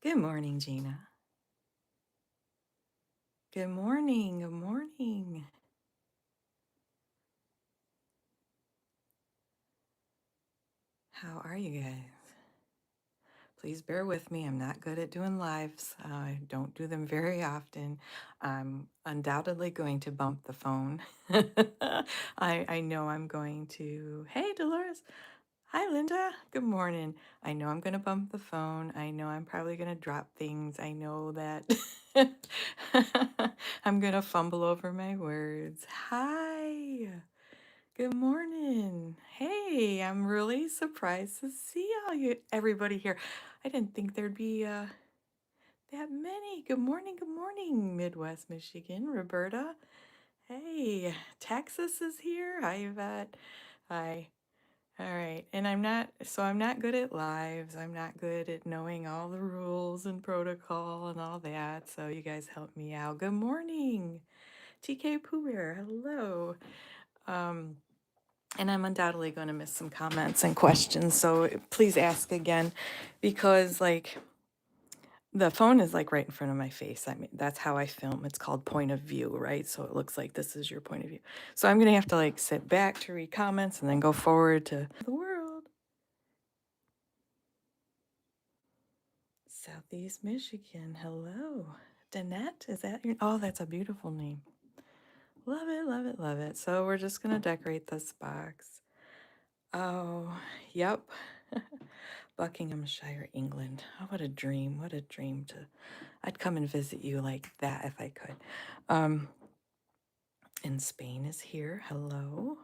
Good morning, Gina. Good morning. Good morning. How are you guys? Please bear with me. I'm not good at doing lives. I don't do them very often. I'm undoubtedly going to bump the phone. I know I'm going to. Hey, Dolores. Hi, Linda. Good morning. I know I'm going to bump the phone. I know I'm probably going to drop things. I know that I'm going to fumble over my words. Hi. Good morning. Hey, I'm really surprised to see everybody here. I didn't think there'd be that many. Good morning, Midwest Michigan. Roberta. Hey, Texas is here. Hi, Yvette. Hi. All right. And I'm not good at lives. I'm not good at knowing all the rules and protocol and all that. So you guys help me out. Good morning. TK Pooh Bear. Hello. Um, and I'm undoubtedly going to miss some comments and questions. So please ask again because, like, the phone is like right in front of my face. I mean, that's how I film. It's called point of view, right? So it looks like this is your point of view. So I'm going to have to like sit back to read comments and then go forward to the world. Southeast Michigan. Hello. Danette, is that your? Oh, that's a beautiful name. Love it, love it, love it. So we're just going to decorate this box. Oh, yep. Buckinghamshire, England. Oh, what a dream. What a dream to I'd come and visit you like that if I could. Um and Spain is here. Hello.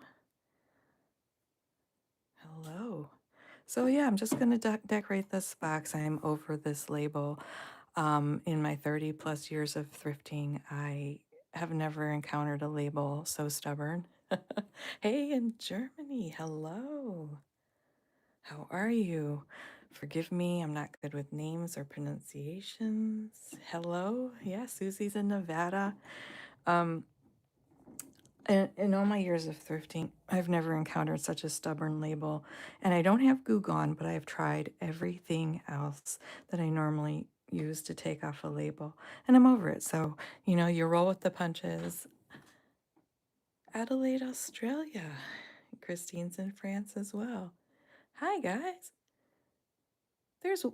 Hello. So yeah, I'm just going to decorate this box. I'm over this label. In my 30 plus years of thrifting, I have never encountered a label so stubborn. Hey, in Germany. Hello. How are you? Forgive me, I'm not good with names or pronunciations. Hello? Yeah, Susie's in Nevada. Um, in all my years of thrifting, I've never encountered such a stubborn label. And I don't have Goo Gone, but I have tried everything else that I normally use to take off a label. And I'm over it. So, you roll with the punches. Adelaide, Australia. Christine's in France as well. Hi, guys.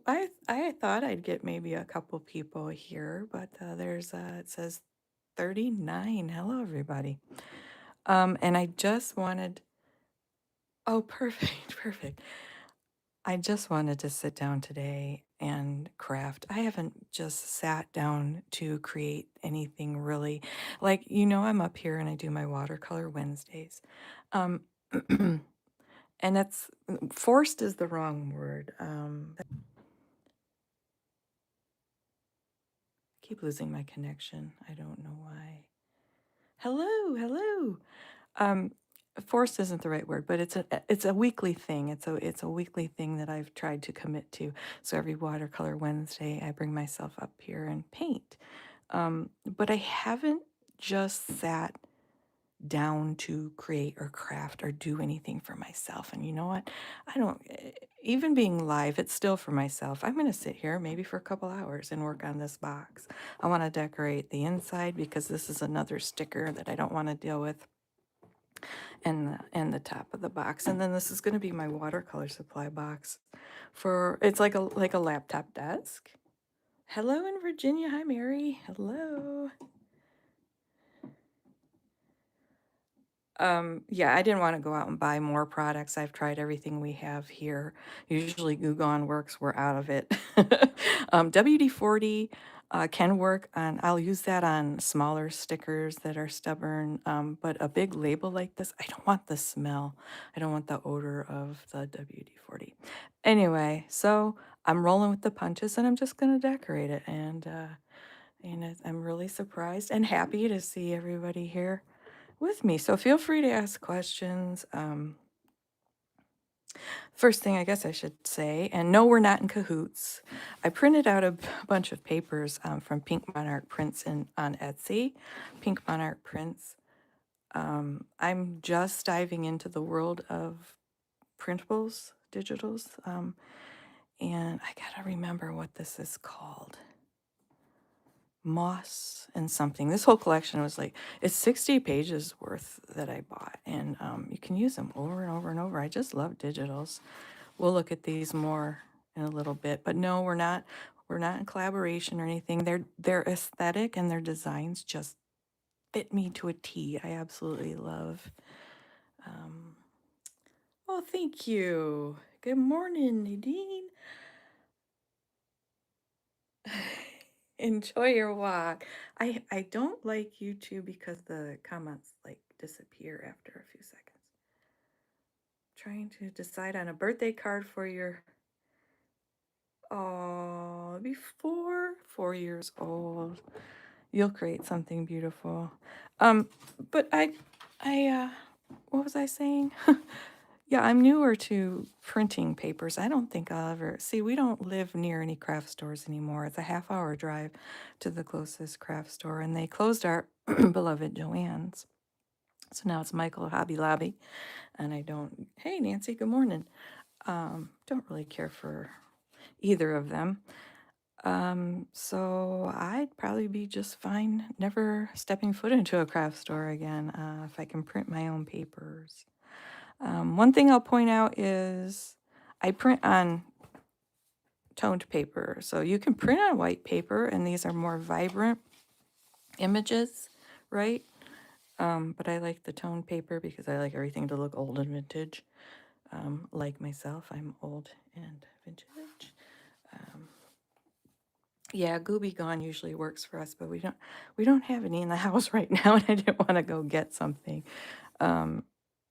I thought I'd get maybe a couple people here, but it says 39. Hello, everybody. And I just wanted, oh, perfect, perfect. I just wanted to sit down today and craft. I haven't just sat down to create anything really. Like, I'm up here and I do my watercolor Wednesdays. Um, and that's forced is the wrong word. Keep losing my connection. I don't know why. Hello, hello. Um, Forced isn't the right word, but it's a weekly thing. It's a weekly thing that I've tried to commit to. So every watercolor Wednesday, I bring myself up here and paint. But I haven't just sat down to create or craft or do anything for myself. And you know what? I don't even being live, it's still for myself. I'm going to sit here maybe for a couple hours and work on this box. I want to decorate the inside because this is another sticker that I don't want to deal with and the top of the box. And then this is going to be my watercolor supply box for it's like a laptop desk. Hello in Virginia. Hi Mary. Hello. Yeah, I didn't want to go out and buy more products. I've tried everything we have here. Usually Goo Gone works, we're out of it. WD-40 can work on, I'll use that on smaller stickers that are stubborn, but a big label like this, I don't want the smell. I don't want the odor of the WD-40. Anyway, so I'm rolling with the punches and I'm just going to decorate it. I'm really surprised and happy to see everybody here with me. So feel free to ask questions. First thing I guess I should say, and no, we're not in cahoots. I printed out a bunch of papers from Pink Monarch Prints on Etsy. Pink Monarch Prints. I'm just diving into the world of printables, digitals. And I gotta remember what this is called. Moss and something. This whole collection was like, it's 60 pages worth that I bought, and you can use them over and over and over. I just love digitals. We'll look at these more in a little bit, but no, we're not in collaboration or anything. Their aesthetic and their designs just fit me to a T. I absolutely love. Um, oh, thank you. Good morning, Nadine. Enjoy your walk. I don't like YouTube because the comments like disappear after a few seconds. Trying to decide on a birthday card for your before 4 years old. You'll create something beautiful. Um, but what was I saying? Yeah, I'm newer to printing papers. I don't think I'll ever see. We don't live near any craft stores anymore. It's a half-hour drive to the closest craft store, and they closed our beloved Joann's. So now it's Michael Hobby Lobby, and I don't. Hey, Nancy, good morning. Don't really care for either of them. So I'd probably be just fine never stepping foot into a craft store again if I can print my own papers. One thing I'll point out is I print on toned paper. So you can print on white paper, and these are more vibrant images, right? But I like the toned paper because I like everything to look old and vintage. Like myself, I'm old and vintage. Um, yeah, Gooby Gone usually works for us, but we don't have any in the house right now, and I didn't want to go get something. Um,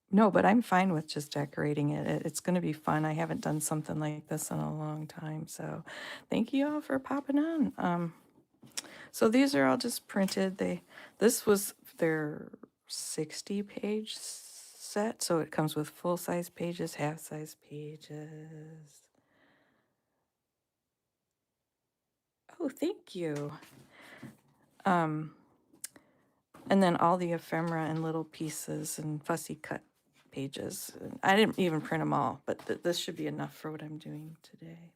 No, but I'm fine with just decorating it. It's going to be fun. I haven't done something like this in a long time. So thank you all for popping on. So these are all just printed. This was their 60-page set. So it comes with full-size pages, half-size pages. Oh, thank you. And then all the ephemera and little pieces and fussy cut pages. I didn't even print them all, but this should be enough for what I'm doing today.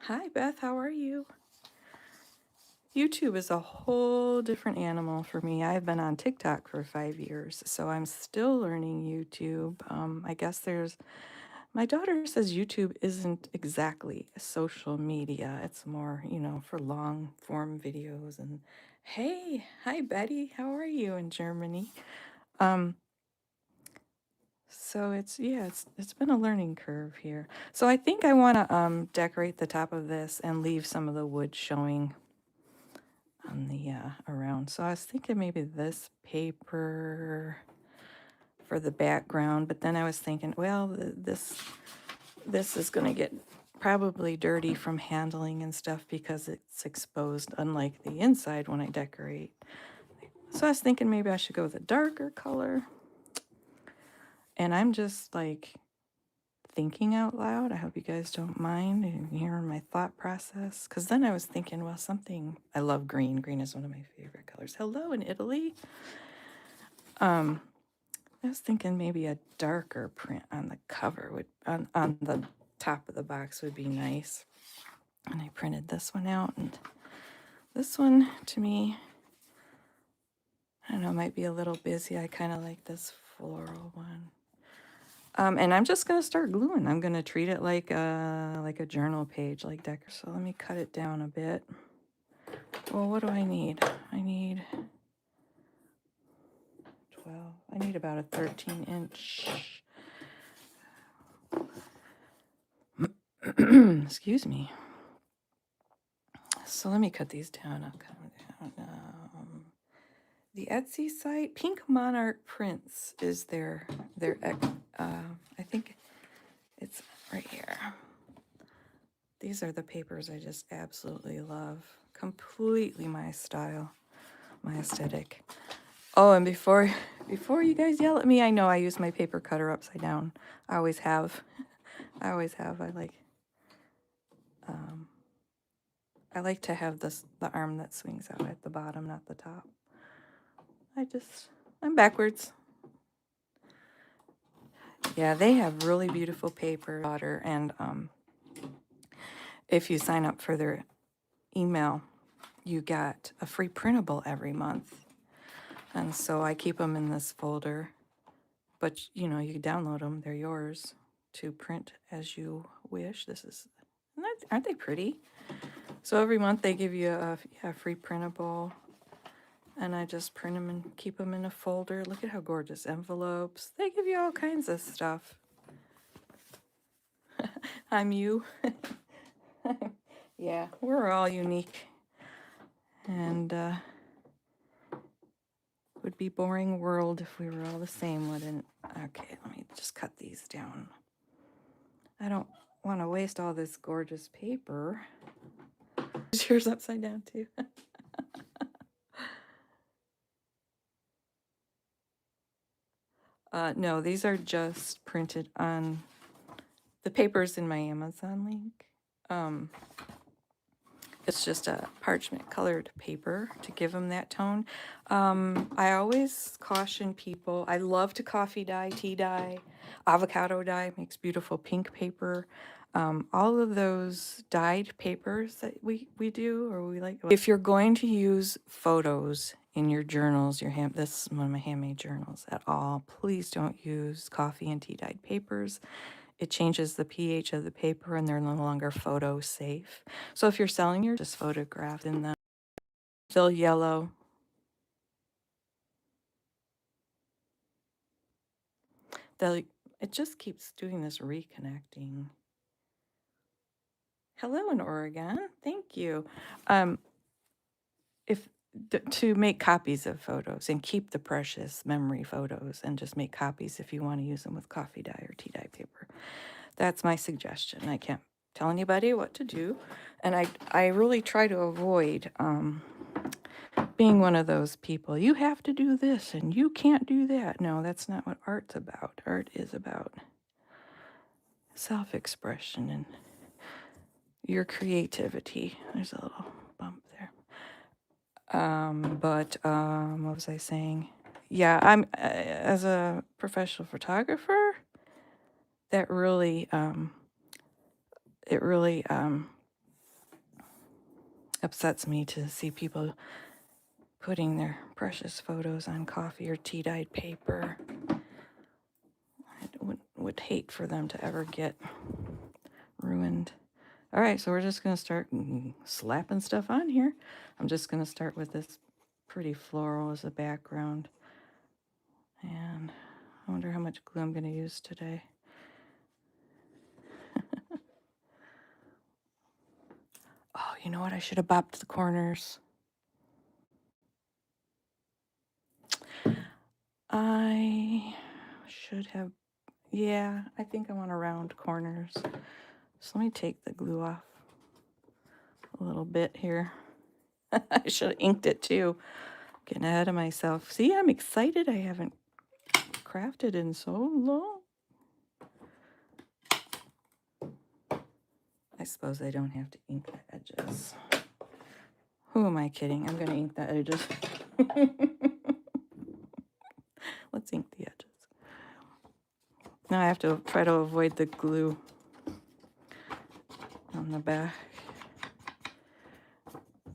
Hi, Beth. How are you? YouTube is a whole different animal for me. I've been on TikTok for 5 years, so I'm still learning YouTube. I guess my daughter says YouTube isn't exactly social media. It's more, for long form videos. And hey, hi, Betty. How are you in Germany? So it's been a learning curve here. So I think I want to decorate the top of this and leave some of the wood showing on the around. So I was thinking maybe this paper for the background, but then I was thinking, well, this is going to get probably dirty from handling and stuff because it's exposed, unlike the inside when I decorate. So I was thinking maybe I should go with a darker color. And I'm just like thinking out loud. I hope you guys don't mind and hearing my thought process. Because then I was thinking, well, I love green. Green is one of my favorite colors. Hello in Italy. I was thinking maybe a darker print on the cover on the top of the box would be nice. And I printed this one out, and this one to me, I don't know, might be a little busy. I kind of like this floral one. And I'm just gonna start gluing. I'm gonna treat it like a journal page, like Decker. So let me cut it down a bit. Well, what do I need? I need 12. I need about a 13-inch. Excuse me. So let me cut these down. I'll cut them down. The Etsy site, Pink Monarch Prints, is their I think it's right here. These are the papers I just absolutely love. Completely my style, my aesthetic. Oh, and before you guys yell at me, I know I use my paper cutter upside down. I always have. I like to have the arm that swings out at the bottom, not the top. I'm backwards. Yeah, they have really beautiful paper, daughter, and if you sign up for their email, you get a free printable every month. And so I keep them in this folder, but you know, you can download them, they're yours to print as you wish. Aren't they pretty? So every month they give you a free printable, and I just print them and keep them in a folder. Look at how gorgeous envelopes. They give you all kinds of stuff. I'm you. Yeah, we're all unique. And would be boring world if we were all the same, wouldn't it? Okay, let me just cut these down. I don't want to waste all this gorgeous paper. Is yours upside down too? No, these are just printed on the papers in my Amazon link. It's just a parchment colored paper to give them that tone. I always caution people, I love to coffee dye, tea dye, avocado dye, makes beautiful pink paper. All of those dyed papers that we do, or we like. If you're going to use photos in your journals, this is one of my handmade journals at all, please don't use coffee and tea dyed papers. It changes the pH of the paper and they're no longer photo safe. So if you're selling your just photograph in them, still yellow. It just keeps doing this reconnecting. Hello in Oregon. Thank you. If to make copies of photos and keep the precious memory photos and just make copies if you want to use them with coffee dye or tea dye paper. That's my suggestion. I can't tell anybody what to do. And I really try to avoid being one of those people. You have to do this and you can't do that. No, that's not what art's about. Art is about self-expression and your creativity. There's a little bump there. What was I saying? Yeah, I'm as a professional photographer, that really it really upsets me to see people putting their precious photos on coffee or tea dyed paper. I would hate for them to ever get ruined. All right, so we're just going to start slapping stuff on here. I'm just going to start with this pretty floral as a background. And I wonder how much glue I'm going to use today. Oh, you know what? I should have bopped the corners. I should have, yeah, I think I want to round corners. So let me take the glue off a little bit here. I should have inked it too. Getting ahead of myself. See, I'm excited. I haven't crafted in so long. I suppose I don't have to ink the edges. Who am I kidding? I'm going to ink the edges. Let's ink the edges. Now I have to try to avoid the glue on the back.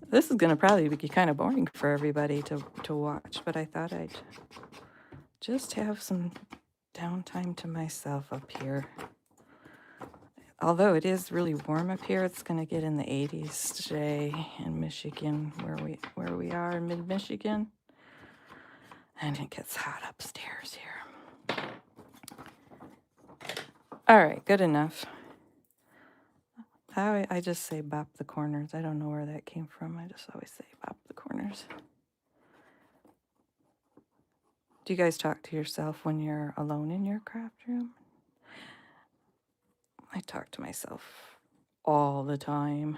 This is going to probably be kind of boring for everybody to watch, but I thought I'd just have some downtime to myself up here. Although it is really warm up here, it's going to get in the 80s today in Michigan, where we are in mid-Michigan. And it gets hot upstairs here. All right, good enough. I just say bop the corners. I don't know where that came from. I just always say bop the corners. Do you guys talk to yourself when you're alone in your craft room? I talk to myself all the time.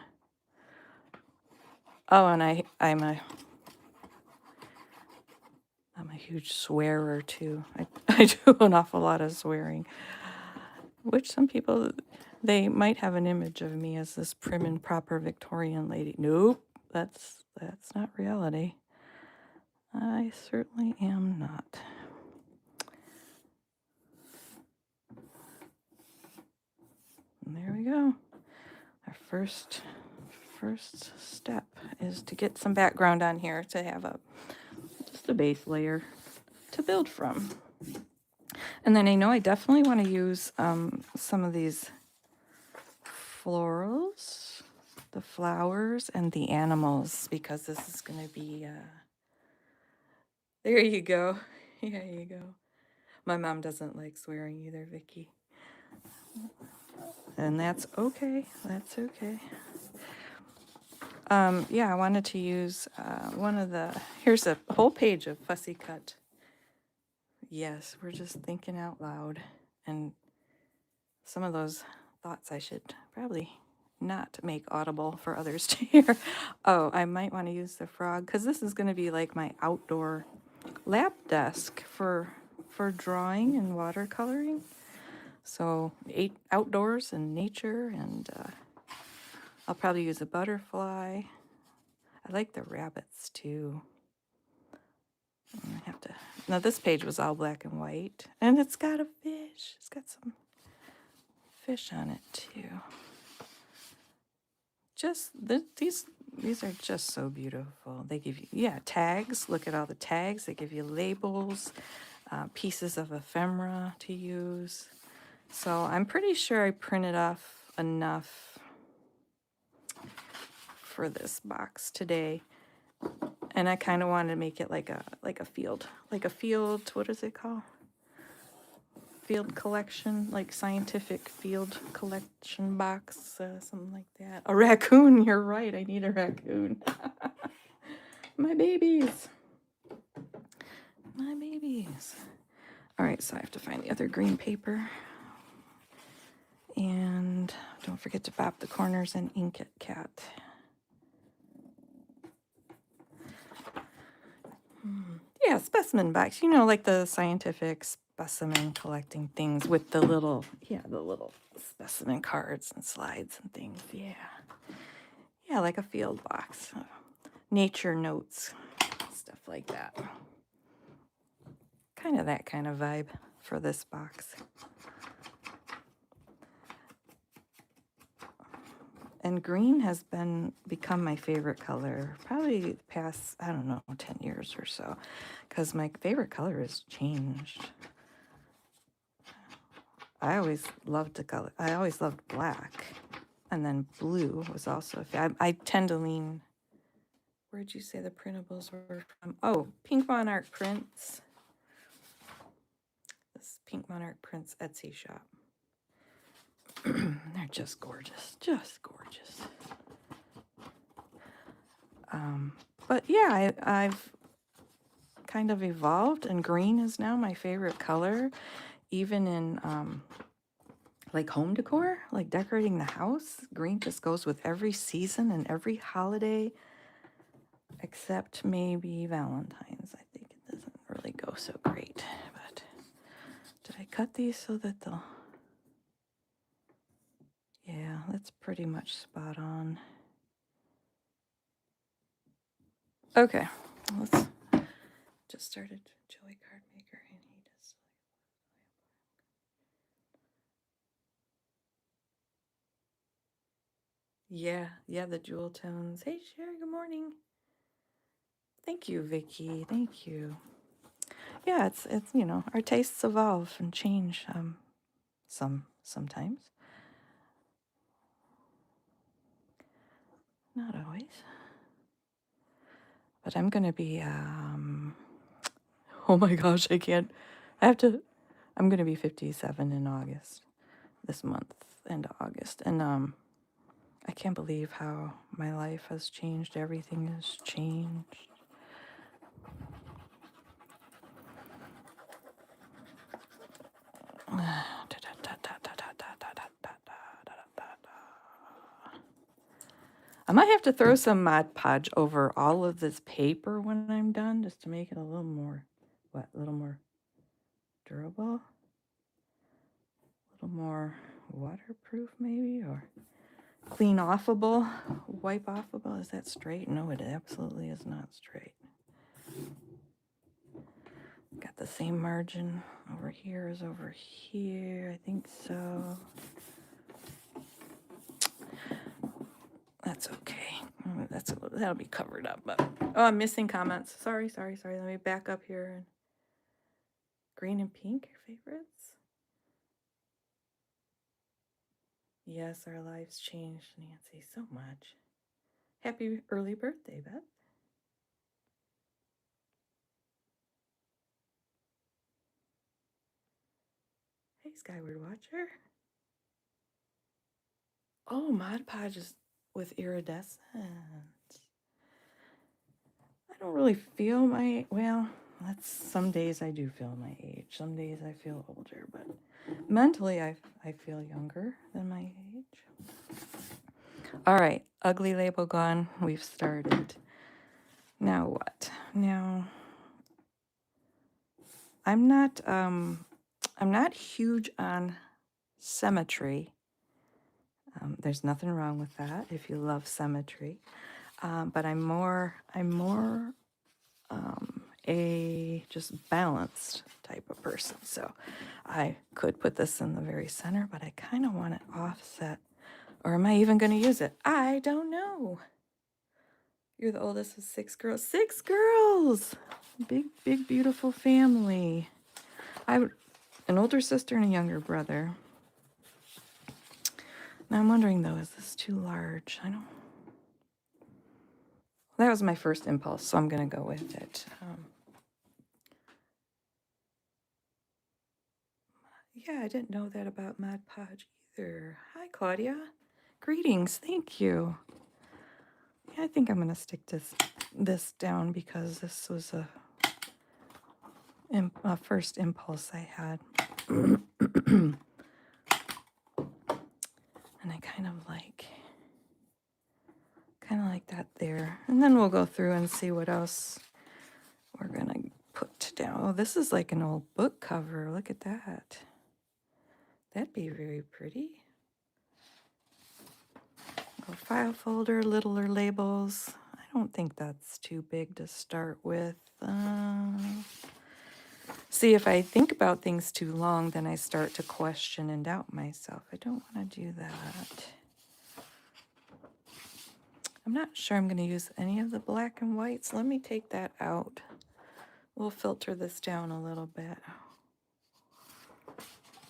Oh, and I'm a huge swearer too. I do an awful lot of swearing, which some people, they might have an image of me as this prim and proper Victorian lady. Nope, that's not reality. I certainly am not. first step is to get some background on here to have just a base layer to build from. And then I know I definitely want to use some of these florals, the flowers, and the animals, because this is going to be, there you go. There you go. My mom doesn't like swearing either, Vicky. And that's okay. That's okay. Yeah, I wanted to use here's a whole page of fussy cut. Yes, we're just thinking out loud. And some of those thoughts I should probably not make audible for others to hear. Oh, I might want to use the frog, because this is going to be like my outdoor lap desk for drawing and watercoloring. So outdoors and nature, and I'll probably use a butterfly. I like the rabbits too. Now this page was all black and white, and it's got a fish. It's got some fish on it too. Just these are just so beautiful. They give you tags. Look at all the tags. They give you labels, pieces of ephemera to use. So I'm pretty sure I printed off enough for this box today. And I kind of wanted to make it like a field. What is it called? Field collection, like scientific field collection box, something like that. A raccoon, you're right, I need a raccoon. My babies. My babies. All right, so I have to find the other green paper. And don't forget to bop the corners and ink it, Cat. Yeah, specimen box. You know, like the scientific specimen collecting things with the little specimen cards and slides and things. Yeah. Yeah, like a field box. Nature notes, stuff like that. Kind of that kind of vibe for this box. And green has become my favorite color probably the past, 10 years or so, because my favorite color has changed. I always loved black, and then blue was also, I tend to lean, where'd you say the printables were from? Oh, Pink Monarch Prints. This Pink Monarch Prints Etsy shop. They're just gorgeous, just gorgeous. But yeah, I've kind of evolved, and green is now my favorite color, even in like home decor, like decorating the house. Green just goes with every season and every holiday, except maybe Valentine's. I think it doesn't really go so great. But did I cut these so that they'll... Yeah, that's pretty much spot on. Okay, let's just started Joey Card Maker, and he does. Yeah, the jewel tones. Hey, Sherry, good morning. Thank you, Vicky. Thank you. Yeah, it's our tastes evolve and change sometimes. Not always. But I'm going to be oh my gosh, I'm going to be 57 in August. This month, end of August. And I can't believe how my life has changed. Everything has changed. I might have to throw some Mod Podge over all of this paper when I'm done, just to make it a little more, a little more durable, a little more waterproof maybe, or clean offable, wipe offable. Is that straight? No, it absolutely is not straight. Got the same margin over here as over here. I think so. That's okay. That'll be covered up. But oh, I'm missing comments. Sorry. Let me back up here. Green and pink, your favorites? Yes, our lives changed, Nancy, so much. Happy early birthday, Beth. Hey, Skyward Watcher. Oh, Mod Podge is with iridescent. I don't really feel that's some days I do feel my age. Some days I feel older, but mentally I feel younger than my age. All right, ugly label gone. We've started. Now what? Now I'm not huge on symmetry. There's nothing wrong with that if you love symmetry. But I'm more a just balanced type of person. So I could put this in the very center, but I kind of want it offset. Or am I even going to use it? I don't know. You're the oldest of 6 girls. 6 girls! Big, beautiful family. An older sister and a younger brother. Now I'm wondering though, is this too large? That was my first impulse, so I'm going to go with it. Yeah, I didn't know that about Mod Podge either. Hi, Claudia. Greetings. Thank you. Yeah, I think I'm going to stick this down because this was a first impulse I had. And I kind of like that there. And then we'll go through and see what else we're going to put down. Oh, this is like an old book cover. Look at that. That'd be very pretty. A file folder, littler labels. I don't think that's too big to start with. See, if I think about things too long, then I start to question and doubt myself. I don't want to do that. I'm not sure I'm going to use any of the black and whites. Let me take that out. We'll filter this down a little bit.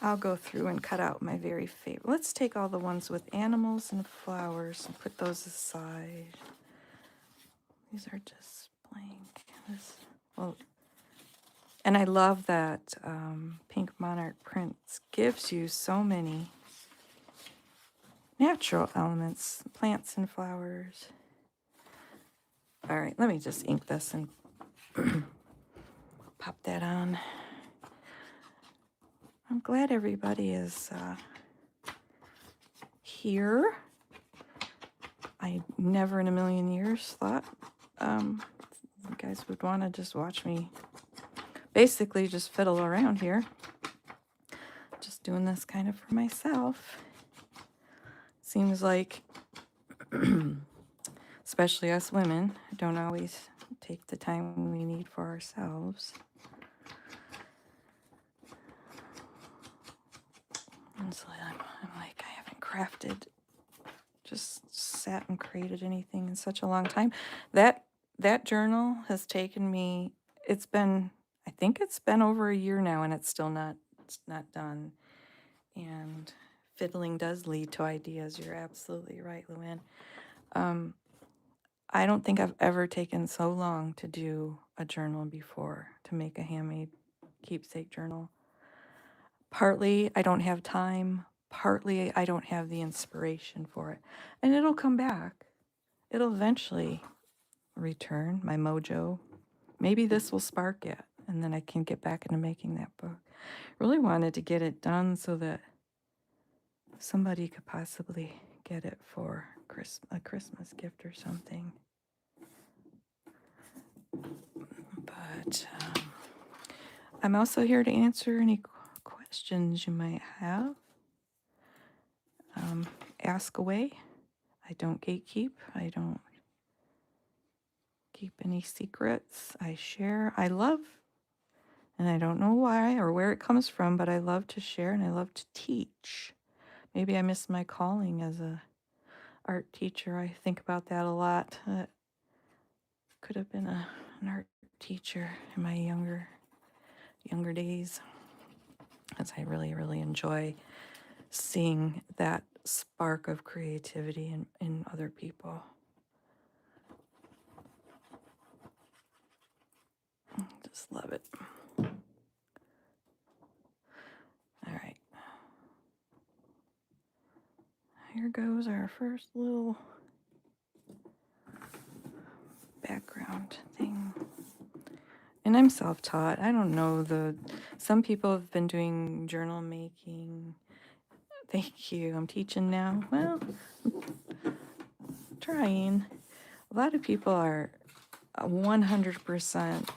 I'll go through and cut out my very favorite. Let's take all the ones with animals and flowers and put those aside. These are just blank. And I love that Pink Monarch Prints gives you so many natural elements, plants and flowers. All right, let me just ink this and pop that on. I'm glad everybody is here. I never in a million years thought you guys would want to just watch me basically just fiddle around here. Just doing this kind of for myself. Seems like, especially us women, don't always take the time we need for ourselves. And so I'm like, I haven't crafted, just sat and created anything in such a long time. That journal has taken me, I think it's been over a year now, and it's not done. And fiddling does lead to ideas. You're absolutely right, Luann. I don't think I've ever taken so long to do a journal before, to make a handmade keepsake journal. Partly I don't have time, partly I don't have the inspiration for it. And it'll come back. It'll eventually return, my mojo. Maybe this will spark it, and then I can get back into making that book. Really wanted to get it done so that somebody could possibly get it for a Christmas gift or something. But I'm also here to answer any questions you might have. Ask away. I don't gatekeep. I don't keep any secrets. I share. I love, and I don't know why or where it comes from, but I love to share and I love to teach. Maybe I miss my calling as a art teacher. I think about that a lot. Could have been an art teacher in my younger days, as I really, really enjoy seeing that spark of creativity in other people. Just love it. All right. Here goes our first little background thing. And I'm self-taught. I don't know some people have been doing journal making. Thank you. I'm teaching now. Well, trying. A lot of people are 100%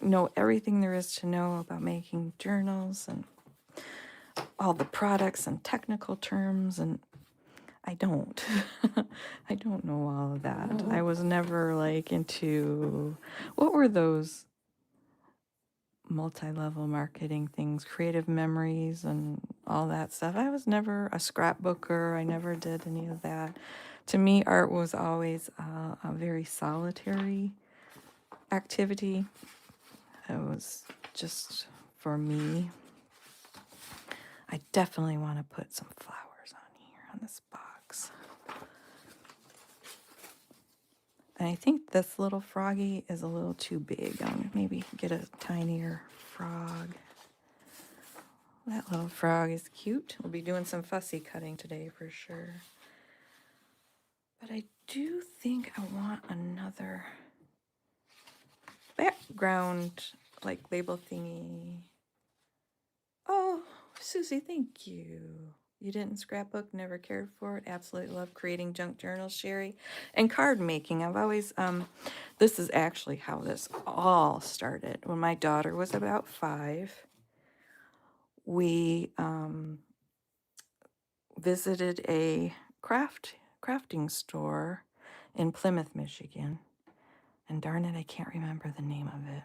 know everything there is to know about making journals and all the products and technical terms, and I don't. I don't know all of that. I was never like into, what were those multi-level marketing things, creative memories and all that stuff. I was never a scrapbooker. I never did any of that. To me, art was always a very solitary activity. It was just for me. I definitely want to put some flowers on here on this box. And I think this little froggy is a little too big. I'll maybe get a tinier frog. That little frog is cute. We'll be doing some fussy cutting today for sure. But I do think I want another background, like label thingy. Oh, Susie, thank you. You didn't scrapbook, never cared for it. Absolutely love creating junk journals, Sherry. And card making. I've always, this is actually how this all started. When my daughter was about 5, we visited a crafting store in Plymouth, Michigan. And darn it, I can't remember the name of it.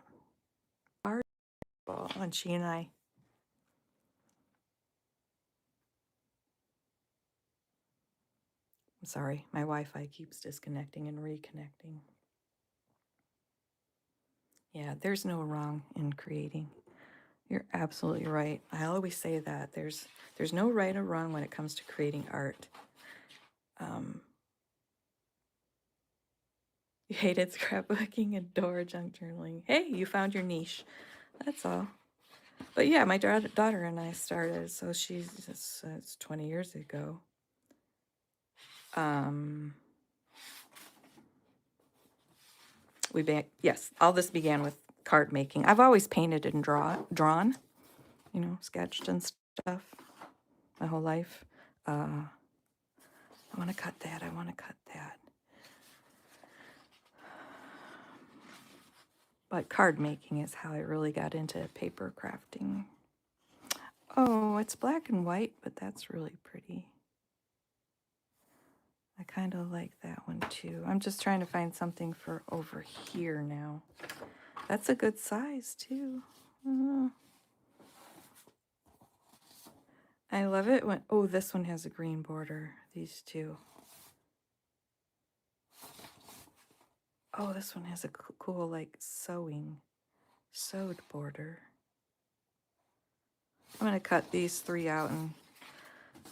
And she and I, I'm sorry, my Wi-Fi keeps disconnecting and reconnecting. Yeah, there's no wrong in creating. You're absolutely right. I always say that. There's no right or wrong when it comes to creating art. You hated scrapbooking, adore junk journaling. Hey, you found your niche. That's all. But yeah, my daughter and I started, so it's 20 years ago. Yes, all this began with card making. I've always painted and drawn, sketched and stuff my whole life. I want to cut that. But card making is how I really got into paper crafting. Oh, it's black and white, but that's really pretty. I kind of like that one too. I'm just trying to find something for over here now. That's a good size too. I love it when, oh, this one has a green border. These two. Oh, this one has a cool, like, sewed border. I'm going to cut these 3 out and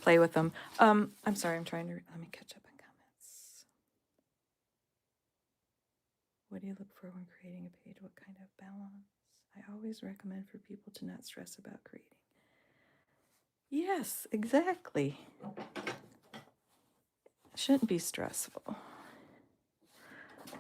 play with them. I'm sorry, let me catch up on comments. What do you look for when creating a page? What kind of balance? I always recommend for people to not stress about creating. Yes, exactly. It shouldn't be stressful.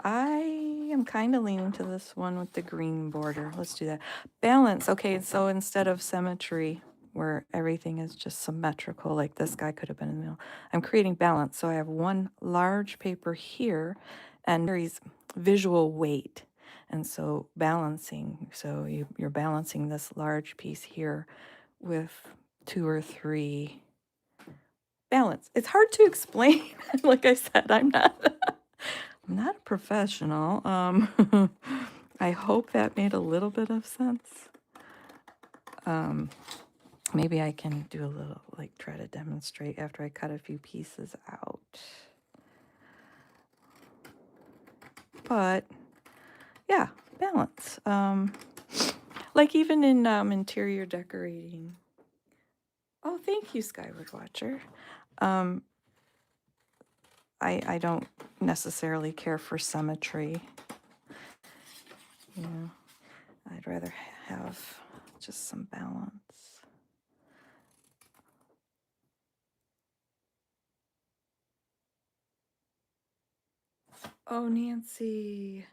I am kind of leaning to this one with the green border. Let's do that. Balance. Okay, so instead of symmetry, where everything is just symmetrical, like this guy could have been in the middle, I'm creating balance. So I have one large paper here and carries visual weight. And so balancing, so you're balancing this large piece here with 2 or 3 balance. It's hard to explain. Like I said, I'm not a professional. I hope that made a little bit of sense. Maybe I can do a little, like, try to demonstrate after I cut a few pieces out. but yeah, balance. Like even in interior decorating. Oh, thank you, Skyward Watcher. Um, I don't necessarily care for symmetry. You know, I'd rather have just some balance. Oh, Nancy.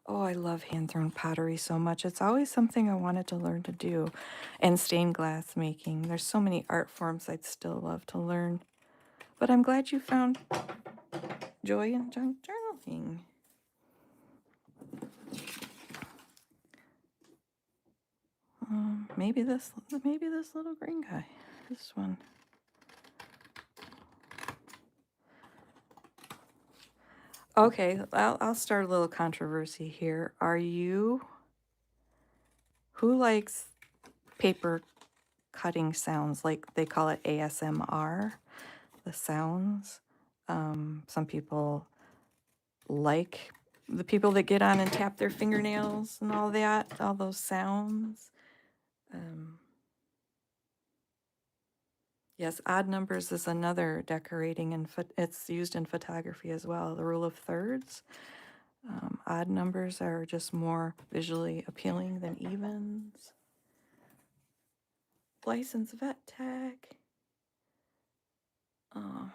Oh, I love hand-thrown pottery so much. It's always something I wanted to learn to do. And stained glass making. There's so many art forms I'd still love to learn. But I'm glad you found joy in junk journaling. Maybe this little green guy. This one. Okay, I'll start a little controversy here. Who likes paper cutting sounds? Like they call it ASMR, the sounds. Some people like the people that get on and tap their fingernails and all that, all those sounds. Yes, odd numbers is another decorating, and it's used in photography as well. The rule of thirds. Odd numbers are just more visually appealing than evens. Licensed vet tech. Oh.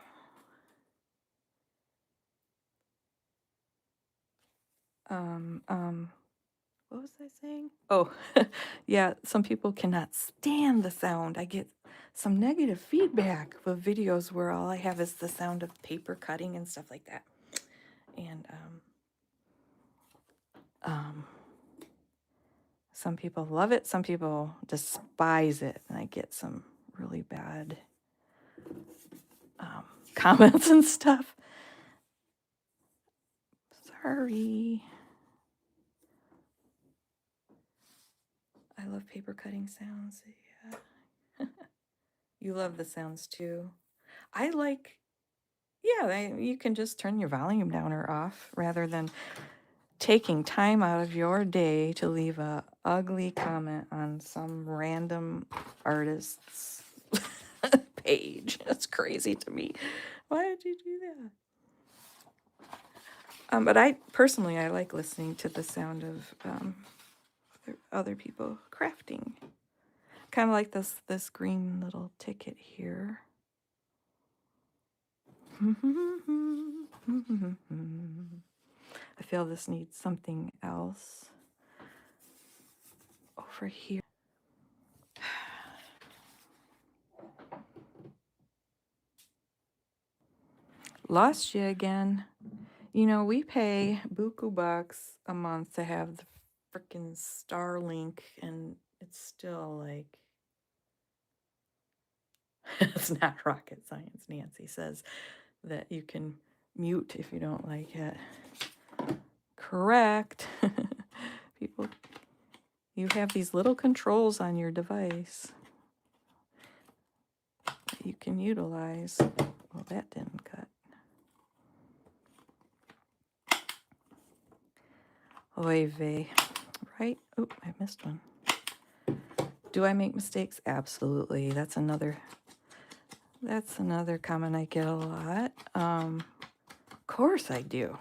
What was I saying? Oh, yeah, some people cannot stand the sound. I get some negative feedback with videos where all I have is the sound of paper cutting and stuff like that. And some people love it, some people despise it, and I get some really bad comments and stuff. Sorry. I love paper cutting sounds. Yeah. You love the sounds too. I like, yeah, you can just turn your volume down or off rather than taking time out of your day to leave a ugly comment on some random artist's page. That's crazy to me. Why did you do that? But I personally, I like listening to the sound of other people crafting. Kind of like this green little ticket here. I feel this needs something else over here. Lost you again. You know, we pay buku bucks a month to have the freaking Starlink, and it's still like, it's not rocket science. Nancy says that you can mute if you don't like it. Correct. People, you have these little controls on your device that you can utilize. Well, that didn't cut. Oy vey. Right? Oh, I missed one. Do I make mistakes? Absolutely. That's another comment I get a lot. Of course I do.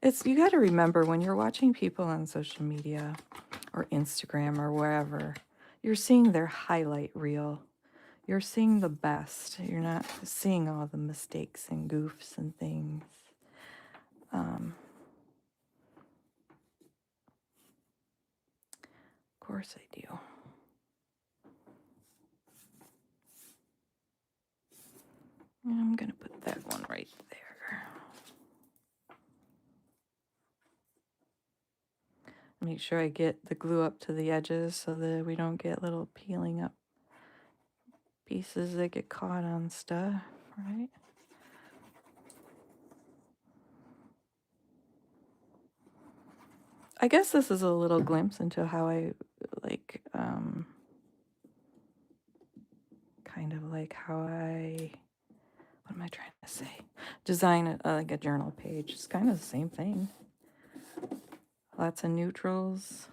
You got to remember when you're watching people on social media or Instagram or wherever, you're seeing their highlight reel. You're seeing the best. You're not seeing all the mistakes and goofs and things. Of course I do. I'm going to put that one right there. Make sure I get the glue up to the edges so that we don't get little peeling up pieces that get caught on stuff, right? I guess this is a little glimpse into how I like, kind of like how I, what am I trying to say? Design like a journal page. It's kind of the same thing. Lots of neutrals.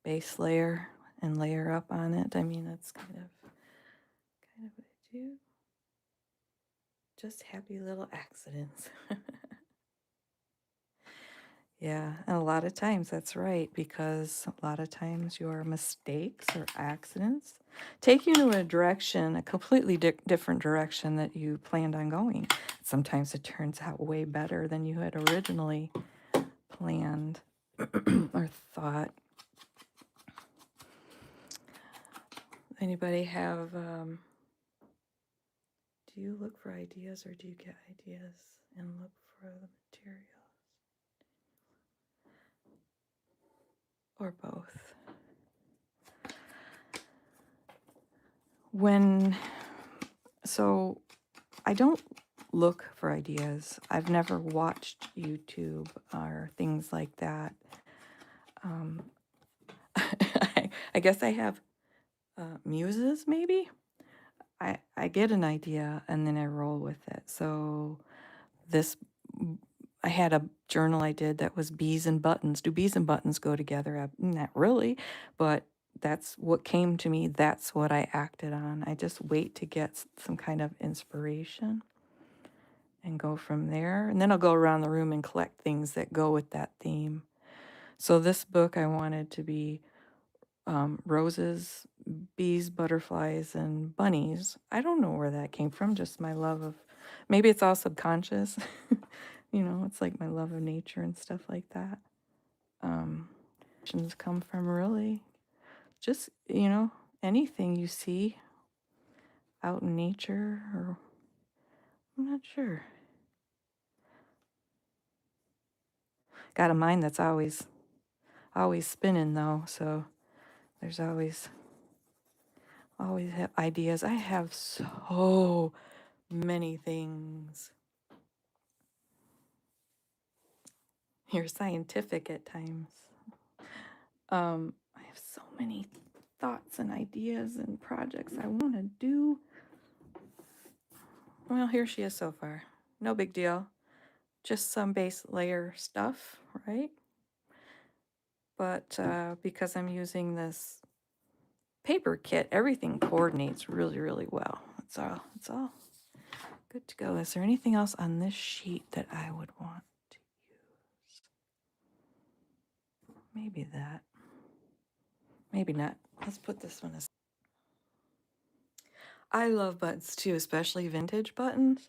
Base layer and layer up on it. I mean, that's kind of what I do. Just happy little accidents. Yeah, and a lot of times that's right, because a lot of times your mistakes or accidents take you in a direction, a completely different direction that you planned on going. Sometimes it turns out way better than you had originally planned or thought. Anybody have, do you look for ideas or do you get ideas and look for the materials? Or both? So I don't look for ideas. I've never watched YouTube or things like that. I guess I have muses, maybe. I get an idea and then I roll with it. So this, I had a journal I did that was bees and buttons. Do bees and buttons go together? Not really, but that's what came to me. That's what I acted on. I just wait to get some kind of inspiration and go from there. And then I'll go around the room and collect things that go with that theme. So this book I wanted to be roses, bees, butterflies, and bunnies. I don't know where that came from, just my love of, maybe it's all subconscious. It's like my love of nature and stuff like that. Come from really just, anything you see out in nature, or I'm not sure. Got a mind that's always spinning though, so there's always have ideas. I have so many things. You're scientific at times. I have so many thoughts and ideas and projects I want to do. Well, here she is so far. No big deal. Just some base layer stuff, right? But because I'm using this paper kit, everything coordinates really, really well. It's all good to go. Is there anything else on this sheet that I would want to use? Maybe that. Maybe not. Let's put this one aside. I love buttons too, especially vintage buttons.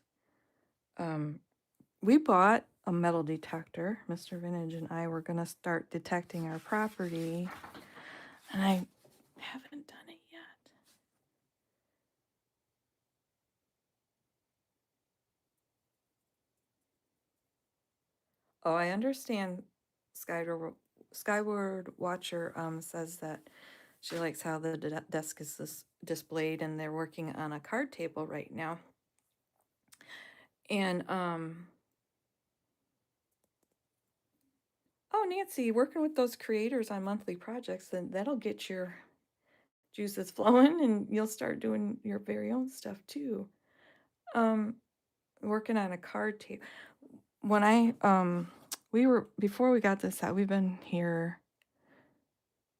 We bought a metal detector. Mr. Vintage and I were going to start detecting our property, and I haven't done it yet. Oh, I understand. Skyward Watcher says that she likes how the desk is displayed, and they're working on a card table right now. And oh, Nancy, working with those creators on monthly projects, then that'll get your juices flowing, and you'll start doing your very own stuff too. Working on a card table. When before we got this out, we've been here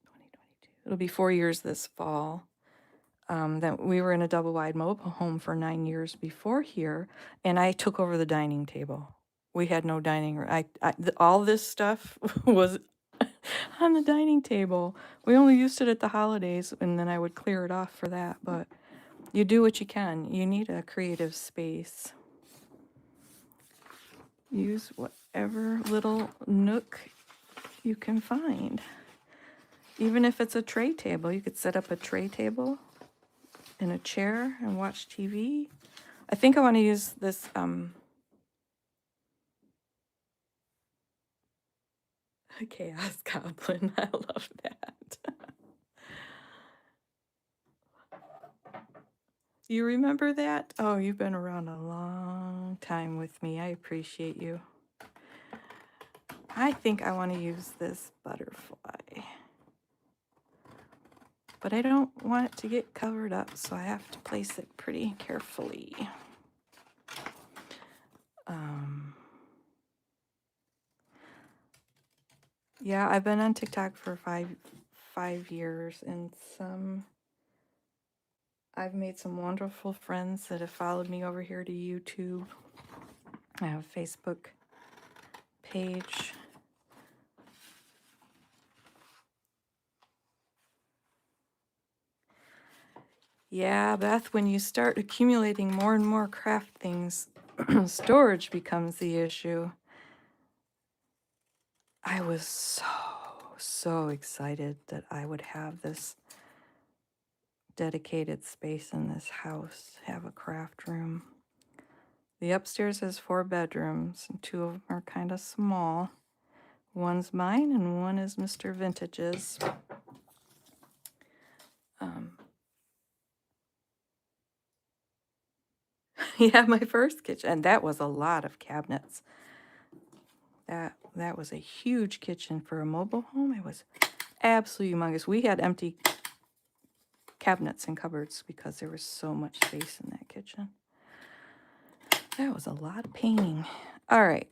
2022. It'll be 4 years this fall. That we were in a double wide mobile home for 9 years before here, and I took over the dining table. We had no dining room. All this stuff was on the dining table. We only used it at the holidays, and then I would clear it off for that. But you do what you can. You need a creative space. Use whatever little nook you can find. Even if it's a tray table, you could set up a tray table in a chair and watch TV. I think I want to use this Chaos Goblin. I love that. You remember that? Oh, you've been around a long time with me. I appreciate you. I think I want to use this butterfly, but I don't want it to get covered up, so I have to place it pretty carefully. Yeah, I've been on TikTok for five years, and I've made some wonderful friends that have followed me over here to YouTube. I have a Facebook page. Yeah, Beth, when you start accumulating more and more craft things, storage becomes the issue. I was so excited that I would have this dedicated space in this house, have a craft room. The upstairs has 4 bedrooms, and 2 of them are kind of small. One's mine and one is Mr. Vintage's. Yeah, my first kitchen, and that was a lot of cabinets. That was a huge kitchen for a mobile home. It was absolutely humongous. We had empty cabinets and cupboards because there was so much space in that kitchen. That was a lot of painting. All right,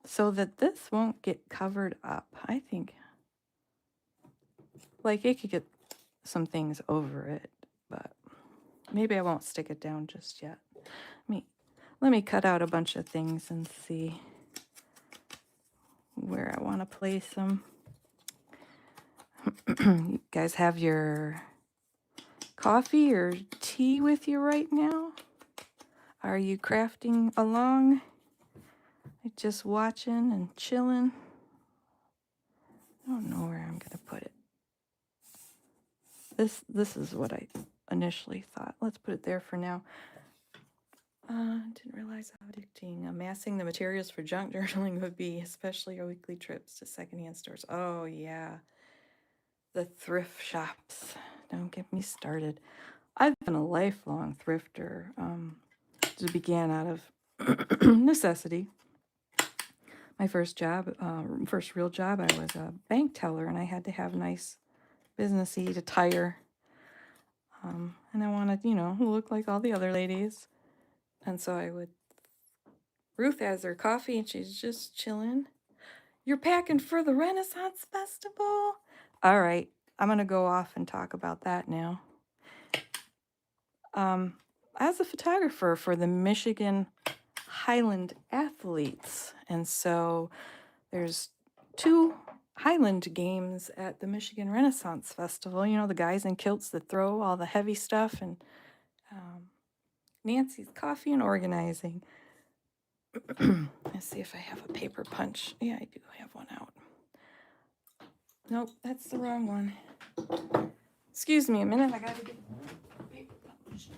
so that this won't get covered up, I think, like, it could get some things over it, but maybe I won't stick it down just yet. Let me cut out a bunch of things and see where I want to place them. You guys have your coffee or tea with you right now? Are you crafting along? Just watching and chilling? I don't know where I'm going to put it. This is what I initially thought. Let's put it there for now. Didn't realize how addicting amassing the materials for junk journaling would be, especially our weekly trips to secondhand stores. Oh, yeah. The thrift shops. Don't get me started. I've been a lifelong thrifter. It began out of necessity. My first real job, I was a bank teller, and I had to have nice businessy attire. And I wanted, look like all the other ladies. And so Ruth has her coffee and she's just chilling. You're packing for the Renaissance Festival? All right, I'm going to go off and talk about that now. As a photographer for the Michigan Highland athletes, and so there's 2 Highland games at the Michigan Renaissance Festival. You know, the guys in kilts that throw all the heavy stuff, and Nancy's coffee and organizing. Let's see if I have a paper punch. Yeah, I do have one out. Nope, that's the wrong one. Excuse me a minute, I gotta get a paper punch.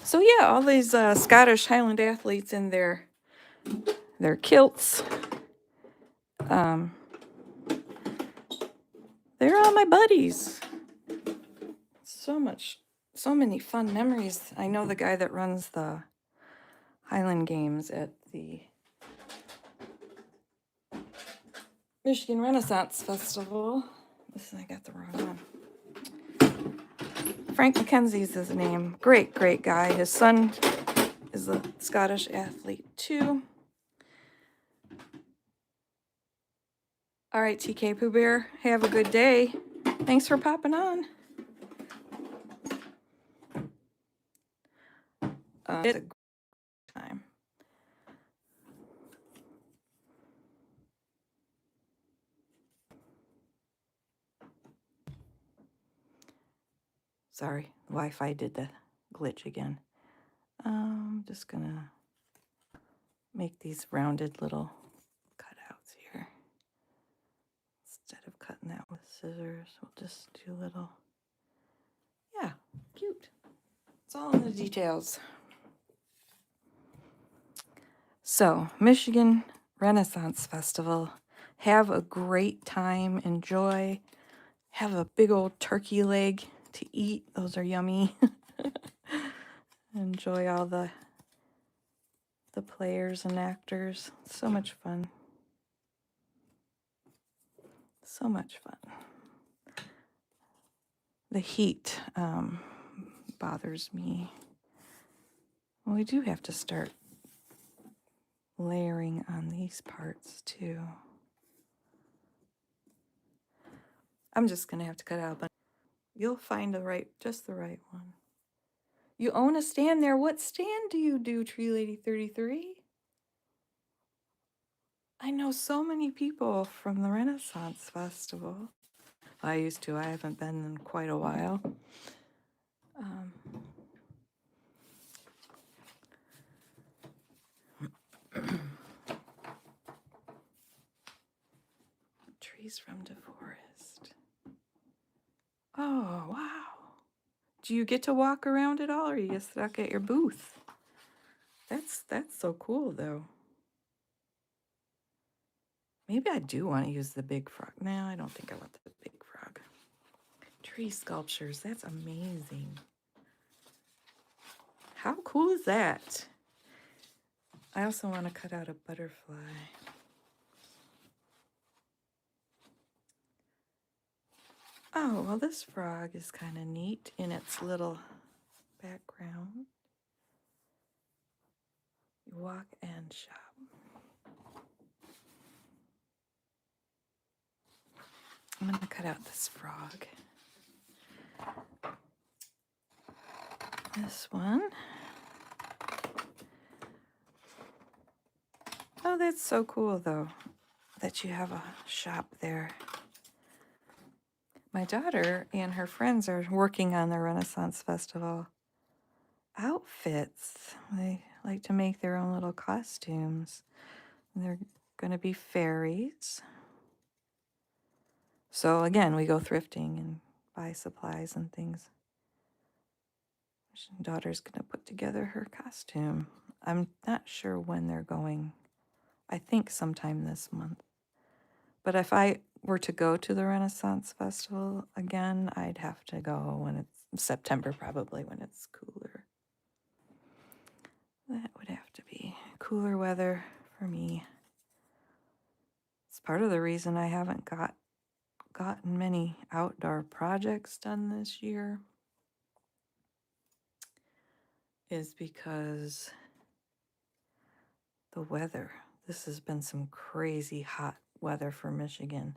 So yeah, all these Scottish Highland athletes in their kilts. They're all my buddies. So many fun memories. I know the guy that runs the Highland Games at the Michigan Renaissance Festival. I got the wrong one. Frank McKenzie's his name. Great guy. His son is a Scottish athlete too. All right, TK Pooh Bear, have a good day. Thanks for popping on. It's a great time. Sorry, Wi-Fi did the glitch again. I'm just gonna make these rounded little cutouts here. Instead of cutting that with scissors, we'll just do little, yeah, cute. It's all in the details. So, Michigan Renaissance Festival. Have a great time. Enjoy. Have a big old turkey leg to eat. Those are yummy. Enjoy all the players and actors. So much fun. So much fun. The heat bothers me. Well, we do have to start layering on these parts too. I'm just gonna have to cut out, but you'll find just the right one. You own a stand there. What stand do you do, Tree Lady 33? I know so many people from the Renaissance Festival. I used to. I haven't been in quite a while. Um, trees from DeForest. Oh, wow. Do you get to walk around at all, or are you stuck at your booth? That's so cool, though. Maybe I do want to use the big frog. No, I don't think I want the big frog. Tree sculptures, that's amazing. How cool is that? I also want to cut out a butterfly. Oh, well, this frog is kind of neat in its little background. You walk and shop. I'm going to cut out this frog. This one. Oh, that's so cool, though, that you have a shop there. My daughter and her friends are working on the Renaissance Festival outfits. They like to make their own little costumes. They're going to be fairies. So again, we go thrifting and buy supplies and things. Daughter's going to put together her costume. I'm not sure when they're going. I think sometime this month. But if I were to go to the Renaissance Festival again, I'd have to go when it's September, probably, when it's cooler. That would have to be cooler weather for me. It's part of the reason I haven't gotten many outdoor projects done this year, is because the weather. This has been some crazy hot weather for Michigan.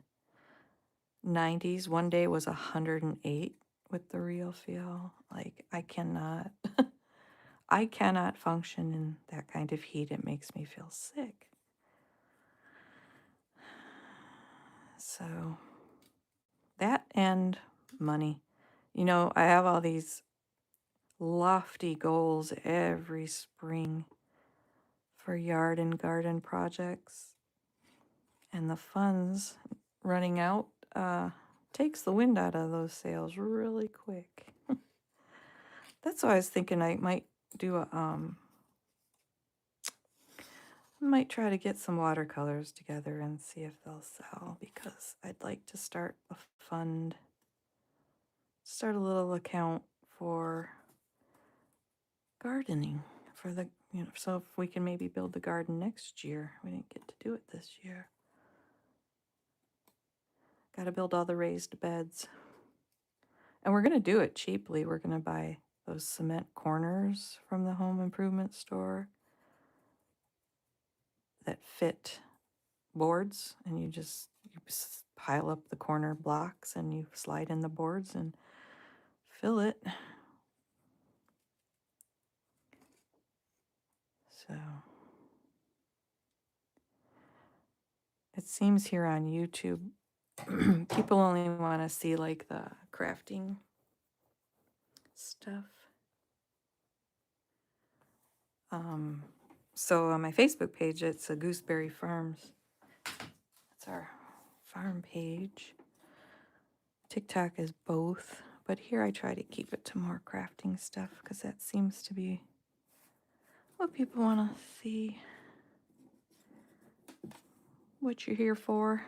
90s, one day was 108 with the real feel. Like, I cannot I cannot function in that kind of heat. It makes me feel sick. So that and money. You know, I have all these lofty goals every spring for yard and garden projects, and the funds running out takes the wind out of those sails really quick. That's why I was thinking I might do might try to get some watercolors together and see if they'll sell, because I'd like to start a fund, start a little account for gardening for the, so if we can maybe build the garden next year. We didn't get to do it this year. Got to build all the raised beds. And we're going to do it cheaply. We're going to buy those cement corners from the home improvement store that fit boards, and you pile up the corner blocks and you slide in the boards and fill it. So it seems here on YouTube, people only want to see like the crafting stuff. So on my Facebook page, it's a Gooseberry Farms. That's our farm page. TikTok is both, but here I try to keep it to more crafting stuff because that seems to be what people want to see, what you're here for.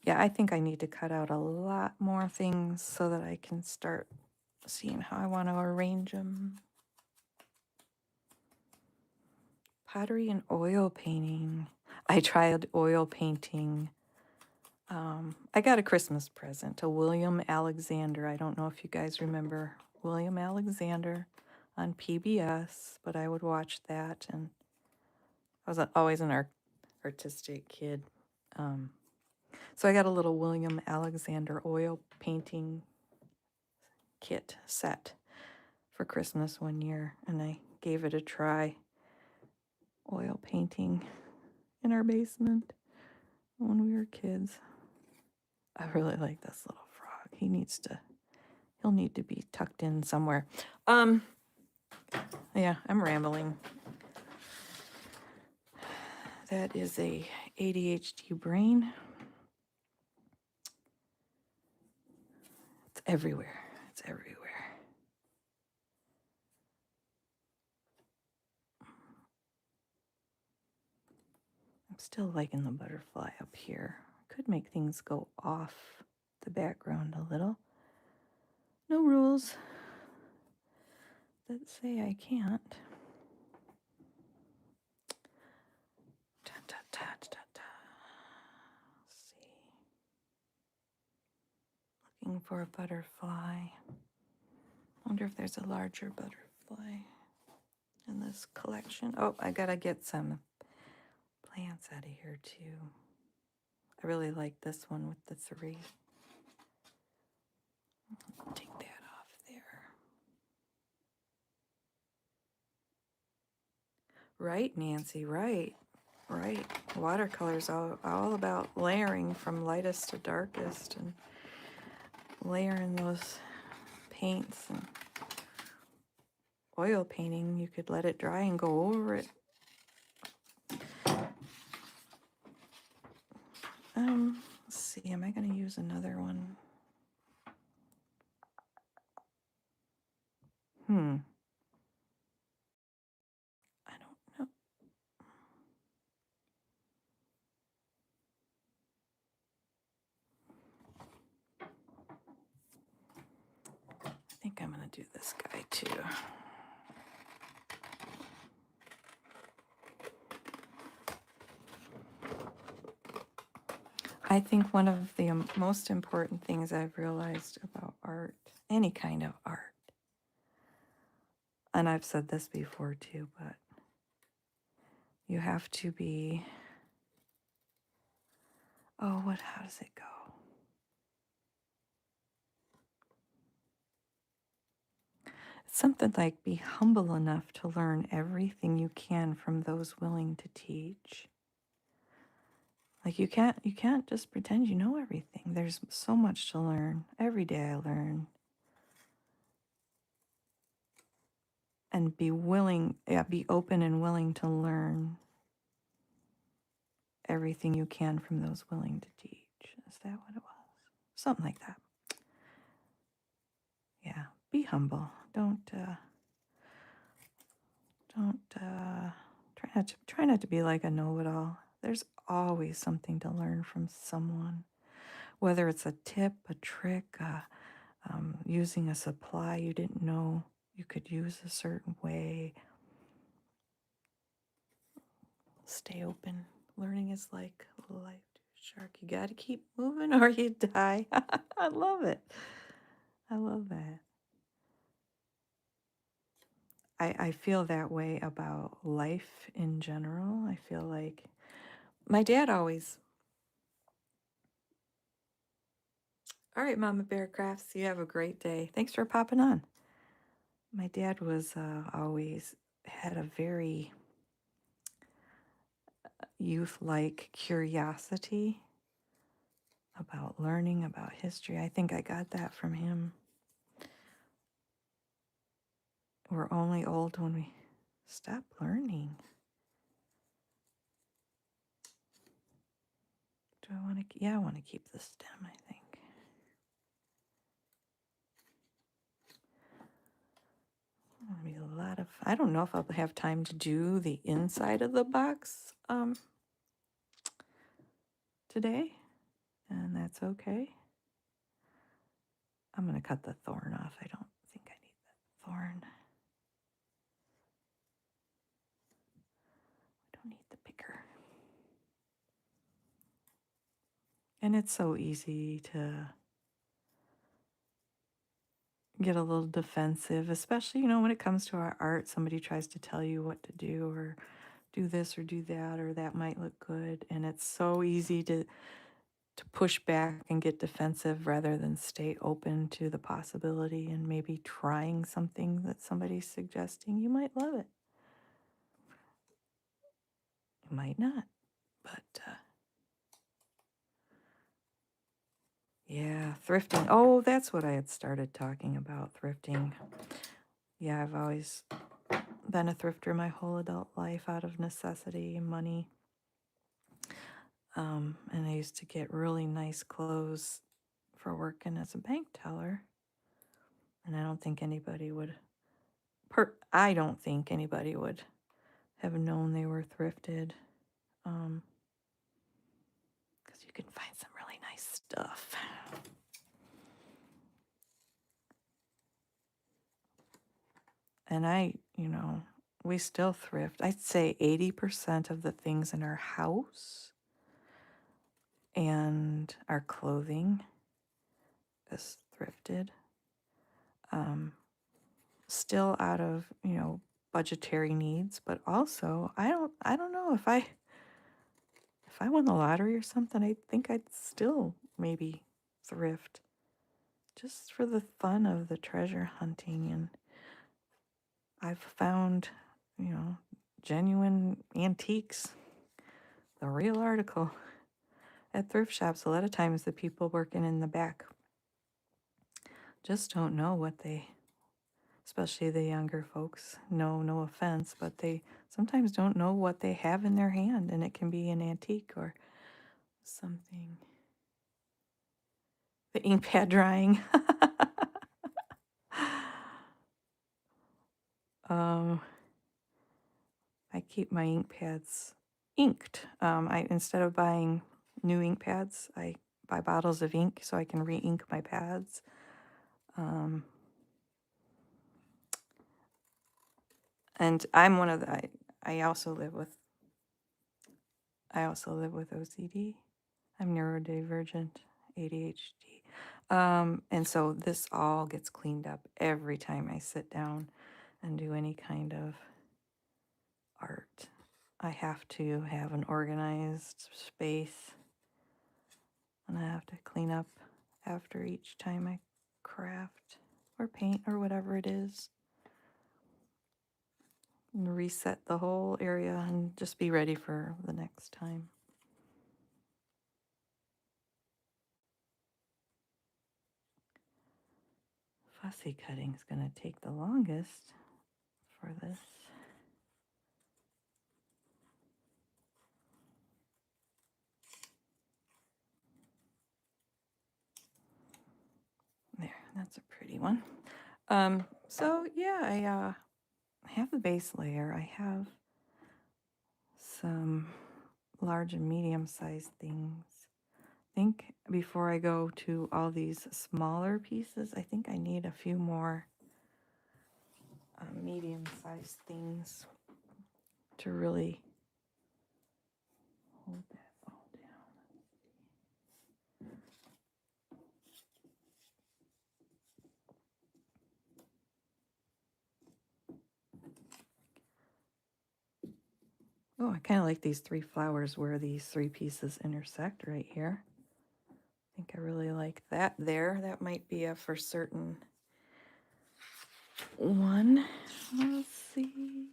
Yeah, I think I need to cut out a lot more things so that I can start seeing how I want to arrange them. Pottery and oil painting. I tried oil painting. I got a Christmas present, a William Alexander. I don't know if you guys remember William Alexander, on PBS, but I would watch that, and I was always an artistic kid. Um, so I got a little William Alexander oil painting kit set for Christmas one year, and I gave it a try. Oil painting in our basement when we were kids. I really like this little frog. He'll need to be tucked in somewhere. Yeah, I'm rambling. That is a ADHD brain. It's everywhere. It's everywhere. I'm still liking the butterfly up here. Could make things go off the background a little. No rules that say I can't. Ta, ta, ta, ta, ta. Let's see. Looking for a butterfly. Wonder if there's a larger butterfly in this collection. Oh, I gotta get some plants out of here too. I really like this one with the 3. Take that off there. Right, Nancy, right. Right. Watercolor's all about layering from lightest to darkest and layering those paints. And oil painting, you could let it dry and go over it. Let's see, am I going to use another one? I don't know. I think I'm going to do this guy too. I think one of the most important things I've realized about art, any kind of art, and I've said this before too, but you have to be, how does it go? It's something like be humble enough to learn everything you can from those willing to teach. Like you can't just pretend you know everything. There's so much to learn. Every day I learn. And be open and willing to learn everything you can from those willing to teach. Is that what it was? Something like that. Yeah. Be humble. Don't try not to be like a know-it-all. There's always something to learn from someone, whether it's a tip, a trick, using a supply you didn't know you could use a certain way. Stay open. Learning is like life to a shark. You got to keep moving or you die. I love it. I love that. I feel that way about life in general. I feel like my dad always, all right, Mama Bear Crafts, you have a great day. Thanks for popping on. My dad was always had a very youth-like curiosity about learning, about history. I think I got that from him. We're only old when we stop learning. Do I want to? Yeah, I want to keep the stem, I think. It'll be a lot of, I don't know if I'll have time to do the inside of the box today, and that's okay. I'm going to cut the thorn off. I don't think I need that thorn. I don't need the picker. And it's so easy to, get a little defensive, especially, when it comes to our art. Somebody tries to tell you what to do or do this or do that, or that might look good. And it's so easy to push back and get defensive rather than stay open to the possibility and maybe trying something that somebody's suggesting. You might love it. You might not. But yeah, thrifting. Oh, that's what I had started talking about, thrifting. Yeah, I've always been a thrifter my whole adult life out of necessity, money. And I used to get really nice clothes for working as a bank teller. And I don't think anybody would, I don't think anybody would have known they were thrifted. Because you can find some really nice stuff. And we still thrift. I'd say 80% of the things in our house and our clothing is thrifted. Still out of, budgetary needs, but also I don't know if I won the lottery or something, I think I'd still maybe thrift just for the fun of the treasure hunting. And I've found, genuine antiques, the real article at thrift shops. A lot of times the people working in the back just don't know what they, especially the younger folks, no offense, but they sometimes don't know what they have in their hand, and it can be an antique or something. The ink pad drying. um, I keep my ink pads inked. Instead of buying new ink pads, I buy bottles of ink so I can re-ink my pads. And I'm one of the. I also live with. I also live with OCD. I'm neurodivergent, ADHD. And so this all gets cleaned up every time I sit down and do any kind of art. I have to have an organized space, and I have to clean up after each time I craft or paint or whatever it is, and reset the whole area and just be ready for the next time. Fussy cutting is going to take the longest for this. There, that's a pretty one. So yeah, I have the base layer. I have some large and medium-sized things. I think before I go to all these smaller pieces, I think I need a few more medium-sized things to really hold that all down. Oh, I kind of like these three flowers where these three pieces intersect right here. I think I really like that there. That might be a for certain one. Let's see.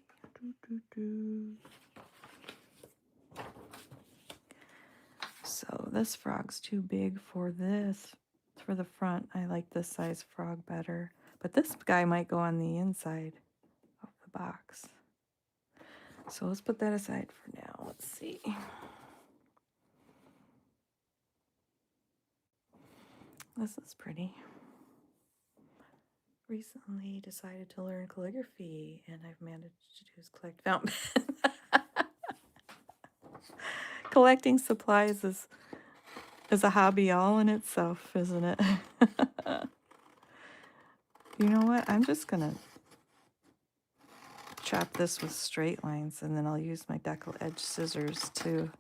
So this frog's too big for this. For the front, I like this size frog better. But this guy might go on the inside of the box. So let's put that aside for now. Let's see. This is pretty. Recently decided to learn calligraphy, and I've managed to do is collect fountain pen. Collecting supplies is a hobby all in itself, isn't it? You know what? I'm just gonna chop this with straight lines, and then I'll use my decal edge scissors to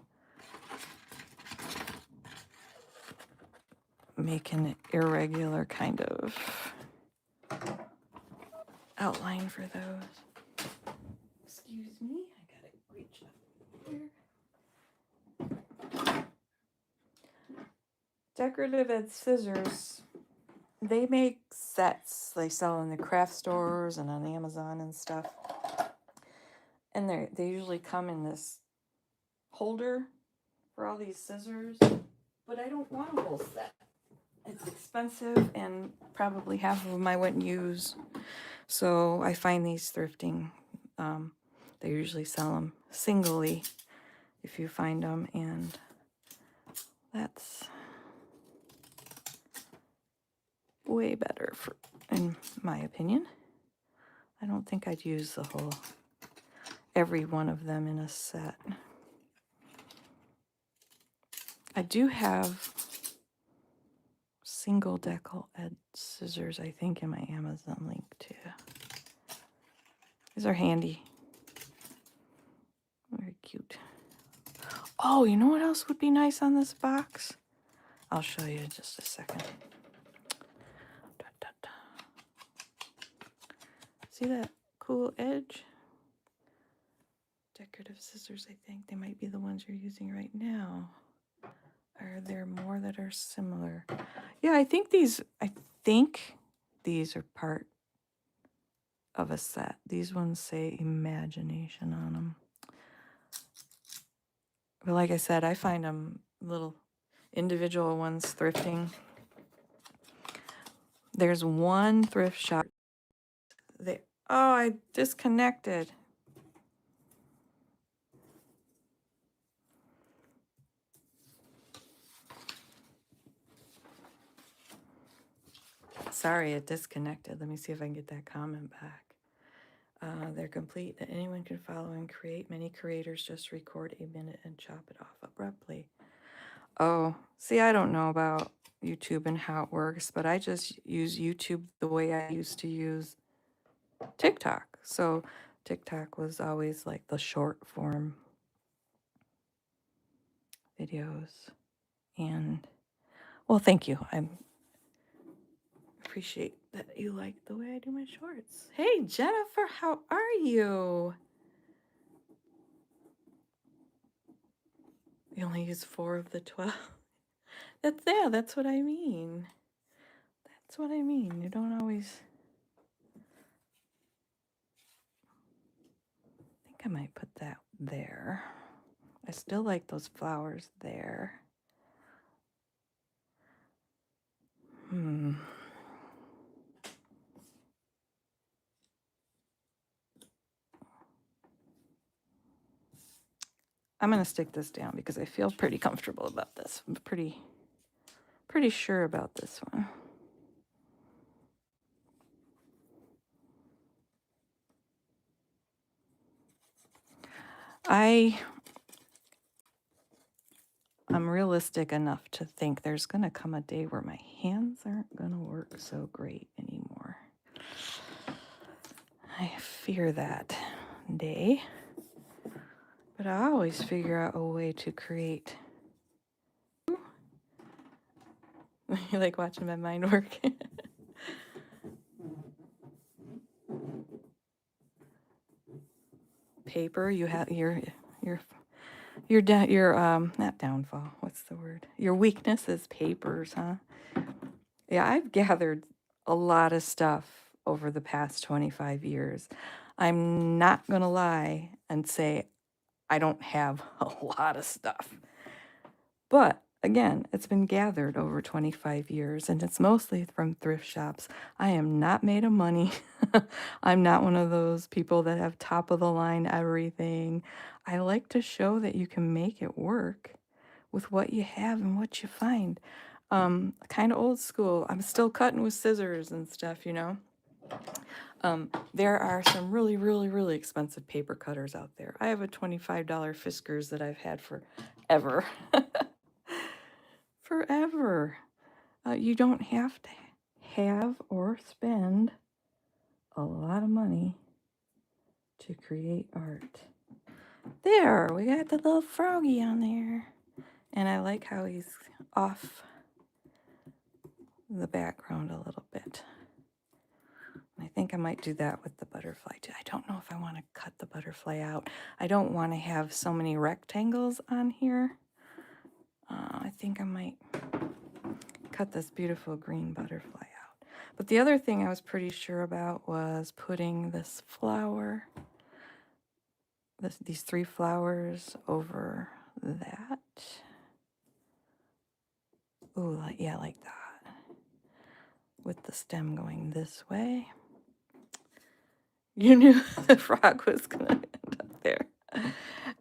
make an irregular kind of outline for those. Excuse me, I gotta reach up here. Decorative Ed Scissors, they make sets. They sell in the craft stores and on Amazon and stuff. And they usually come in this holder for all these scissors, but I don't want a whole set. It's expensive and probably half of them I wouldn't use. So I find these thrifting. They usually sell them singly if you find them, and that's way better in my opinion. I don't think I'd use every one of them in a set. I do have single decal Ed scissors, I think, in my Amazon link too. These are handy. Very cute. Oh, you know what else would be nice on this box? I'll show you in just a second. See that cool edge? Decorative scissors, I think. They might be the ones you're using right now. Are there more that are similar? Yeah, I think these are part of a set. These ones say imagination on them. But like I said, I find them little individual ones thrifting. There's one thrift shop. I disconnected. Sorry, it disconnected. Let me see if I can get that comment back. They're complete that anyone can follow and create. Many creators just record a minute and chop it off abruptly. Oh, see, I don't know about YouTube and how it works, but I just use YouTube the way I used to use TikTok. So TikTok was always like the short form videos. And, well, thank you. I appreciate that you like the way I do my shorts. Hey, Jennifer, how are you? You only use 4 of the 12. That's what I mean. That's what I mean. You don't always. I think I might put that there. I still like those flowers there. I'm going to stick this down because I feel pretty comfortable about this. I'm pretty sure about this one. I'm realistic enough to think there's going to come a day where my hands aren't going to work so great anymore. I fear that day. But I always figure out a way to create. You like watching my mind work? Paper, you have your not downfall. What's the word? Your weakness is papers, huh? Yeah, I've gathered a lot of stuff over the past 25 years. I'm not gonna lie and say I don't have a lot of stuff. But again, it's been gathered over 25 years and it's mostly from thrift shops. I am not made of money. I'm not one of those people that have top of the line everything. I like to show that you can make it work with what you have and what you find. Kind of old school. I'm still cutting with scissors and stuff, you know. There are some really, really, really expensive paper cutters out there. I have a $25 Fiskars that I've had forever. Forever. You don't have to have or spend a lot of money to create art. There, we got the little froggy on there. And I like how he's off the background a little bit. I think I might do that with the butterfly too. I don't know if I want to cut the butterfly out. I don't want to have so many rectangles on here. I think I might cut this beautiful green butterfly out. But the other thing I was pretty sure about was putting this flower, these 3 flowers over that. Ooh, yeah, like that. With the stem going this way. You knew the frog was going to end up there.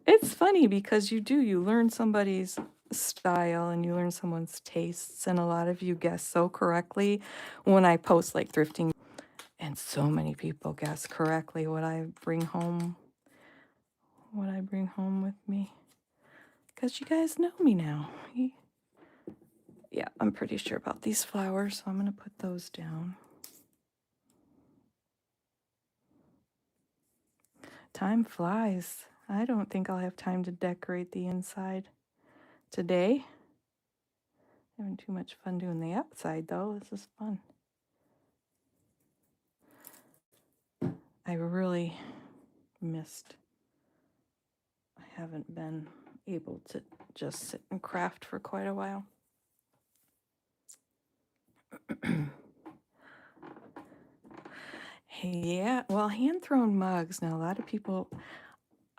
It's funny because you learn somebody's style and you learn someone's tastes, and a lot of you guess so correctly when I post like thrifting, and so many people guess correctly what I bring home with me, because you guys know me now. Yeah, I'm pretty sure about these flowers, so I'm going to put those down. Time flies. I don't think I'll have time to decorate the inside today. Having too much fun doing the outside, though. This is fun. I really missed. I haven't been able to just sit and craft for quite a while. Yeah, well, hand-thrown mugs. Now, a lot of people,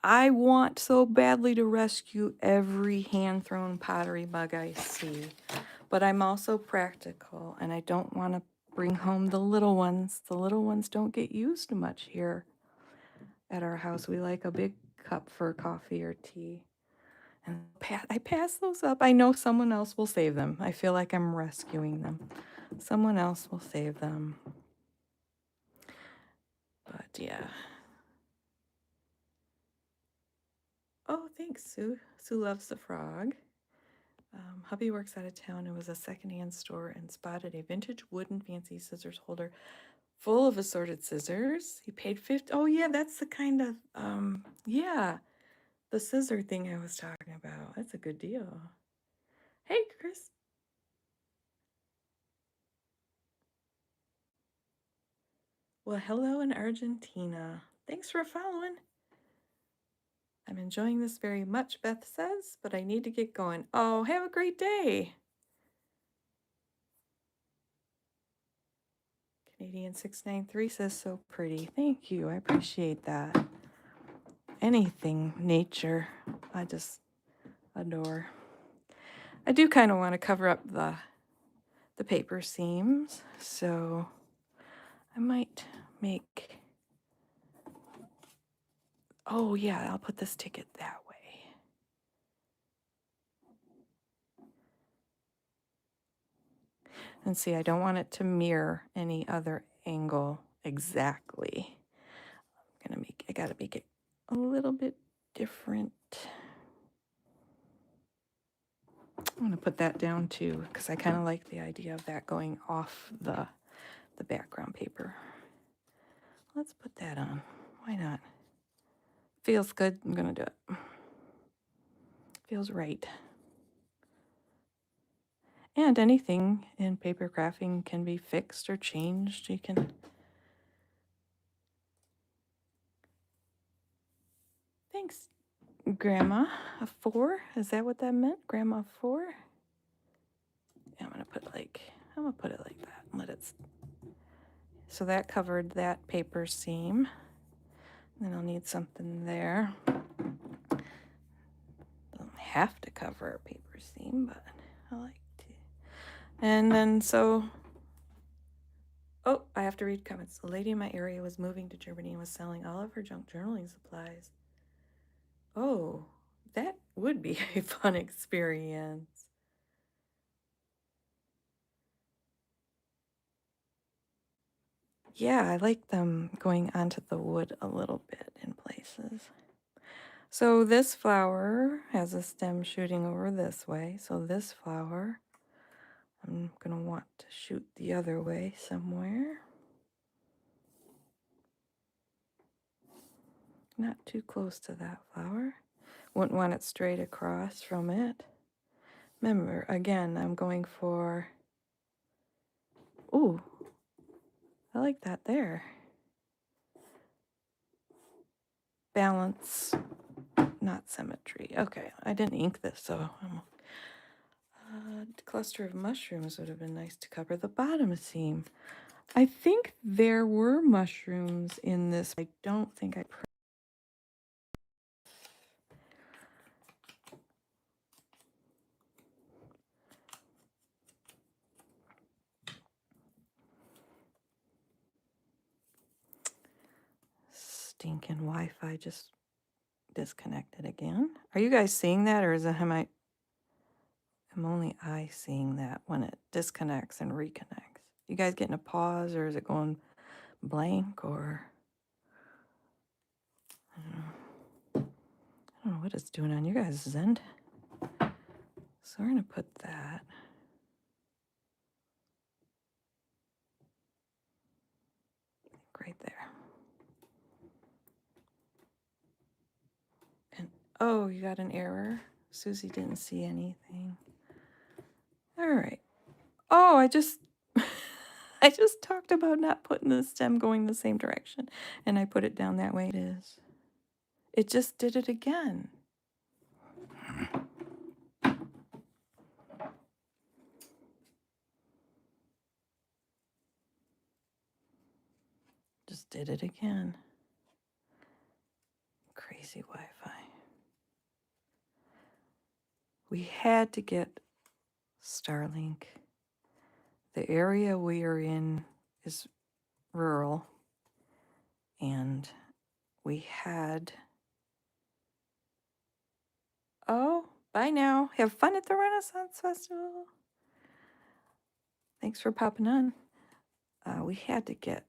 I want so badly to rescue every hand-thrown pottery mug I see, but I'm also practical, and I don't want to bring home the little ones. The little ones don't get used much here at our house. We like a big cup for coffee or tea. And I pass those up. I know someone else will save them. I feel like I'm rescuing them. Someone else will save them. But yeah. Oh, thanks, Sue. Sue loves the frog. Hubby works out of town and was a secondhand store and spotted a vintage wooden fancy scissors holder full of assorted scissors. He paid 50. Oh yeah, that's the kind of yeah, the scissor thing I was talking about. That's a good deal. Hey, Chris. Well, hello in Argentina. Thanks for following. I'm enjoying this very much, Beth says, but I need to get going. Oh, have a great day. Canadian 693 says so pretty. Thank you. I appreciate that. Anything nature, I just adore. I do kind of want to cover up the paper seams, so I might make, oh yeah, I'll put this ticket that way. And see, I don't want it to mirror any other angle exactly. I gotta make it a little bit different. I'm gonna put that down too, because I kind of like the idea of that going off the background paper. Let's put that on. Why not? Feels good. I'm gonna do it. Feels right. And anything in paper crafting can be fixed or changed. You can. Thanks, Grandma. A 4? Is that what that meant? Grandma 4? Yeah, I'm gonna put it like that. Let it. So that covered that paper seam. Then I'll need something there. Don't have to cover a paper seam, but I like to. And then oh, I have to read comments. The lady in my area was moving to Germany and was selling all of her junk journaling supplies. Oh, that would be a fun experience. Yeah, I like them going onto the wood a little bit in places. So this flower has a stem shooting over this way. So this flower, I'm going to want to shoot the other way somewhere. Not too close to that flower. Wouldn't want it straight across from it. Remember, again, I'm going for, ooh, I like that there. Balance, not symmetry. Okay, I didn't ink this, so a cluster of mushrooms would have been nice to cover the bottom seam. I think there were mushrooms in this. I don't think I stinking Wi-Fi just disconnected again. Are you guys seeing that, or is it am only I seeing that when it disconnects and reconnects? You guys getting a pause, or is it going blank, or I don't know what it's doing on your guys' end. So we're gonna put that right there. And oh, you got an error. Susie didn't see anything. All right. Oh, I just I just talked about not putting the stem going the same direction, and I put it down that way. It is. It just did it again. Just did it again. Crazy Wi-Fi. We had to get Starlink. The area we are in is rural, and we had... Oh, bye now. Have fun at the Renaissance Festival. Thanks for popping on. We had to get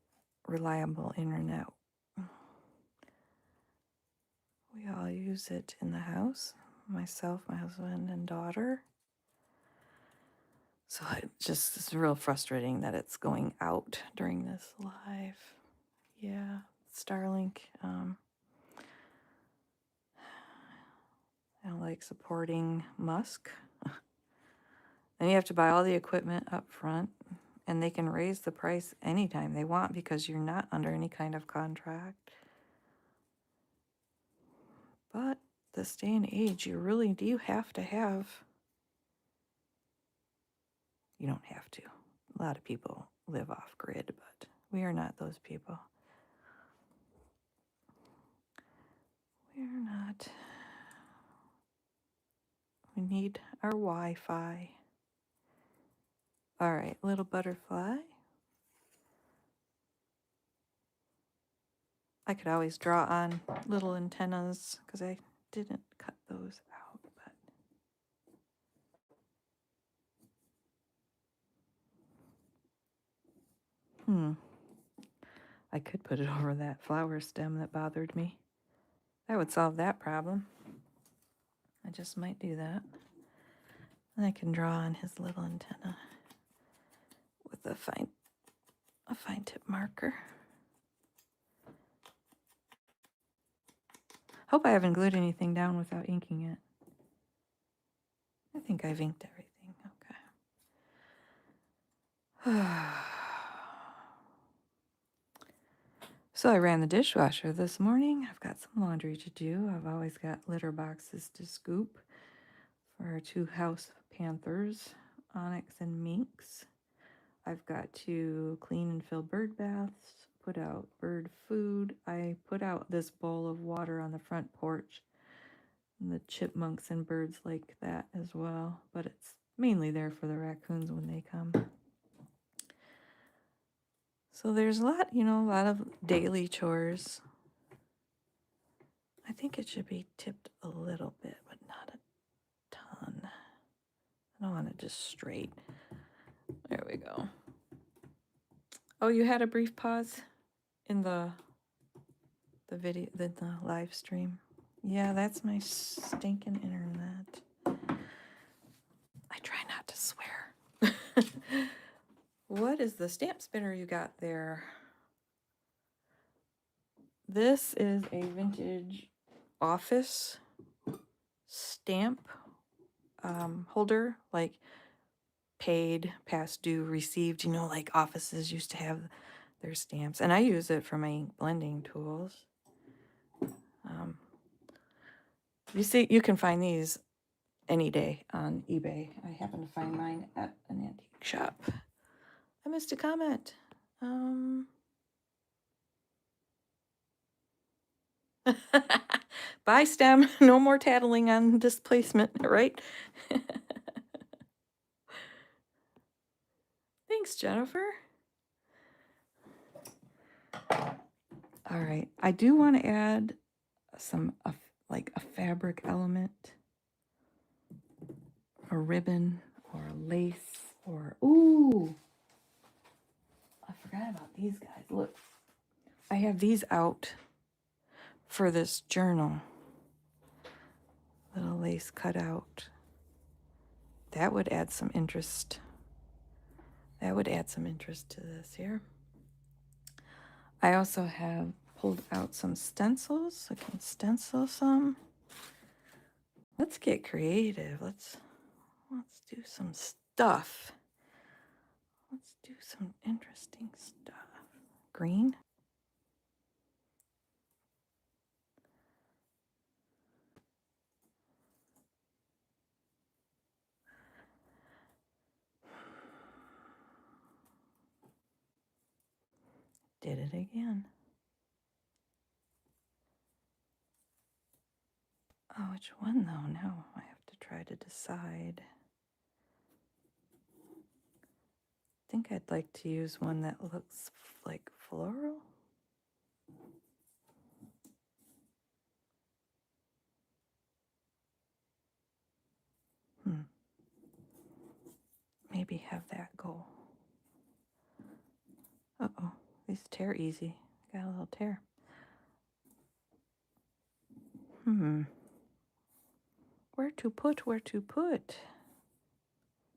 reliable internet. We all use it in the house. Myself, my husband, and daughter. So it's real frustrating that it's going out during this live. Yeah, Starlink. I don't like supporting Musk. Then you have to buy all the equipment up front, and they can raise the price anytime they want because you're not under any kind of contract. But this day and age, you really do have to have... You don't have to. A lot of people live off grid, but we are not those people. We are not. We need our Wi-Fi. All right, little butterfly. I could always draw on little antennas because I didn't cut those out, but I could put it over that flower stem that bothered me. That would solve that problem. I just might do that. And I can draw on his little antenna with a fine tip marker. Hope I haven't glued anything down without inking it. I think I've inked everything. Okay. So I ran the dishwasher this morning. I've got some laundry to do. I've always got litter boxes to scoop for our two house panthers, Onyx and Minx. I've got to clean and fill bird baths, put out bird food. I put out this bowl of water on the front porch. And the chipmunks and birds like that as well, but it's mainly there for the raccoons when they come. So there's a lot of daily chores. I think it should be tipped a little bit, but not a ton. I don't want it just straight. There we go. Oh, you had a brief pause in the video, the live stream. Yeah, that's my stinking internet. I try not to swear. What is the stamp spinner you got there? This is a vintage office stamp holder, like paid, past due, received. Like offices used to have their stamps. And I use it for my ink blending tools. You see, you can find these any day on eBay. I happen to find mine at an antique shop. I missed a comment. Bye, STEM. No more tattling on displacement, right? Thanks, Jennifer. All right. I do want to add some, like a fabric element, a ribbon or a lace or, ooh, I forgot about these guys. Look, I have these out for this journal. Little lace cut out. That would add some interest. That would add some interest to this here. I also have pulled out some stencils. I can stencil some. Let's get creative. Let's do some stuff. Let's do some interesting stuff. Green. Did it again. Oh, which one though? Now I have to try to decide. I think I'd like to use one that looks like floral. Maybe have that go. Uh-oh, these tear easy. Got a little tear. Where to put?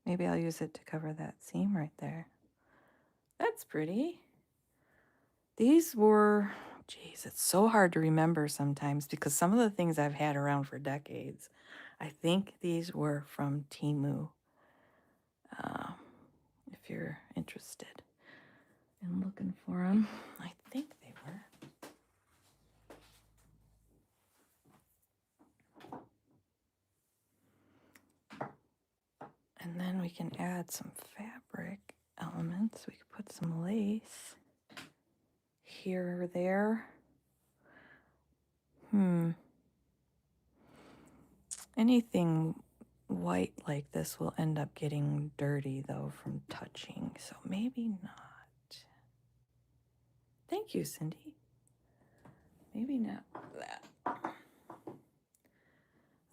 Maybe I'll use it to cover that seam right there. That's pretty. These were, geez, it's so hard to remember sometimes because some of the things I've had around for decades. I think these were from Temu. If you're interested in looking for them, I think they were. And then we can add some fabric elements. We could put some lace here or there. Anything white like this will end up getting dirty though from touching, so maybe not. Thank you, Cindy. Maybe not that.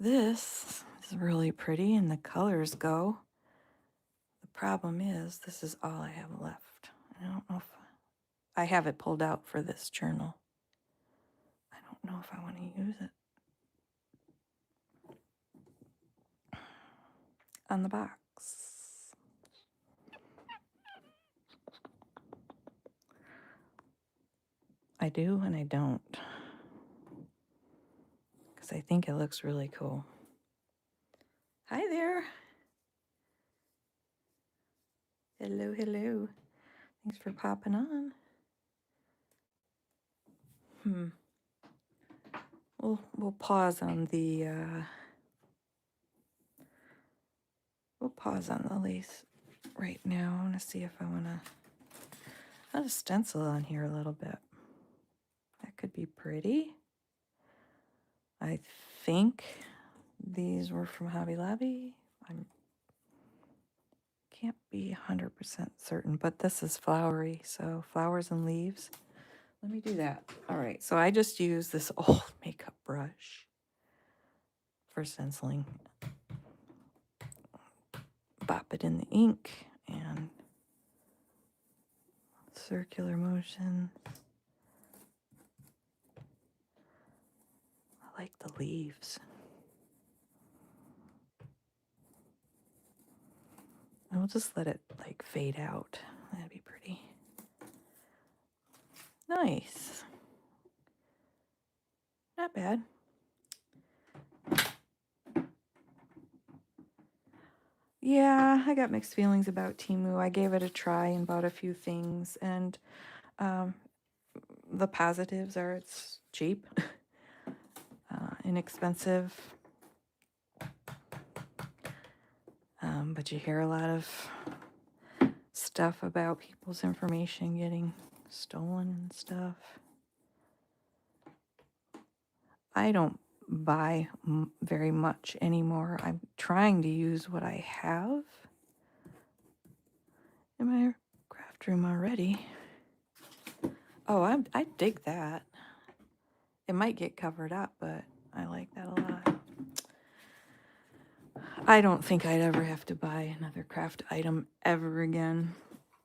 This is really pretty and the colors go. The problem is this is all I have left. I don't know if I have it pulled out for this journal. I don't know if I want to use it. On the box. I do and I don't. Because I think it looks really cool. Hi there. Hello, hello. Thanks for popping on. We'll pause on the lace right now. I want to see if I want to. I'll just stencil on here a little bit. That could be pretty. I think these were from Hobby Lobby. I can't be 100% certain, but this is flowery, so flowers and leaves. Let me do that. All right, so I just use this old makeup brush for stenciling. Bop it in the ink and circular motion. I like the leaves. And we'll just let it like fade out. That'd be pretty. Nice. Not bad. Yeah, I got mixed feelings about Temu. I gave it a try and bought a few things, and Um, the positives are it's cheap, inexpensive, but you hear a lot of stuff about people's information getting stolen and stuff. I don't buy very much anymore. I'm trying to use what I have in my craft room already. Oh, I dig that. It might get covered up, but I like that a lot. I don't think I'd ever have to buy another craft item ever again.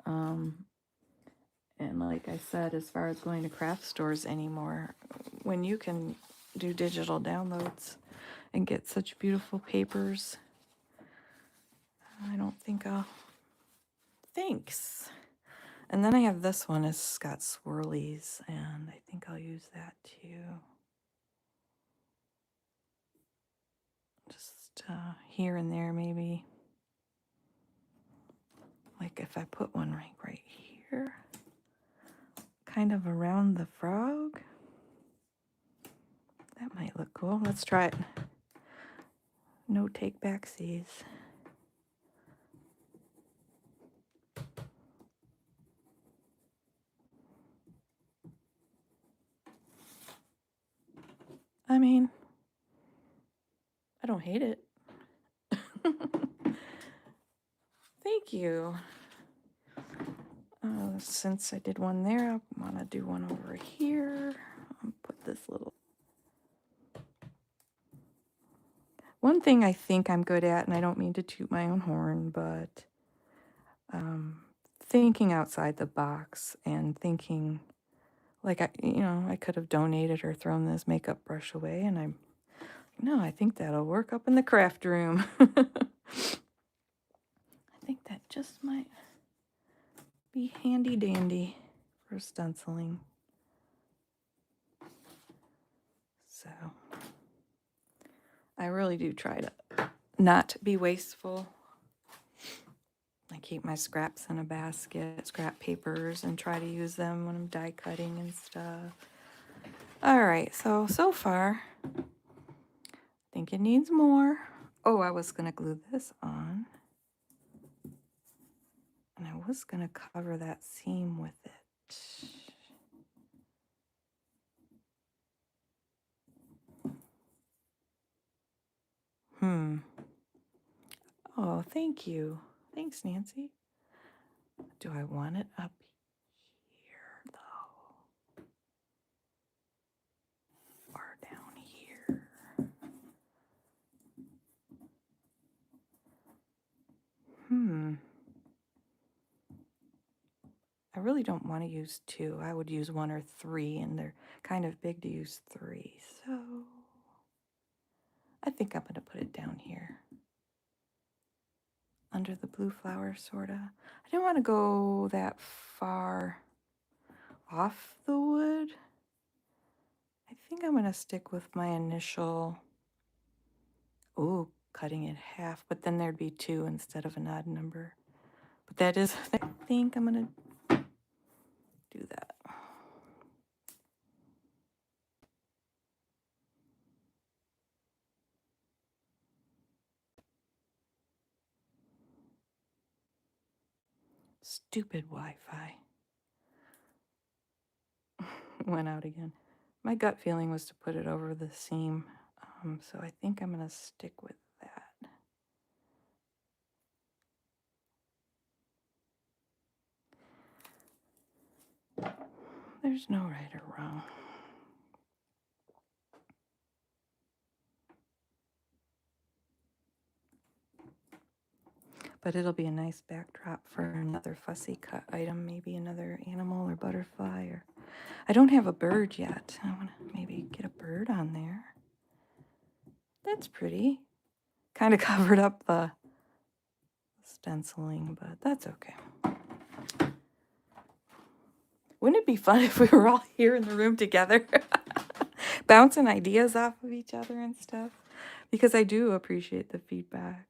And like I said, as far as going to craft stores anymore, when you can do digital downloads and get such beautiful papers, I don't think I'll. Thanks. And then I have this one. It's got swirlies, and I think I'll use that too. Just here and there, maybe. Like if I put one right here, kind of around the frog, that might look cool. Let's try it. No take backsies. I mean, I don't hate it. Thank you. Since I did one there, I want to do one over here. I'll put this little. One thing I think I'm good at, and I don't mean to toot my own horn, but thinking outside the box and thinking like I could have donated or thrown this makeup brush away, and I think that'll work up in the craft room. I think that just might be handy dandy for stenciling. So I really do try to not be wasteful. I keep my scraps in a basket, scrap papers, and try to use them when I'm die cutting and stuff. All right, so far, I think it needs more. Oh, I was gonna glue this on. And I was gonna cover that seam with it. Oh, thank you. Thanks, Nancy. Do I want it up here, though? Or down here? I really don't want to use 2. I would use 1 or 3, and they're kind of big to use 3. So I think I'm going to put it down here. Under the blue flower, sort of. I didn't want to go that far off the wood. I think I'm going to stick with my initial, cutting it half, but then there'd be 2 instead of an odd number. But that is, I think I'm going to do that. Stupid Wi-Fi. Went out again. My gut feeling was to put it over the seam, so I think I'm going to stick with that. There's no right or wrong. But it'll be a nice backdrop for another fussy cut item, maybe another animal or butterfly. Or I don't have a bird yet. I want to maybe get a bird on there. That's pretty. Kind of covered up the stenciling, but that's okay. Wouldn't it be fun if we were all here in the room together, bouncing ideas off of each other and stuff? Because I do appreciate the feedback.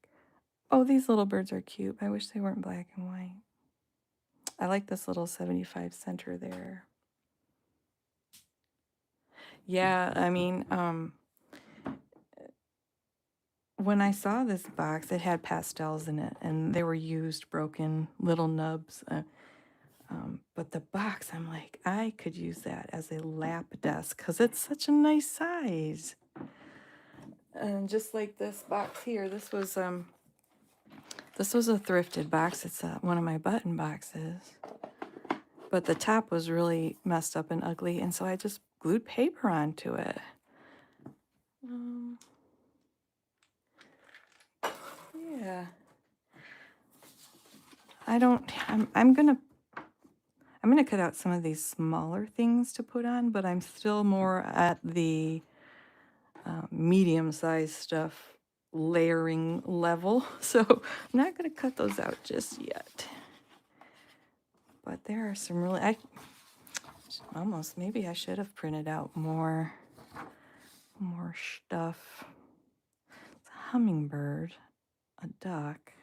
Oh, these little birds are cute. I wish they weren't black and white. I like this little 75 center there. Yeah, I mean, when I saw this box, it had pastels in it, and they were used, broken little nubs. But the box, I'm like, I could use that as a lap desk because it's such a nice size. And just like this box here, this was a thrifted box. It's one of my button boxes. But the top was really messed up and ugly, and so I just glued paper onto it. Yeah. I'm gonna cut out some of these smaller things to put on, but I'm still more at the medium-sized stuff layering level, so I'm not gonna cut those out just yet. But there are some really, almost, maybe I should have printed out more stuff. It's a hummingbird, a duck.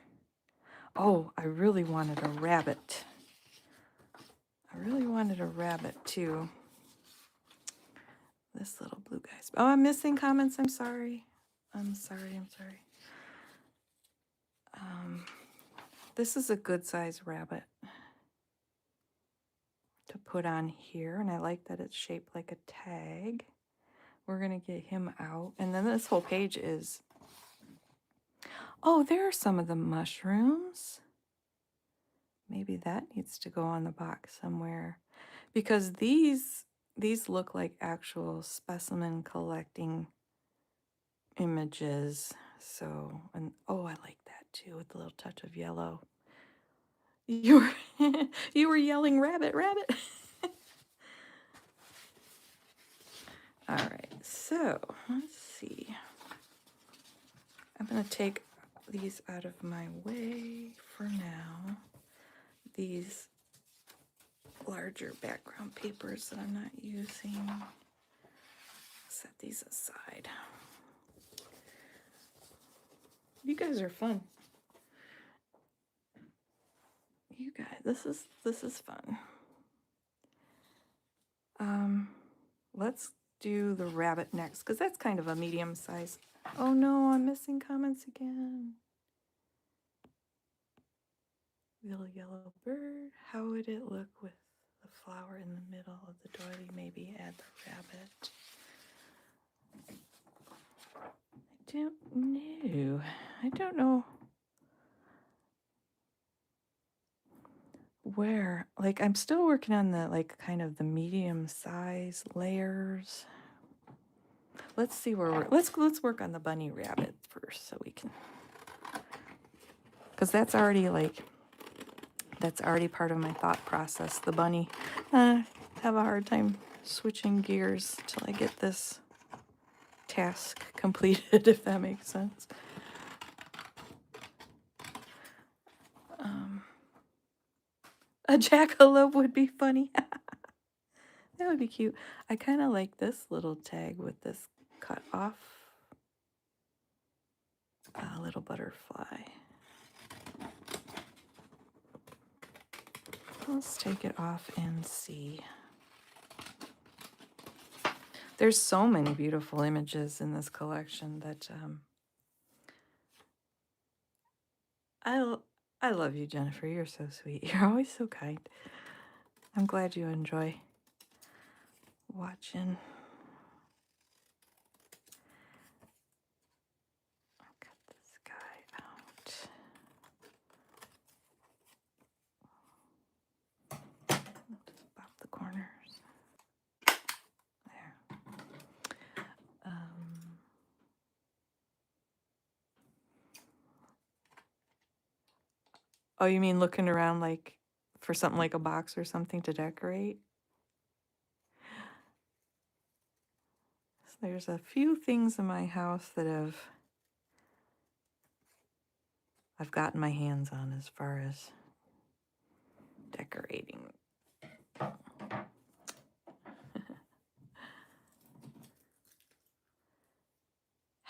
Oh, I really wanted a rabbit. I really wanted a rabbit too. This little blue guy's. Oh, I'm missing comments. I'm sorry. I'm sorry. This is a good size rabbit to put on here, and I like that it's shaped like a tag. We're gonna get him out, and then this whole page is. Oh, there are some of the mushrooms. Maybe that needs to go on the box somewhere, because these look like actual specimen collecting images. So, and oh, I like that too with a little touch of yellow. You were you were yelling rabbit, rabbit. All right, so let's see. I'm gonna take these out of my way for now. These larger background papers that I'm not using. Set these aside. You guys are fun. You guys, this is fun. Let's do the rabbit next, because that's kind of a medium size. Oh no, I'm missing comments again. Little yellow bird. How would it look with the flower in the middle of the doily? Maybe add the rabbit. I don't know where. Like, I'm still working on the, like, kind of the medium size layers. Let's see where we're, let's work on the bunny rabbit first, so we can, because that's already part of my thought process. The bunny, have a hard time switching gears till I get this task completed, if that makes sense. A jackalope would be funny. That would be cute. I kind of like this little tag with this cut off little butterfly. Let's take it off and see. There's so many beautiful images in this collection that I love you, Jennifer. You're so sweet. You're always so kind. I'm glad you enjoy watching. I'll cut this guy out. Just pop the corners. There. Oh, you mean looking around like for something like a box or something to decorate? So there's a few things in my house that I've gotten my hands on as far as decorating.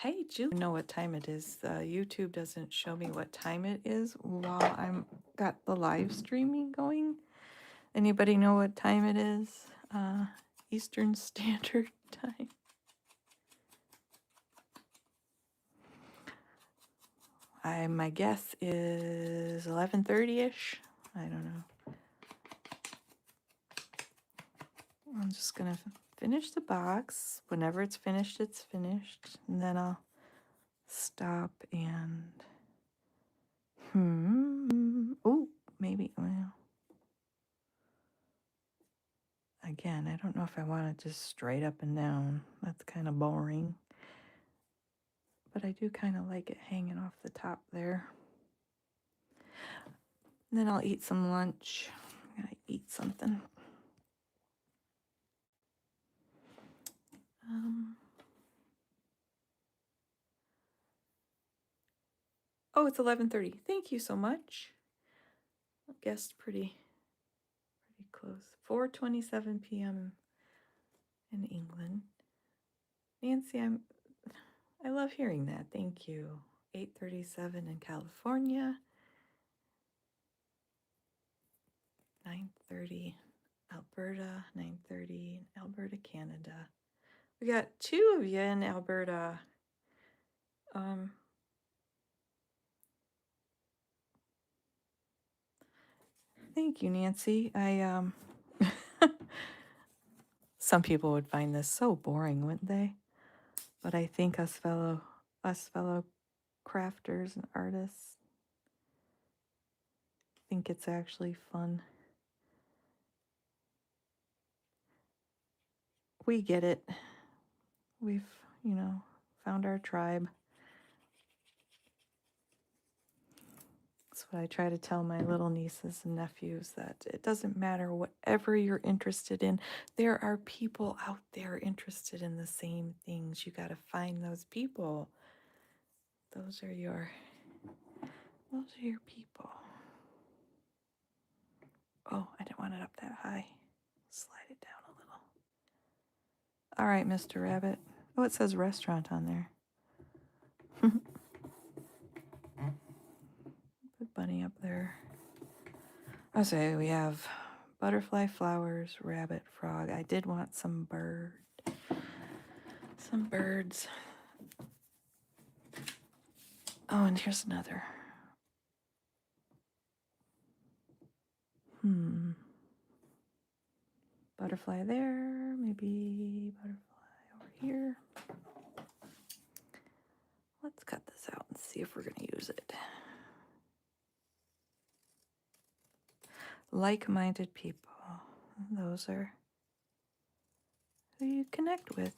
Hey, Julie, I know what time it is. YouTube doesn't show me what time it is while I'm got the live streaming going. Anybody know what time it is? Eastern Standard Time. My guess is 11:30-ish. I don't know. I'm just gonna finish the box. Whenever it's finished, it's finished. And then I'll stop and oh, maybe, well, again, I don't know if I want it just straight up and down. That's kind of boring. But I do kind of like it hanging off the top there. And then I'll eat some lunch. I gotta eat something. Oh, it's 11:30. Thank you so much. I guessed pretty close. 4:27 p.m. in England. Nancy, I love hearing that. Thank you. 8:37 in California. 9:30 Alberta. 9:30 in Alberta, Canada. We got 2 of you in Alberta. Thank you, Nancy. Some people would find this so boring, wouldn't they? But I think us fellow crafters and artists think it's actually fun. We get it. We've, found our tribe. That's what I try to tell my little nieces and nephews, that it doesn't matter whatever you're interested in. There are people out there interested in the same things. You got to find those people. Those are your people. Oh, I didn't want it up that high. Slide it down a little. All right, Mr. Rabbit. Oh, it says restaurant on there. Put Bunny up there. I say we have butterfly, flowers, rabbit, frog. I did want some birds. Oh, and here's another. Butterfly there, maybe butterfly over here. Let's cut this out and see if we're going to use it. Like-minded people. Those are who you connect with.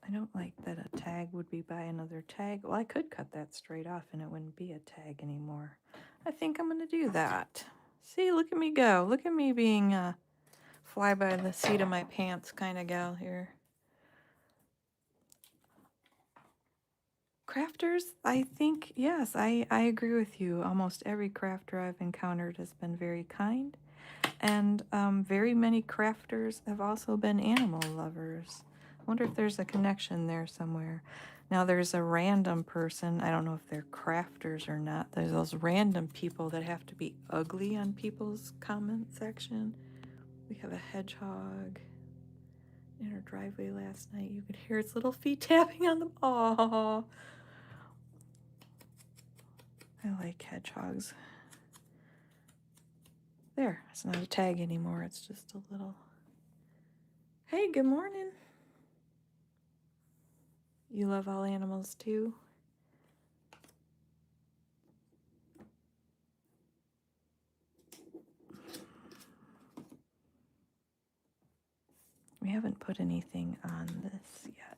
I don't like that a tag would be by another tag. Well, I could cut that straight off and it wouldn't be a tag anymore. I think I'm going to do that. See, look at me go. Look at me being a fly by the seat of my pants kind of gal here. Crafters, I think, yes, I agree with you. Almost every crafter I've encountered has been very kind. And very many crafters have also been animal lovers. I wonder if there's a connection there somewhere. Now there's a random person, I don't know if they're crafters or not. There's those random people that have to be ugly on people's comment section. We have a hedgehog in our driveway last night. You could hear its little feet tapping on the Aww. I like hedgehogs. There, it's not a tag anymore. It's just a little... Hey, good morning. You love all animals too? We haven't put anything on this yet.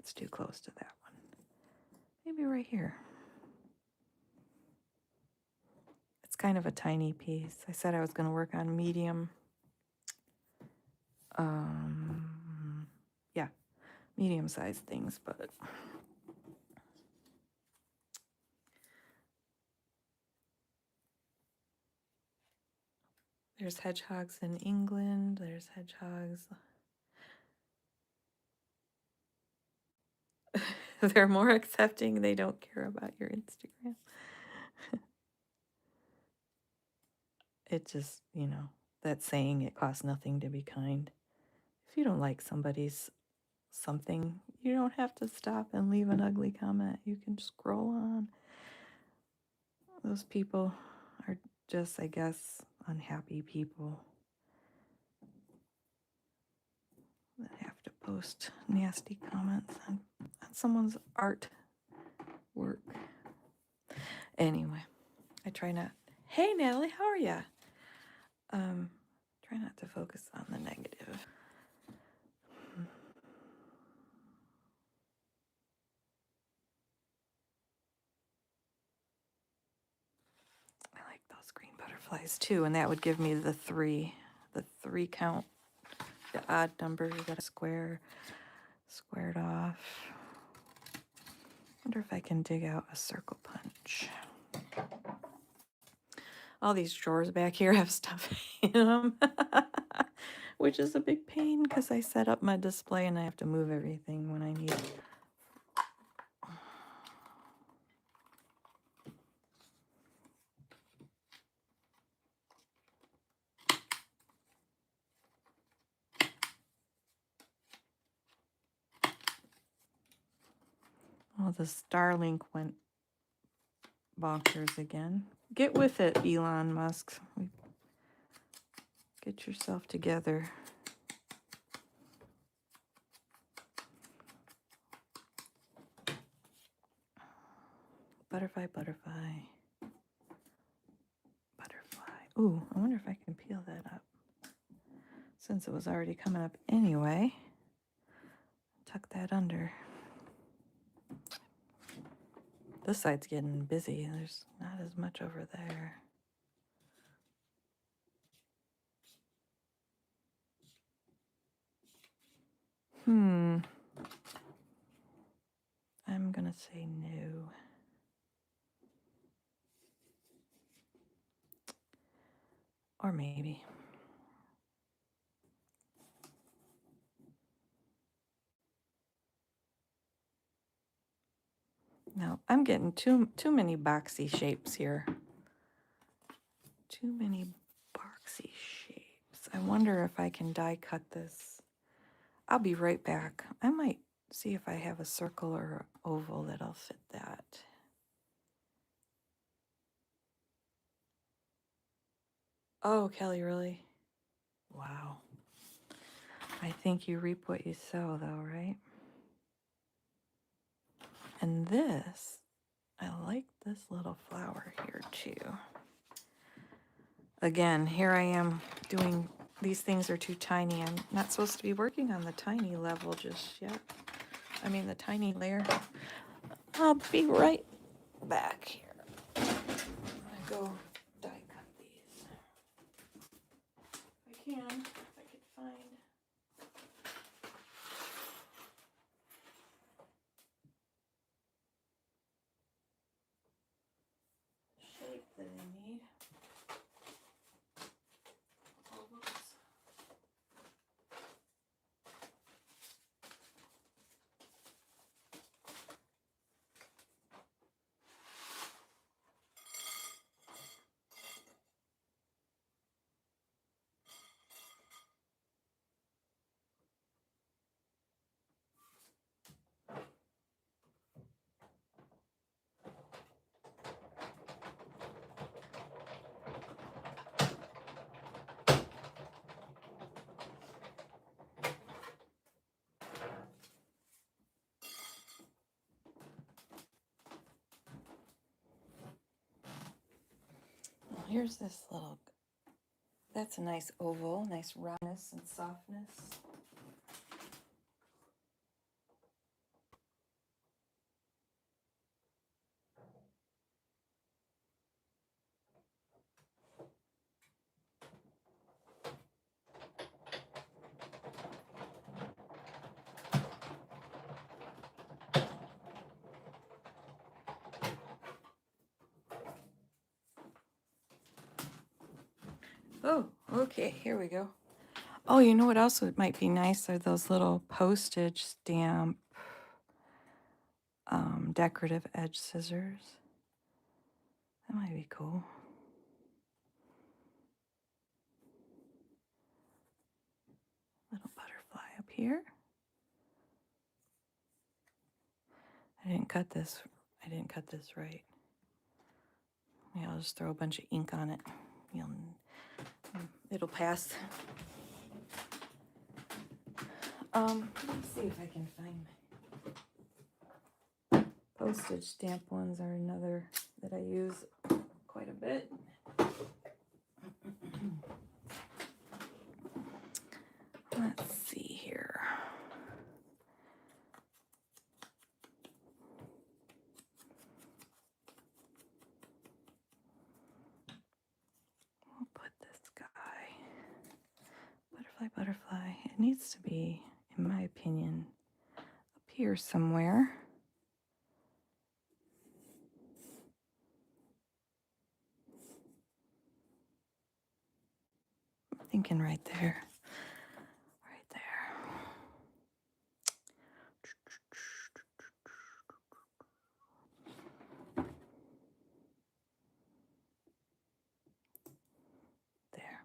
that's too close to that one. Maybe right here. It's kind of a tiny piece. I said I was going to work on medium. Yeah, medium-sized things, but there's hedgehogs in England. There's hedgehogs. They're more accepting. They don't care about your Instagram. It just, that saying, it costs nothing to be kind. If you don't like somebody's something, you don't have to stop and leave an ugly comment. You can scroll on. Those people are just, I guess, unhappy people that have to post nasty comments on someone's art work. Anyway, I try not. Hey, Natalie, how are ya? Try not to focus on the negative. I like those green butterflies too, and that would give me the three count, the odd number. You got a squared off. Wonder if I can dig out a circle punch. All these drawers back here have stuff in them, which is a big pain because I set up my display and I have to move everything when I need it. Oh, the Starlink went bonkers again. Get with it, Elon Musk. Get yourself together. Butterfly, butterfly. Butterfly. Ooh, I wonder if I can peel that up. Since it was already coming up anyway, tuck that under. This side's getting busy. There's not as much over there. I'm gonna say no. Or maybe. No, I'm getting too many boxy shapes here. Too many boxy shapes. I wonder if I can die cut this. I'll be right back. I might see if I have a circle or oval that'll fit that. Oh, Kelly, really? Wow. I think you reap what you sow, though, right? And this, I like this little flower here, too. Again, here I am doing, these things are too tiny. I'm not supposed to be working on the tiny level just yet. I mean, the tiny layer. I'll be right back here. I'm gonna go die cut these. If I can, if I could find. Shape that I need. Oh, whoops. Well, here's this little, that's a nice oval, nice roundness and softness. Oh, okay, here we go. Oh, you know what else might be nice are those little postage stamp decorative edge scissors. That might be cool. Little butterfly up here. I didn't cut this right. Yeah, I'll just throw a bunch of ink on it. It'll pass. Let's see if I can find my postage stamp ones are another that I use quite a bit. Let's see here. We'll put this guy. Butterfly. It needs to be, in my opinion, up here somewhere. I'm thinking right there. Right there. There.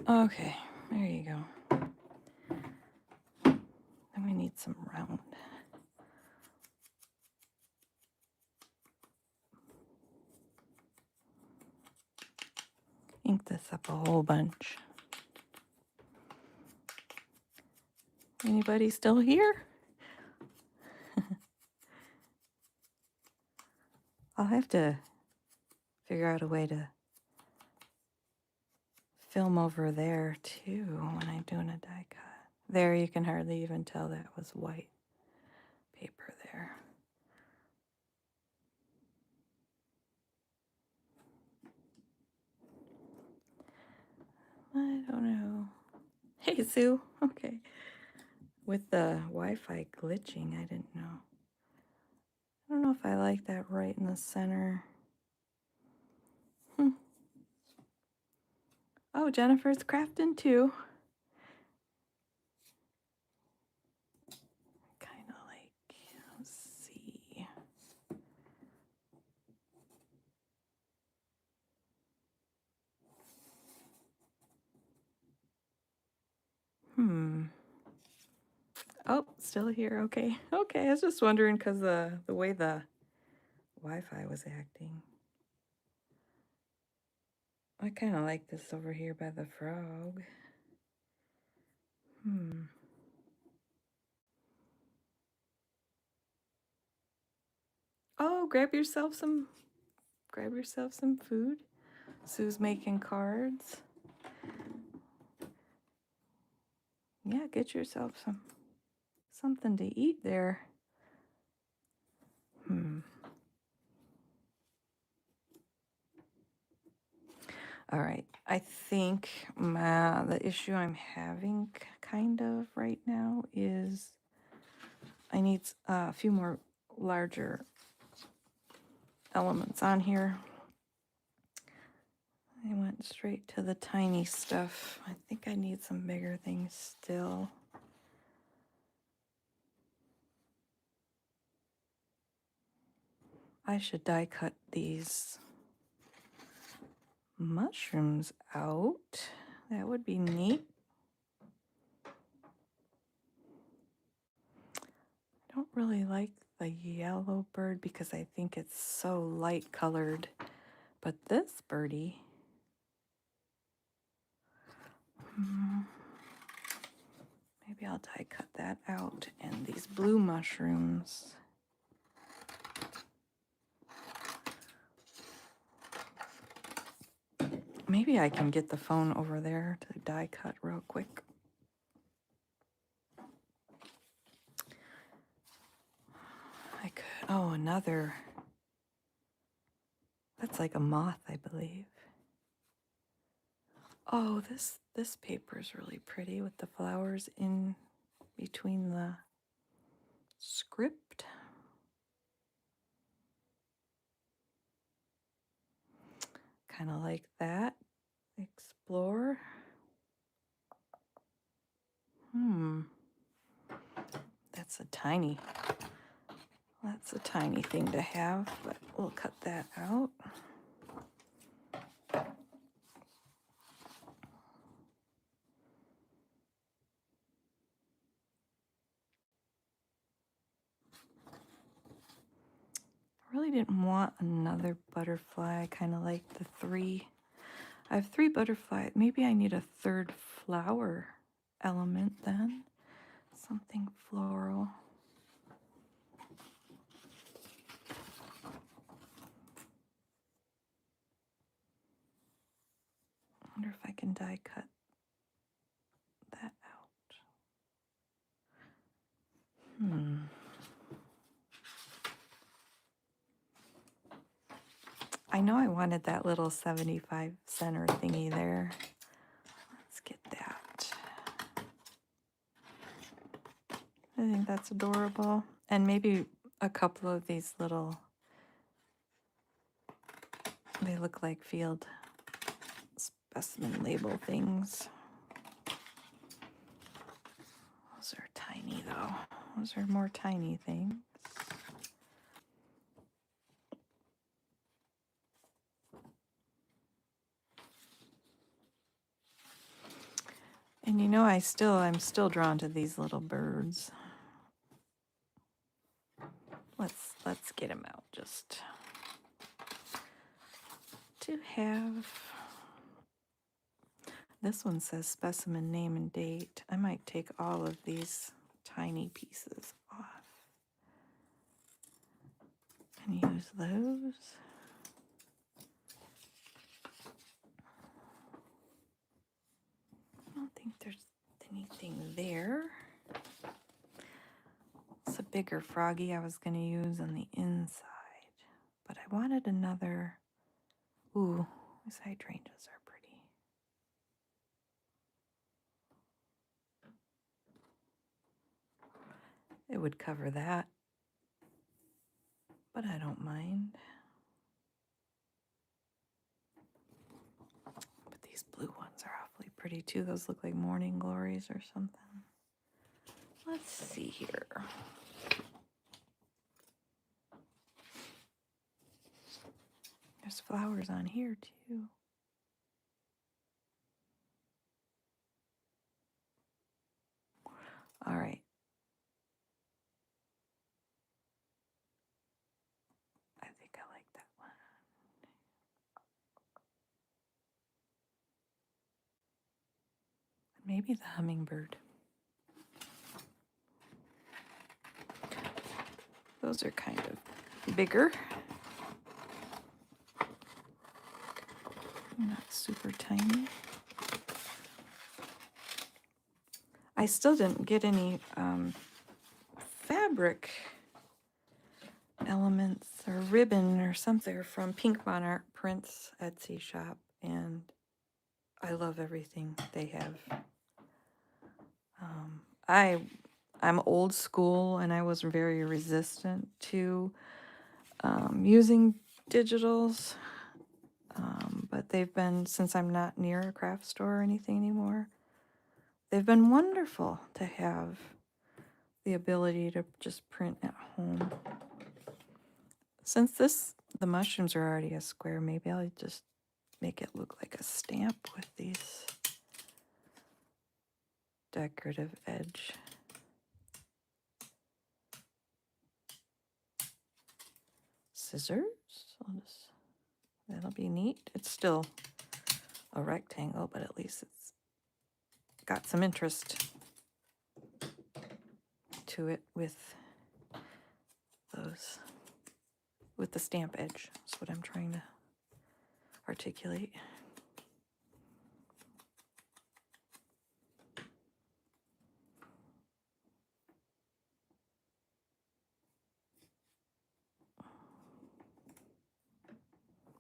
Okay, there you go. Then we need some round. Ink this up a whole bunch. Anybody still here? I'll have to figure out a way to film over there too when I'm doing a die cut. There, you can hardly even tell that was white paper there. I don't know. Hey, Sue. Okay. With the Wi-Fi glitching, I didn't know. I don't know if I like that right in the center. Oh, Jennifer's crafting too. Kind of like, let's see. Oh, still here. Okay. Okay. I was just wondering because the way the Wi-Fi was acting. I kind of like this over here by the frog. Oh, grab yourself some food. Sue's making cards. Yeah, get yourself something to eat there. All right. I think the issue I'm having kind of right now is I need a few more larger elements on here. I went straight to the tiny stuff. I think I need some bigger things still. I should die cut these mushrooms out. That would be neat. I don't really like the yellow bird because I think it's so light colored. But this birdie, maybe I'll die cut that out. And these blue mushrooms. Maybe I can get the phone over there to die cut real quick. I could, oh, another. That's like a moth, I believe. Oh, this paper is really pretty with the flowers in between the script. kind of like that. Explore. That's a tiny thing to have, but we'll cut that out. I really didn't want another butterfly. I kind of like the three. I have 3 butterflies. Maybe I need a third flower element then. Something floral. I wonder if I can die cut that out. I know I wanted that little 75 center thingy there. Let's get that. I think that's adorable. And maybe a couple of these little, they look like field specimen label things. Those are tiny though. Those are more tiny things. And you know, I'm still drawn to these little birds. Let's get them out just to have. This one says specimen name and date. I might take all of these tiny pieces off and use those. I don't think there's anything there. It's a bigger froggy I was going to use on the inside, but I wanted another. Ooh, these hydrangeas are pretty. It would cover that, but I don't mind. But these blue ones are awfully pretty too. Those look like morning glories or something. Let's see here. There's flowers on here too. All right. I think I like that one. Maybe the hummingbird. Those are kind of bigger. Not super tiny. I still didn't get any fabric elements or ribbon or something from Pink Monarch Prints Etsy shop, and I love everything they have. I'm old school, and I was very resistant to using digitals, but they've been, since I'm not near a craft store or anything anymore, they've been wonderful to have the ability to just print at home. Since the mushrooms are already a square, maybe I'll just make it look like a stamp with these decorative edge. Scissors. That'll be neat. It's still a rectangle, but at least it's got some interest to it with those, with the stamp edge. That's what I'm trying to articulate.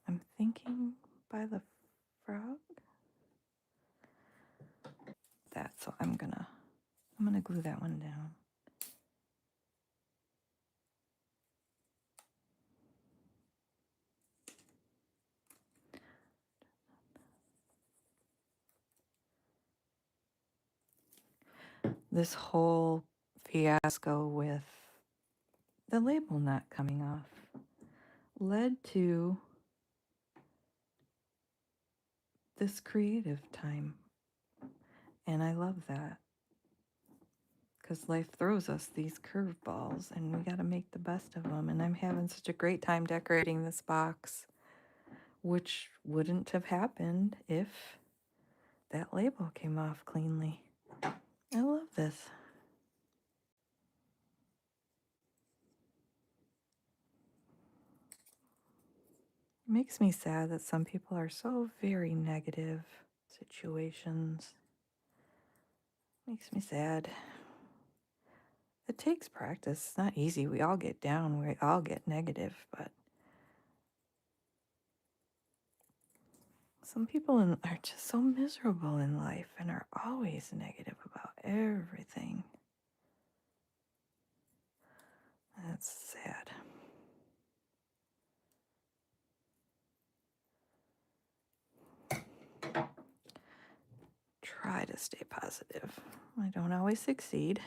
I'm thinking by the frog. So I'm gonna glue that one down. this whole fiasco with the label not coming off led to this creative time. And I love that because life throws us these curveballs and we got to make the best of them. And I'm having such a great time decorating this box, which wouldn't have happened if that label came off cleanly. I love this. It makes me sad that some people are so very negative situations. Makes me sad. It takes practice. It's not easy. We all get down. We all get negative, but some people are just so miserable in life and are always negative about everything. That's sad. Try to stay positive. I don't always succeed.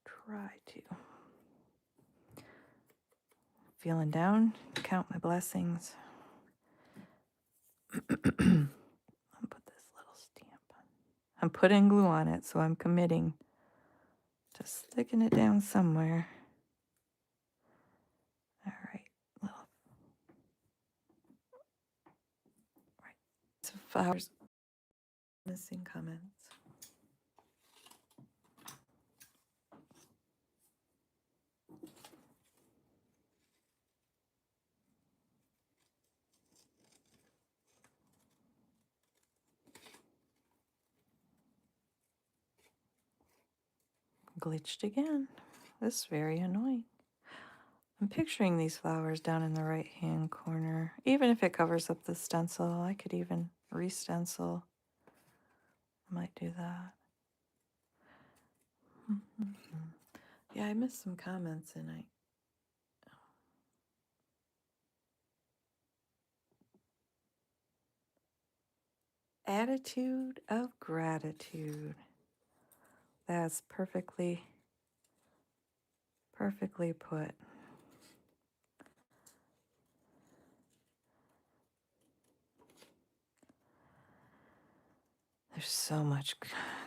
Try to. Feeling down, count my blessings. I'll put this little stamp on. I'm putting glue on it, so I'm committing to sticking it down somewhere. All right. Well, right. So flowers. Missing comments. Glitched again. This is very annoying. I'm picturing these flowers down in the right hand corner. Even if it covers up the stencil, I could even re-stencil. I might do that. Yeah, I missed some comments and attitude of gratitude. That's perfectly put. There's so much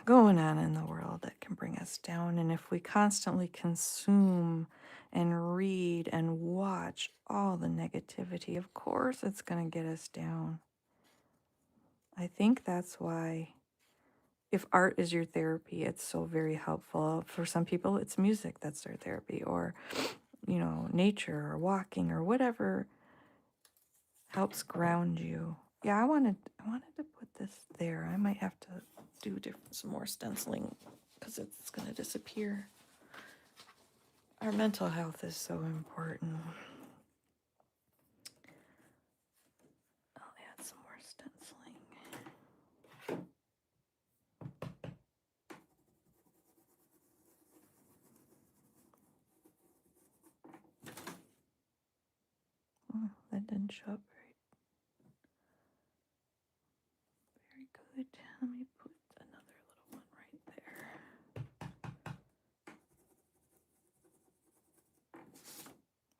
going on in the world that can bring us down. And if we constantly consume and read and watch all the negativity, of course it's going to get us down. I think that's why, if art is your therapy, it's so very helpful. For some people, it's music that's their therapy, or, nature or walking or whatever helps ground you. Yeah, I wanted to put this there. I might have to do some more stenciling because it's going to disappear. Our mental health is so important. I'll add some more stenciling. Oh, that didn't show up very good. Let me put another little one right there.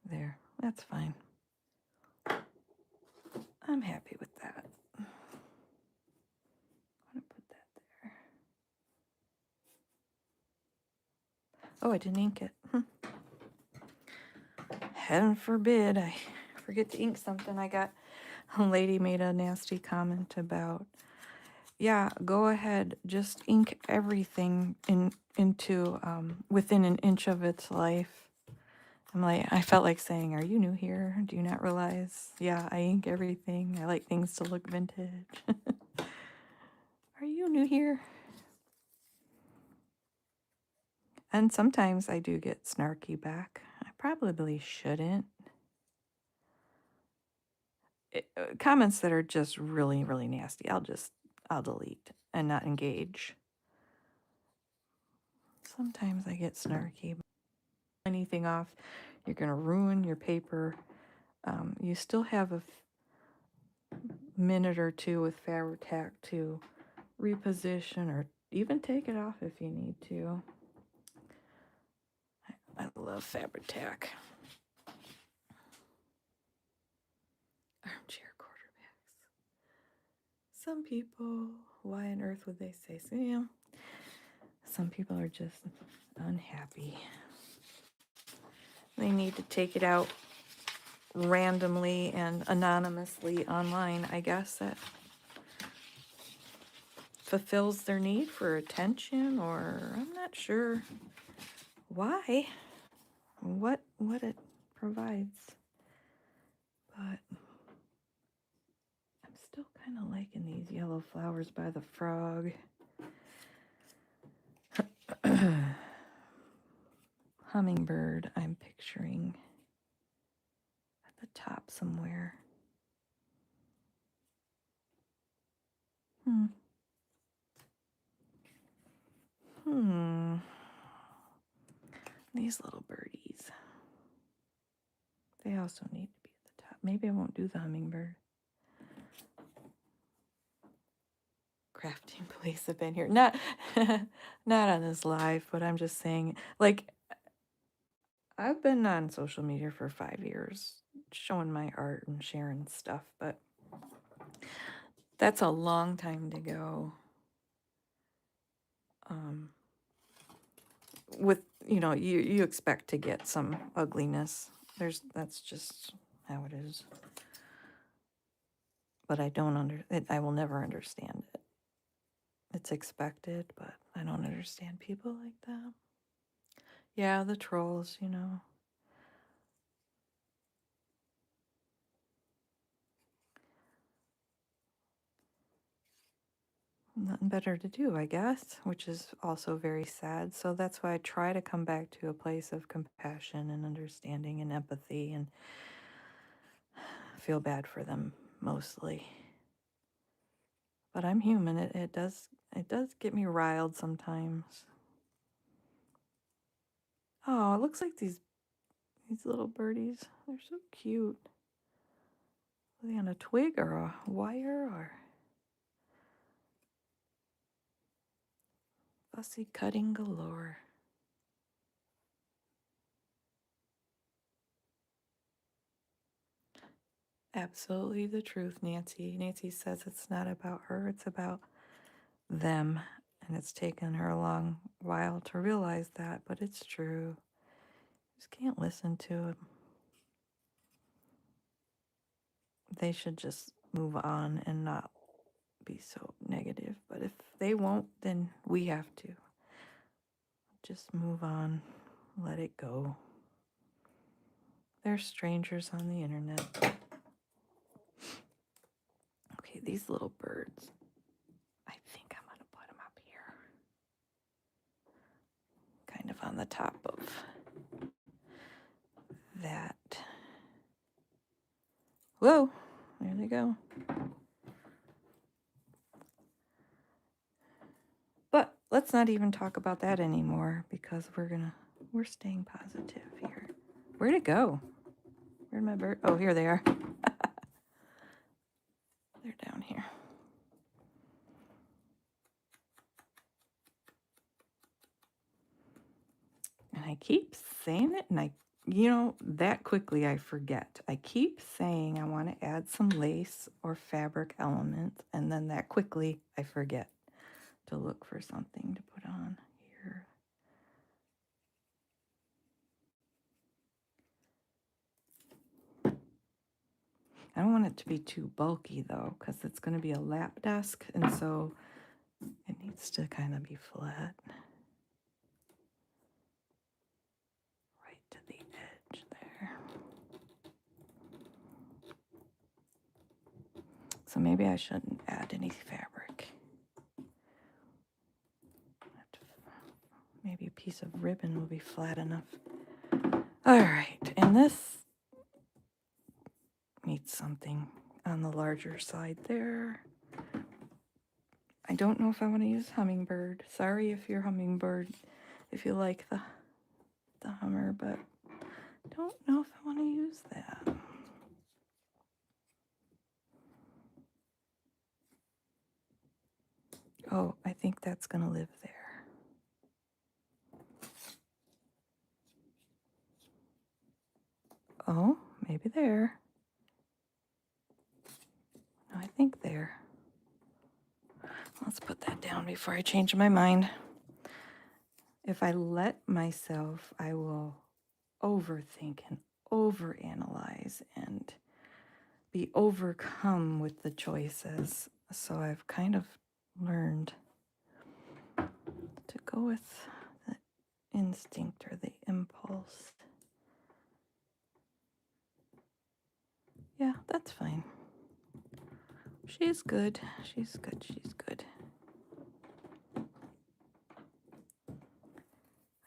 There, that's fine. I'm happy with that. I'm gonna put that there. Oh, I didn't ink it. Heaven forbid I forget to ink something. A lady made a nasty comment about, yeah, go ahead, just ink everything into within an inch of its life. I felt like saying, are you new here? Do you not realize? Yeah, I ink everything. I like things to look vintage. Are you new here? And sometimes I do get snarky back. I probably shouldn't. Comments that are just really, really nasty, I'll delete and not engage. Sometimes I get snarky. Anything off, you're going to ruin your paper. You still have a minute or two with Fabri-Tac to reposition or even take it off if you need to. I love Fabri-Tac. Armchair quarterbacks. Some people, why on earth would they say so? You know, some people are just unhappy. They need to take it out randomly and anonymously online, I guess. That fulfills their need for attention, or I'm not sure why, what it provides. But I'm still kind of liking these yellow flowers by the frog. Hummingbird, I'm picturing at the top somewhere. These little birdies. They also need to be at the top. Maybe I won't do the hummingbird. Crafting police have been here. Not not on this live, but I'm just saying, like, I've been on social media for 5 years, showing my art and sharing stuff, but that's a long time to go. With, you expect to get some ugliness. That's just how it is. But I will never understand it. It's expected, but I don't understand people like that. Yeah, the trolls, Nothing better to do, I guess, which is also very sad. So that's why I try to come back to a place of compassion and understanding and empathy and feel bad for them mostly. But I'm human. It does get me riled sometimes. Oh, it looks like these little birdies. They're so cute. Are they on a twig or a wire or fussy cutting galore? Absolutely the truth, Nancy. Nancy says it's not about her, it's about them. And it's taken her a long while to realize that, but it's true. Just can't listen to them. They should just move on and not be so negative. But if they won't, then we have to. Just move on. Let it go. They're strangers on the internet. Okay, these little birds. I think I'm going to put them up here. Kind of on the top of that. Whoa, there they go. But let's not even talk about that anymore because we're staying positive here. Where'd it go? Where'd my bird? Oh, here they are. They're down here. And I keep saying it, and that quickly I forget. I keep saying I want to add some lace or fabric elements, and then that quickly I forget to look for something to put on here. I don't want it to be too bulky though, because it's going to be a lap desk, and so it needs to kind of be flat. Right to the edge there. So maybe I shouldn't add any fabric. Maybe a piece of ribbon will be flat enough. All right, and this needs something on the larger side there. I don't know if I want to use hummingbird. Sorry if you're hummingbird, if you like the hummer, but don't know if I want to use that. Oh, I think that's going to live there. Oh, maybe there. No, I think there. Let's put that down before I change my mind. If I let myself, I will overthink and overanalyze and be overcome with the choices. So I've kind of learned to go with the instinct or the impulse. Yeah, that's fine. She's good. She's good. She's good.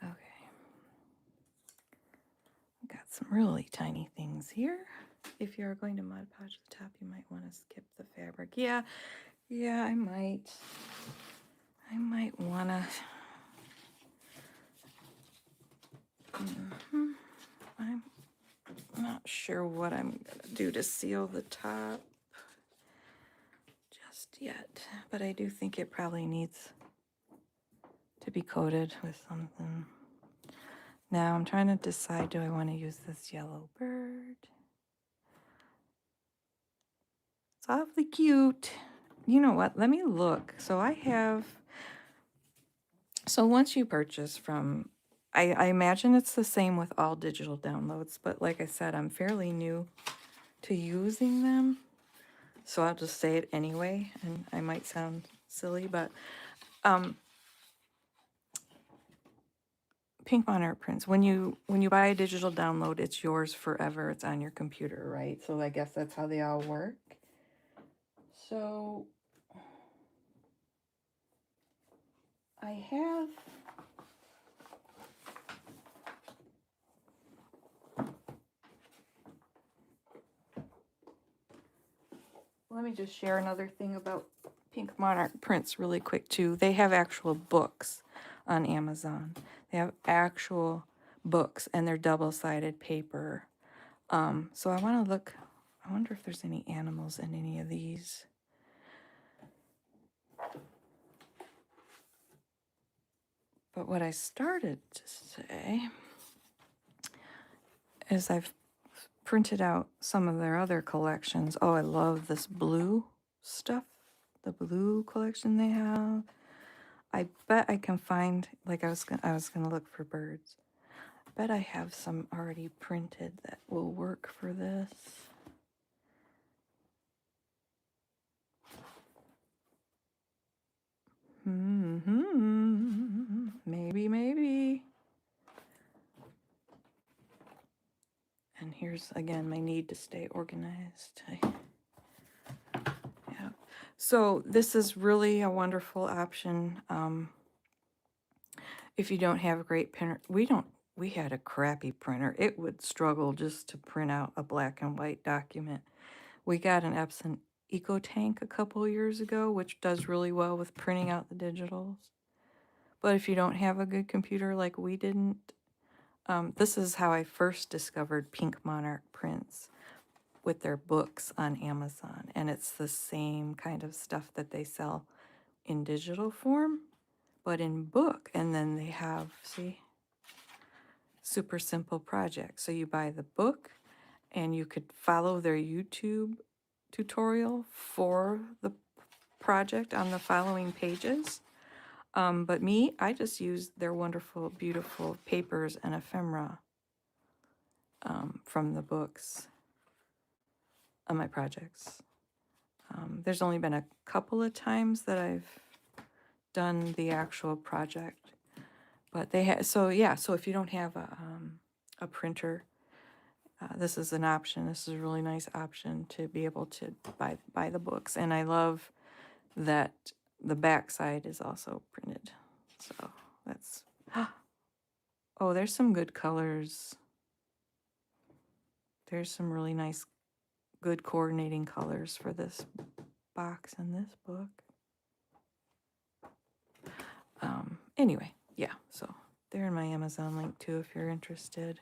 Okay. Got some really tiny things here. If you're going to Mod Podge the top, you might want to skip the fabric. Yeah, I might. I might want to. I'm not sure what I'm going to do to seal the top just yet, but I do think it probably needs to be coated with something. Now I'm trying to decide, do I want to use this yellow bird? It's awfully cute. You know what? Let me look. So once you purchase from, I imagine it's the same with all digital downloads, but like I said, I'm fairly new to using them. So I'll just say it anyway, and I might sound silly, but Pink Monarch prints, when you buy a digital download, it's yours forever. It's on your computer, right? So I guess that's how they all work. So I have let me just share another thing about Pink Monarch prints really quick too. They have actual books on Amazon. They have actual books and they're double-sided paper. So I want to look, I wonder if there's any animals in any of these. But what I started to say is I've printed out some of their other collections. Oh, I love this blue stuff, the blue collection they have. I bet I can find, like I was gonna look for birds. I bet I have some already printed that will work for this. Maybe. And here's again my need to stay organized. Yeah. So this is really a wonderful option. If you don't have a great printer, we had a crappy printer. It would struggle just to print out a black and white document. We got an Epson EcoTank a couple years ago, which does really well with printing out the digitals. But if you don't have a good computer like we didn't, this is how I first discovered Pink Monarch prints with their books on Amazon. And it's the same kind of stuff that they sell in digital form, but in book. And then they have, see, super simple projects. So you buy the book and you could follow their YouTube tutorial for the project on the following pages. But me, I just use their wonderful, beautiful papers and ephemera from the books on my projects. There's only been a couple of times that I've done the actual project, but they have. So yeah, so if you don't have a printer, this is an option. This is a really nice option to be able to buy the books, and I love that the back side is also printed. So that's, oh, there's some good colors. There's some really nice, good coordinating colors for this box and this book. Anyway, yeah, so they're in my Amazon link too if you're interested.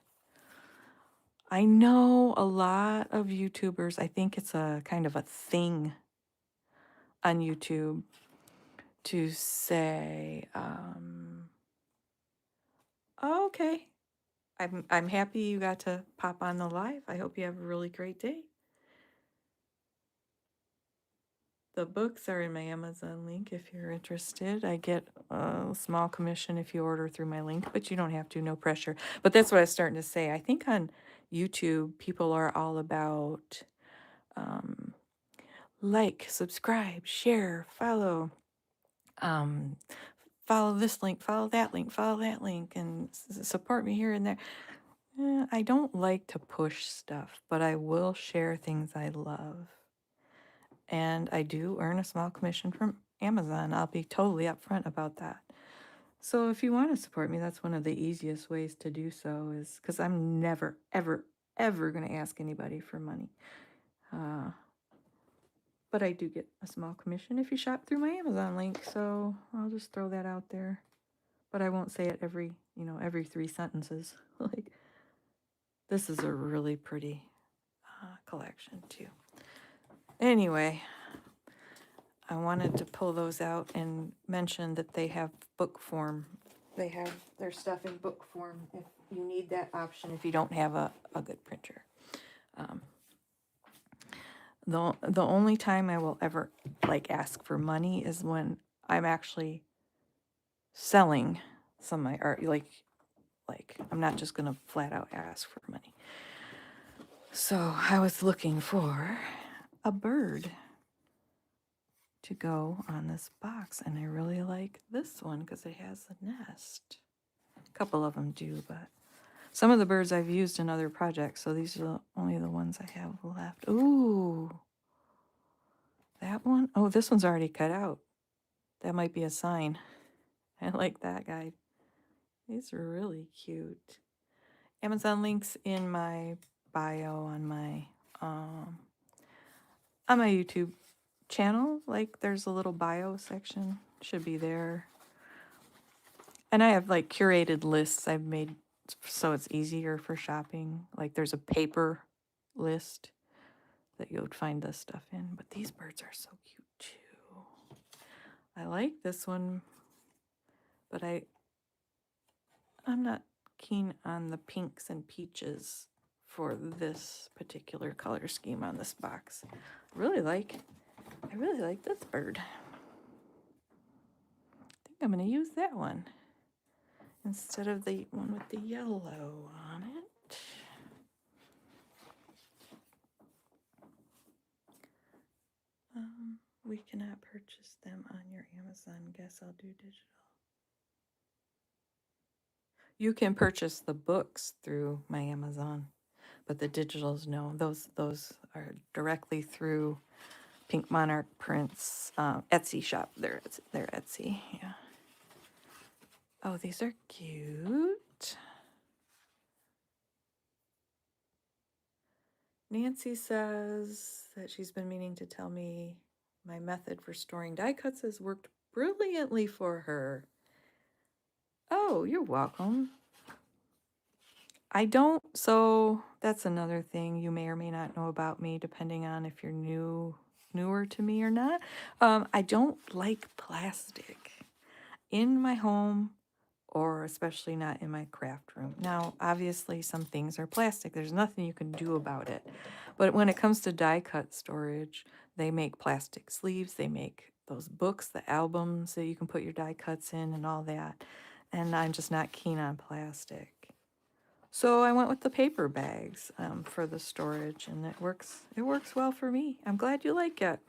I know a lot of YouTubers, I think it's a kind of a thing on YouTube to say, oh, okay, I'm happy you got to pop on the live. I hope you have a really great day. The books are in my Amazon link if you're interested. I get a small commission if you order through my link, but you don't have to, no pressure. But that's what I was starting to say. I think on YouTube, people are all about um, like, subscribe, share, follow, um, follow this link, follow that link, follow that link, and support me here and there. I don't like to push stuff, but I will share things I love. And I do earn a small commission from Amazon. I'll be totally upfront about that. So if you want to support me, that's one of the easiest ways to do so, is because I'm never, ever, ever going to ask anybody for money. But I do get a small commission if you shop through my Amazon link. So I'll just throw that out there. But I won't say it every 3 sentences. Like, this is a really pretty collection too. Anyway, I wanted to pull those out and mention that they have book form. They have their stuff in book form if you need that option, if you don't have a good printer. The only time I will ever ask for money is when I'm actually selling some of my art. Like I'm not just gonna flat out ask for money. So I was looking for a bird to go on this box, and I really like this one because it has a nest. A couple of them do, but some of the birds I've used in other projects, so these are only the ones I have left. Ooh, that one. Oh, this one's already cut out. That might be a sign. I like that guy. These are really cute. Amazon links in my bio on my YouTube channel. Like, there's a little bio section, should be there. And I have curated lists I've made so it's easier for shopping. Like, there's a paper list that you would find this stuff in. But these birds are so cute too. I like this one, but I'm not keen on the pinks and peaches for this particular color scheme on this box. I really like this bird. I think I'm going to use that one instead of the one with the yellow on it. We cannot purchase them on your Amazon. Guess I'll do digital. You can purchase the books through my Amazon, but the digitals, no. Those are directly through Pink Monarch Prints Etsy shop. They're Etsy, yeah. Oh, these are cute. Nancy says that she's been meaning to tell me my method for storing die cuts has worked brilliantly for her. Oh, you're welcome. I don't, so that's another thing you may or may not know about me, depending on if you're newer to me or not. I don't like plastic in my home, or especially not in my craft room. Now, obviously, some things are plastic. There's nothing you can do about it. But when it comes to die cut storage, they make plastic sleeves. They make those books, the albums that you can put your die cuts in and all that. And I'm just not keen on plastic. So I went with the paper bags for the storage, and it works well for me. I'm glad you like it.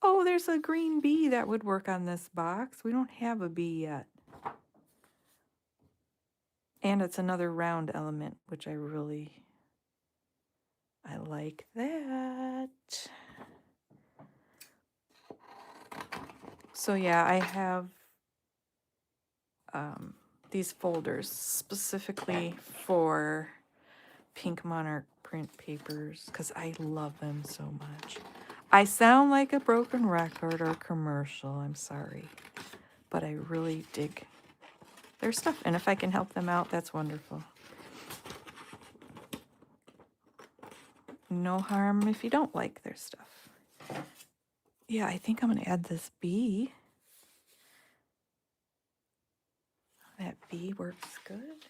Oh, there's a green bee that would work on this box. We don't have a bee yet. And it's another round element, which I like that. So yeah, I have these folders specifically for Pink Monarch print papers because I love them so much. I sound like a broken record or commercial, I'm sorry, but I really dig their stuff, and if I can help them out, that's wonderful. No harm if you don't like their stuff. Yeah, I think I'm gonna add this bee That B works good.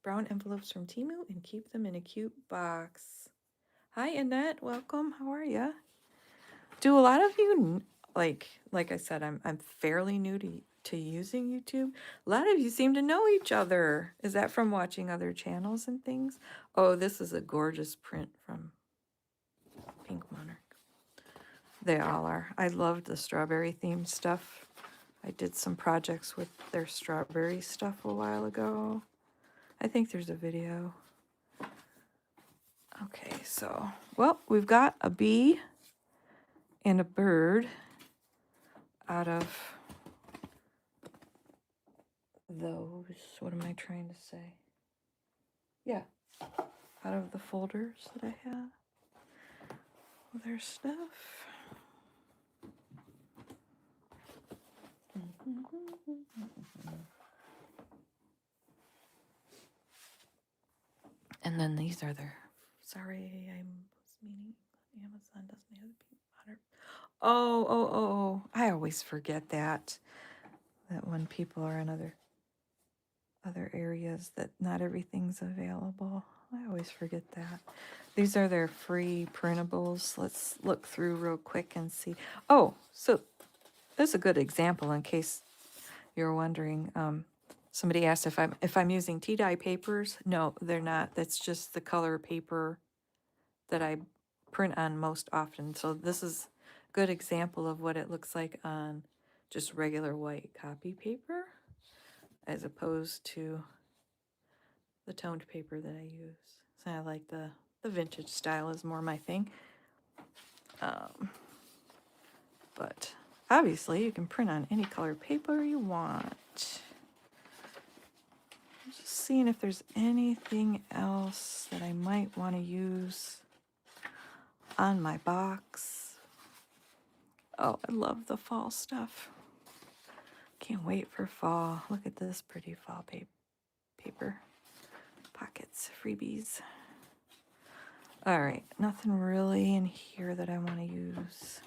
Brown envelopes from Temu and keep them in a cute box. Hi, Annette. Welcome. How are you? Do a lot of you like I said, I'm fairly new to using YouTube. A lot of you seem to know each other. Is that from watching other channels and things? Oh, this is a gorgeous print from Pink Monarch. They all are. I loved the strawberry themed stuff. I did some projects with their strawberry stuff a while ago. I think there's a video. Okay, so, well, we've got a bee and a bird out of those. What am I trying to say? Yeah, out of the folders that I have. Their stuff. And then these are their. Sorry, I was meaning Amazon doesn't have the peanut butter. Oh. I always forget that when people are in other areas that not everything's available. I always forget that. These are their free printables. Let's look through real quick and see. Oh, so this is a good example in case you're wondering. Somebody asked if I'm using tea dye papers. No, they're not. That's just the color paper that I print on most often. So this is a good example of what it looks like on just regular white copy paper as opposed to the toned paper that I use. So I like the vintage style is more my thing. But obviously you can print on any color paper you want. Just seeing if there's anything else that I might want to use on my box. Oh, I love the fall stuff. Can't wait for fall. Look at this pretty fall paper. Pockets, freebies. All right, nothing really in here that I want to use.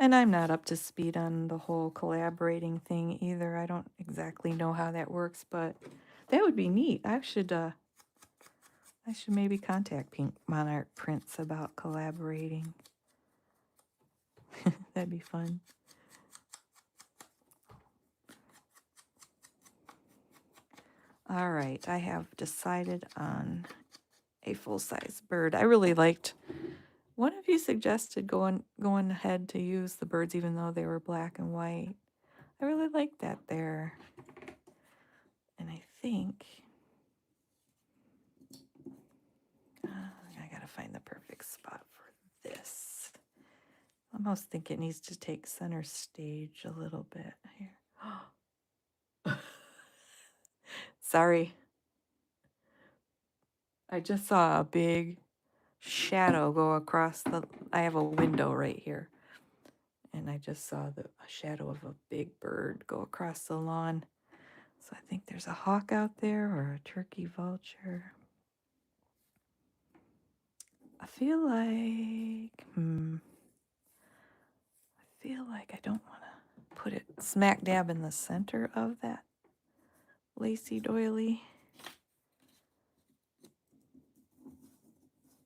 And I'm not up to speed on the whole collaborating thing either. I don't exactly know how that works, but that would be neat. I should maybe contact Pink Monarch Prints about collaborating. That'd be fun. All right, I have decided on a full-size bird. I really liked. One of you suggested going ahead to use the birds even though they were black and white. I really liked that there. And I think I gotta find the perfect spot for this. I almost think it needs to take center stage a little bit here. Sorry. I just saw a big shadow go across I have a window right here. And I just saw a shadow of a big bird go across the lawn. So I think there's a hawk out there or a turkey vulture. I feel like I don't want to put it smack dab in the center of that lacy doily.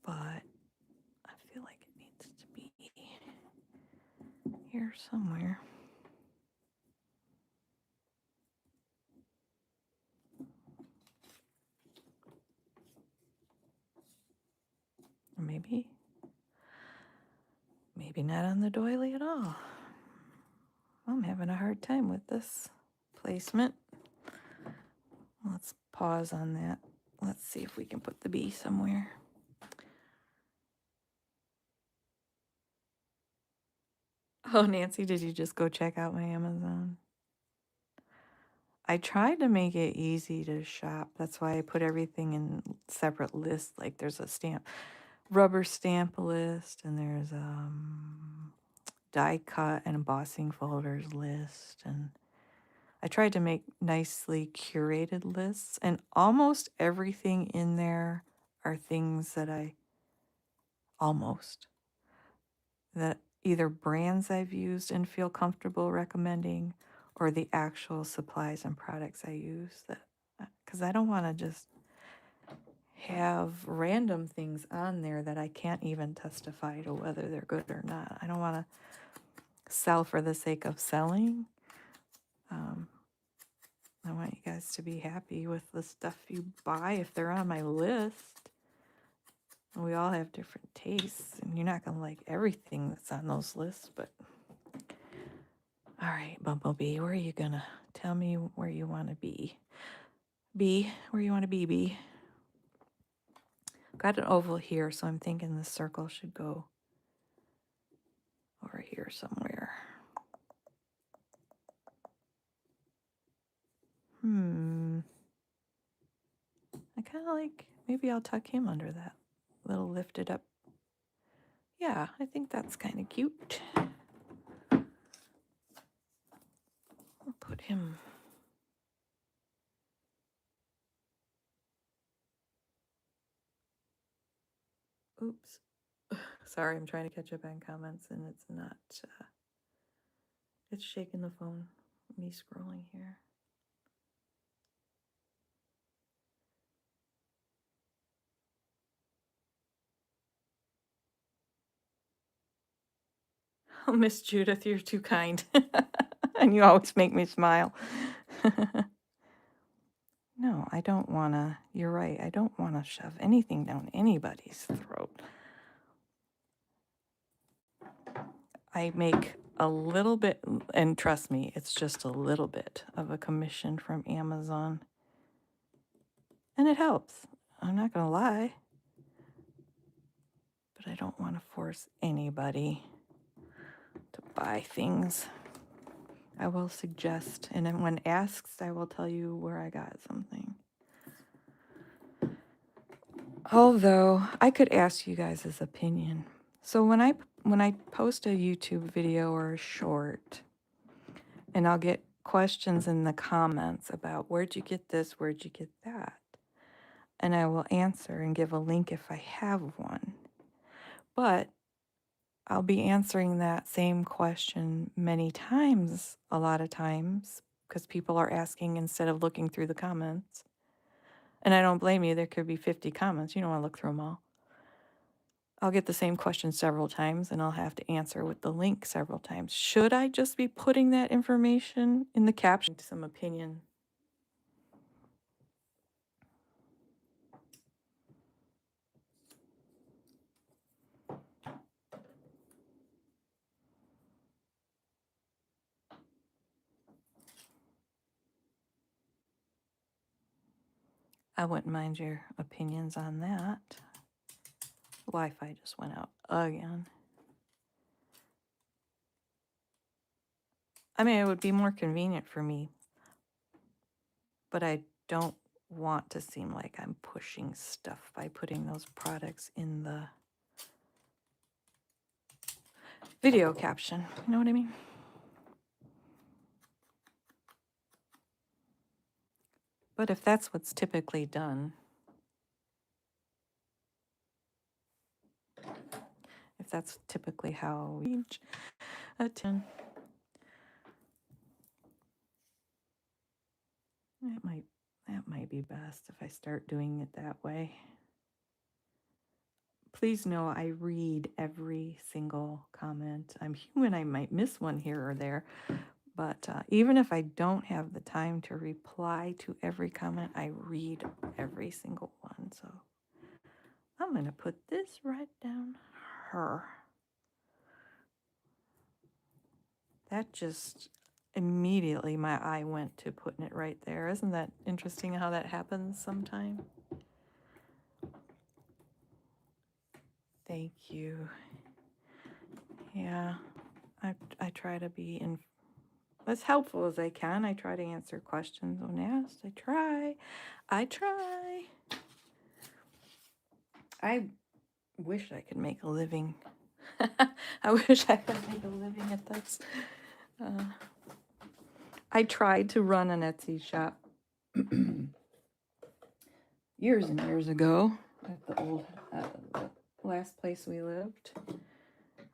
But I feel like it needs to be here somewhere. Or maybe not on the doily at all. I'm having a hard time with this placement. Let's pause on that. Let's see if we can put the bee somewhere. Oh, Nancy, did you just go check out my Amazon? I tried to make it easy to shop. That's why I put everything in separate lists. Like there's a rubber stamp list, and there's die cut and embossing folders list. And I tried to make nicely curated lists, and almost everything in there are things that almost, that either brands I've used and feel comfortable recommending or the actual supplies and products I use, that because I don't want to just have random things on there that I can't even testify to whether they're good or not. I don't want to sell for the sake of selling. I want you guys to be happy with the stuff you buy if they're on my list. We all have different tastes, and you're not going to like everything that's on those lists, but all right, Bumblebee, where are you going to tell me where you want to be? B, where you want to be, B? Got an oval here, so I'm thinking the circle should go over here somewhere. I kind of like, maybe I'll tuck him under that little lifted up. Yeah, I think that's kind of cute. I'll put him. Oops. Sorry, I'm trying to catch up on comments and it's not, it's shaking the phone. Me scrolling here. Oh, Miss Judith, you're too kind. And you always make me smile. No, I don't want to, you're right, I don't want to shove anything down anybody's throat. I make a little bit, and trust me, it's just a little bit of a commission from Amazon. And it helps. I'm not going to lie. But I don't want to force anybody to buy things. I will suggest, and then when asked, I will tell you where I got something. Although I could ask you guys' opinion. So when I post a YouTube video or a short, and I'll get questions in the comments about where'd you get this, where'd you get that, and I will answer and give a link if I have one. But I'll be answering that same question many times, a lot of times, because people are asking instead of looking through the comments. And I don't blame you, there could be 50 comments. You don't want to look through them all. I'll get the same question several times and I'll have to answer with the link several times. Should I just be putting that information in the caption to some opinion? I wouldn't mind your opinions on that. Wi-Fi just went out again. I mean, it would be more convenient for me, but I don't want to seem like I'm pushing stuff by putting those products in the video caption. You know what I mean? But if that's what's typically done, if that's typically how we reach a 10, that might be best if I start doing it that way. Please know I read every single comment. I'm human, I might miss one here or there, but even if I don't have the time to reply to every comment, I read every single one. So I'm going to put this right down her. That just immediately my eye went to putting it right there. Isn't that interesting how that happens sometime? Thank you. Yeah, I try to be as helpful as I can. I try to answer questions when asked. I try. I wish I could make a living. I wish I could make a living at this. I tried to run an Etsy shop years and years ago. at the the last place we lived.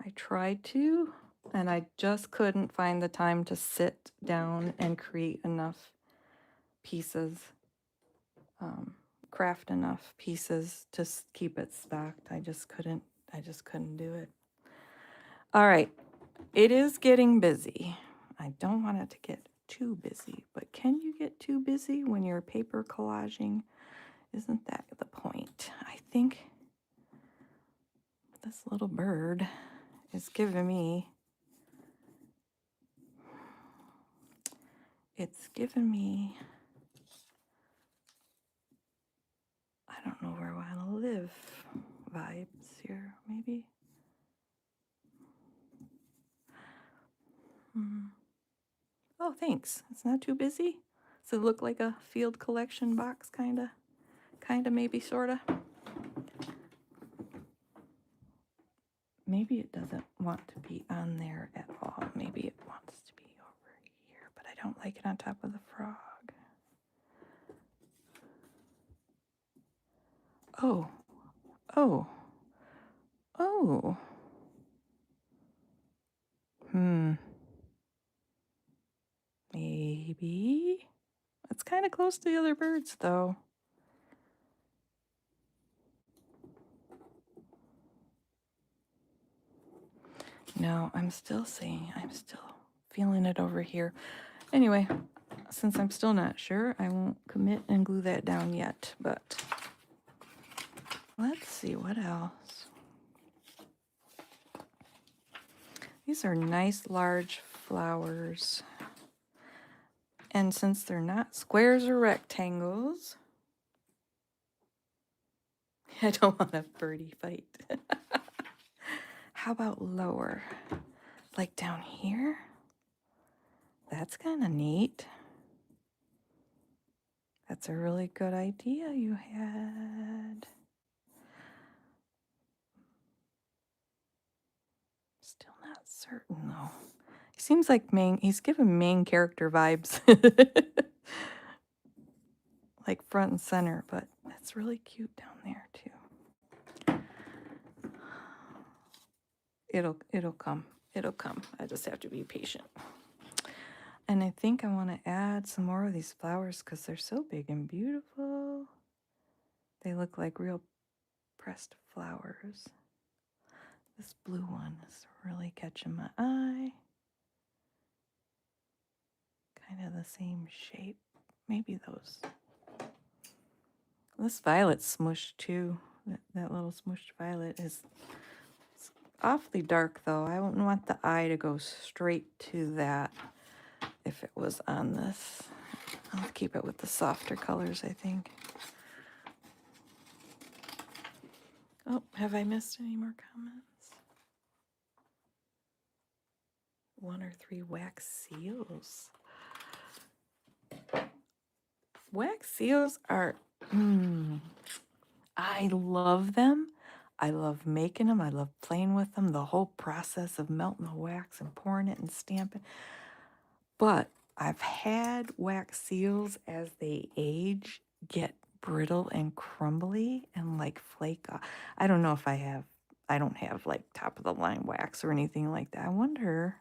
I tried to, and I just couldn't find the time to sit down and create enough pieces, craft enough pieces to keep it stocked. I just couldn't do it. All right, it is getting busy. I don't want it to get too busy, but can you get too busy when you're paper collaging? Isn't that the point? I think this little bird is giving me, it's giving me, I don't know where I want to live vibes here, maybe. Oh, thanks. It's not too busy. Does it look like a field collection box, kinda, maybe, sorta? Maybe it doesn't want to be on there at all. Maybe it wants to be over here, but I don't like it on top of the frog. Oh, oh, oh. Maybe. It's kind of close to the other birds, though. No, I'm still feeling it over here. Anyway, since I'm still not sure, I won't commit and glue that down yet, but let's see what else. These are nice large flowers. And since they're not squares or rectangles, I don't want a birdie fight. How about lower? Like down here? That's kind of neat. That's a really good idea you had. Still not certain though. He seems like he's giving main character vibes. Like front and center, but that's really cute down there too. It'll come. It'll come. I just have to be patient. And I think I want to add some more of these flowers because they're so big and beautiful. They look like real pressed flowers. This blue one is really catching my eye. Kind of the same shape. Maybe those. This violet's smushed too. That little smushed violet is awfully dark though. I wouldn't want the eye to go straight to that if it was on this. I'll keep it with the softer colors, I think. Oh, have I missed any more comments? 1 or 3 wax seals. Wax seals are, I love them. I love making them. I love playing with them. The whole process of melting the wax and pouring it and stamping. But I've had wax seals as they age get brittle and crumbly and like flake off. I don't know if I don't have like top of the line wax or anything like that. I wonder,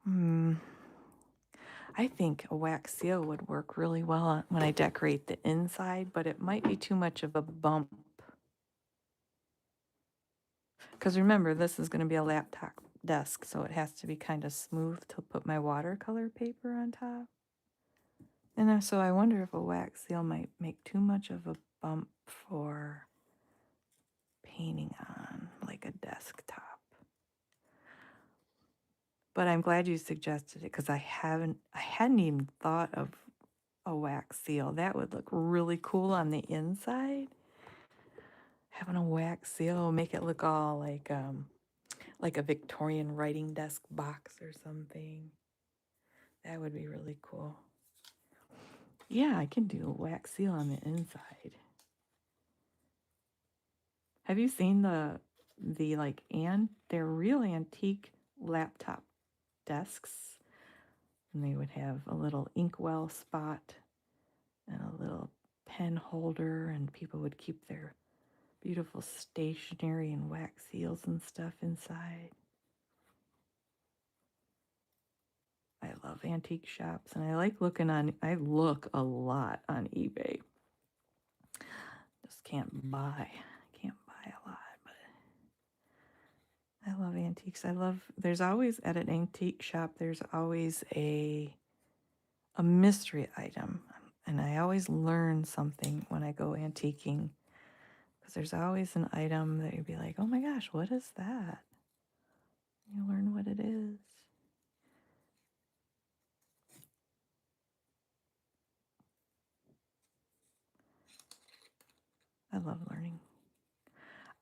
I think a wax seal would work really well when I decorate the inside, but it might be too much of a bump. Because remember, this is going to be a laptop desk, so it has to be kind of smooth to put my watercolor paper on top. And so I wonder if a wax seal might make too much of a bump for painting on, like a desktop. But I'm glad you suggested it because I hadn't even thought of a wax seal. That would look really cool on the inside. Having a wax seal make it look all like a Victorian writing desk box or something. That would be really cool. Yeah, I can do a wax seal on the inside. Have you seen the like they're real antique laptop desks, and they would have a little inkwell spot and a little pen holder, and people would keep their beautiful stationery and wax seals and stuff inside. I love antique shops, and I look a lot on eBay. Just can't buy a lot, but I love antiques. There's always, at an antique shop, there's always a mystery item. And I always learn something when I go antiquing, because there's always an item that you'd be like, oh my gosh, what is that? You learn what it is. I love learning.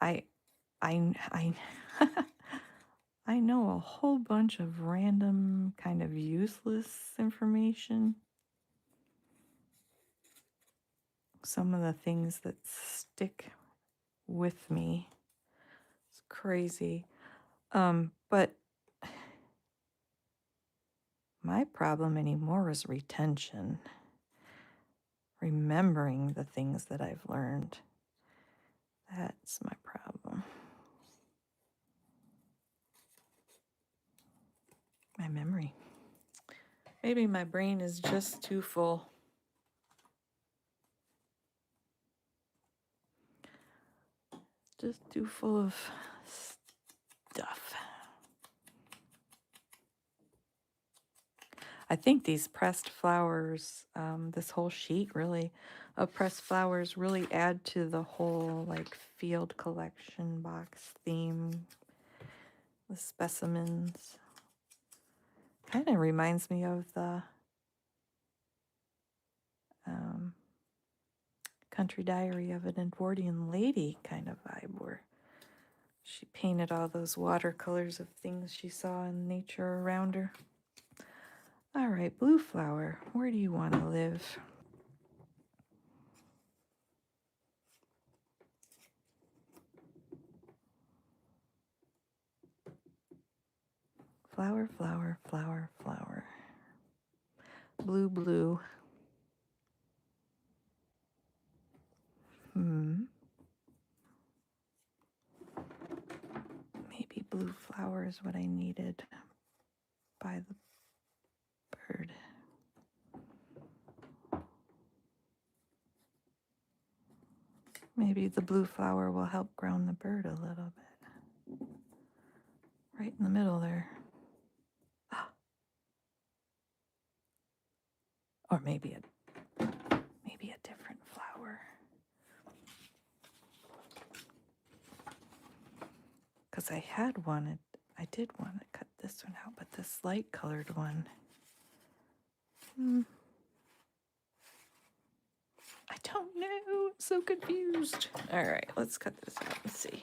I I I know a whole bunch of random kind of useless information. Some of the things that stick with me. It's crazy. But my problem anymore is retention. Remembering the things that I've learned. That's my problem. My memory. Maybe my brain is just too full. Just too full of stuff. I think these pressed flowers, this whole sheet really of pressed flowers really add to the whole like field collection box theme. The specimens. Kind of reminds me of the Country Diary of an Edwardian Lady kind of vibe, where she painted all those watercolors of things she saw in nature around her. All right, blue flower, where do you want to live? Flower, flower, flower, flower. Blue, blue. Maybe blue flower is what I needed by the bird. Maybe the blue flower will help ground the bird a little bit. Right in the middle there. Or maybe a different flower. Because I did want to cut this one out, but this light colored one. I don't know. I'm so confused. All right, let's cut this out and see.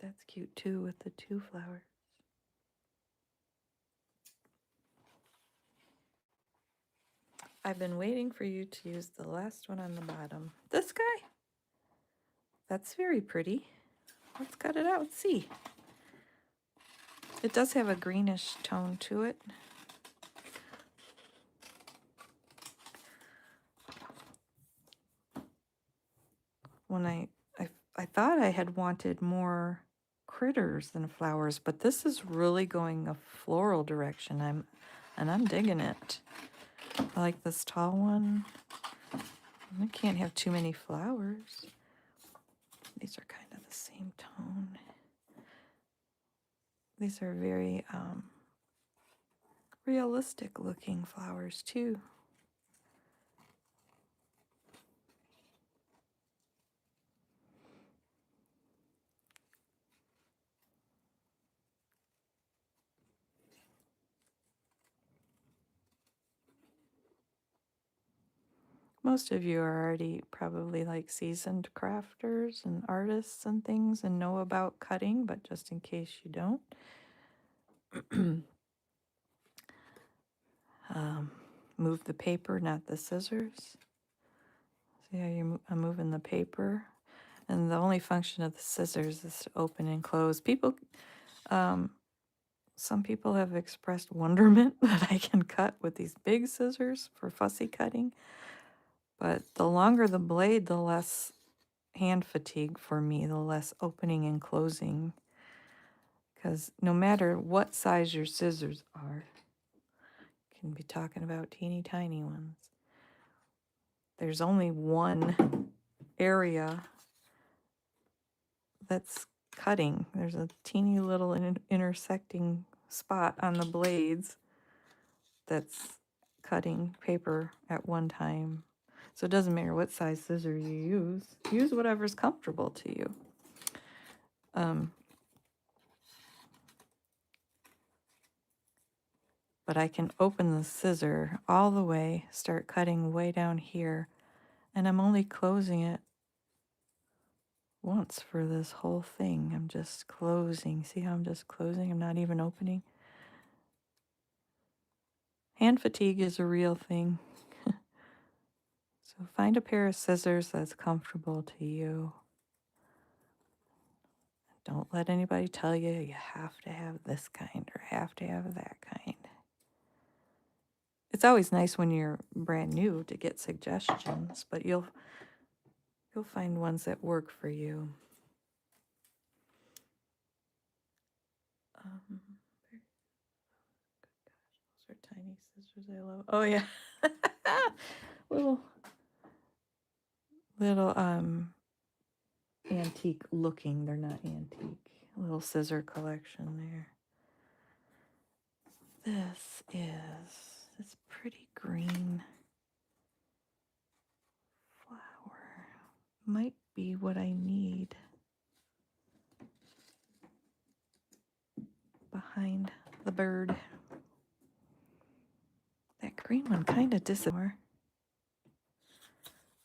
That's cute too with the two flowers. I've been waiting for you to use the last one on the bottom. This guy? That's very pretty. Let's cut it out and see. It does have a greenish tone to it. When I thought I had wanted more critters than flowers, but this is really going a floral direction. I'm digging it. I like this tall one. I can't have too many flowers. These are kind of the same tone. These are very realistic looking flowers too. Most of you are already probably like seasoned crafters and artists and things and know about cutting, but just in case you don't, move the paper, not the scissors. See how I'm moving the paper? And the only function of the scissors is to open and close. Um, some people have expressed wonderment that I can cut with these big scissors for fussy cutting. But the longer the blade, the less hand fatigue for me, the less opening and closing. Because no matter what size your scissors are, you can be talking about teeny tiny ones. There's only one area that's cutting. There's a teeny little intersecting spot on the blades that's cutting paper at one time. So it doesn't matter what size scissor you use whatever's comfortable to you. But I can open the scissor all the way, start cutting way down here, and I'm only closing it once for this whole thing. I'm just closing. See how I'm just closing? I'm not even opening. Hand fatigue is a real thing. So find a pair of scissors that's comfortable to you. Don't let anybody tell you you have to have this kind or have to have that kind. It's always nice when you're brand new to get suggestions, but you'll find ones that work for you. Um, those are tiny scissors I love. Oh yeah. little antique looking. They're not antique. Little scissor collection there. This is this pretty green flower. Might be what I need behind the bird. That green one kind of disappeared.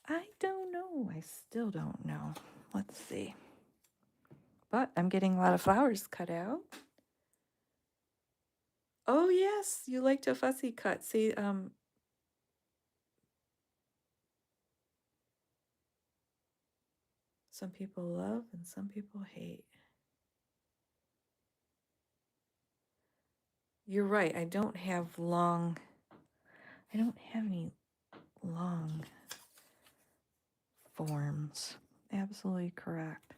I don't know. I still don't know. Let's see. But I'm getting a lot of flowers cut out. Oh yes, you like to fussy cut. See, some people love and some people hate. You're right. I don't have any long forms. Absolutely correct.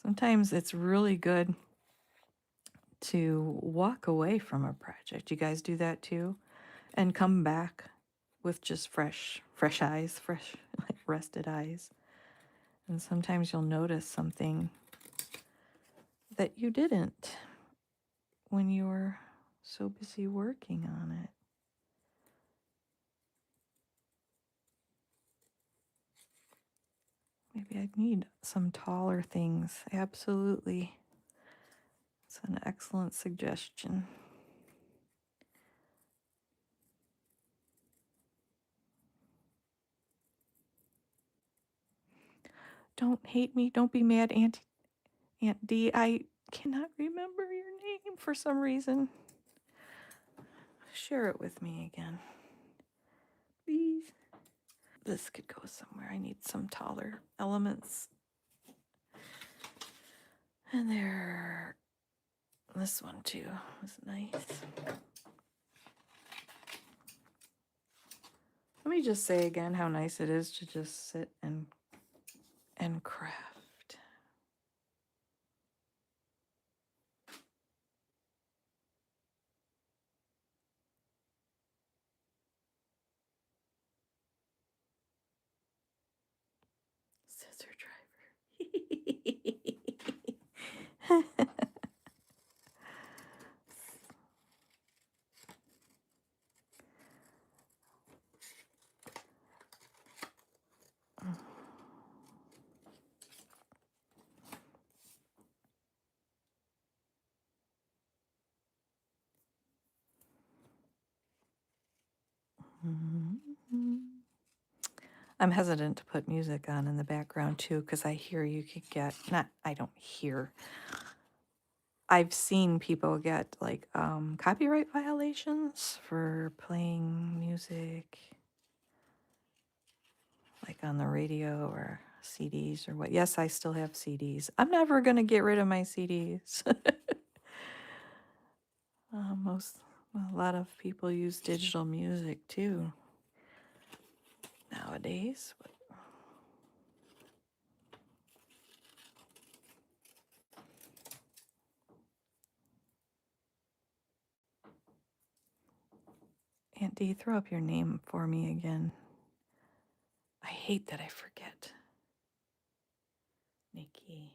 Sometimes it's really good to walk away from a project. You guys do that too? And come back with just fresh eyes, like rested eyes. And sometimes you'll notice something that you didn't when you were so busy working on it. Maybe I need some taller things. Absolutely. It's an excellent suggestion. Don't hate me. Don't be mad, Aunt D. I cannot remember your name for some reason. Share it with me again, please. This could go somewhere. I need some taller elements. And this one too was nice. Let me just say again how nice it is to just sit and craft. Scissor driver. I'm hesitant to put music on in the background too, because I hear you could get, I don't hear. I've seen people get like copyright violations for playing music like on the radio or CDs or what. Yes, I still have CDs. I'm never going to get rid of my CDs. Most, a lot of people use digital music too nowadays. Aunt D, throw up your name for me again. I hate that I forget. Nikki.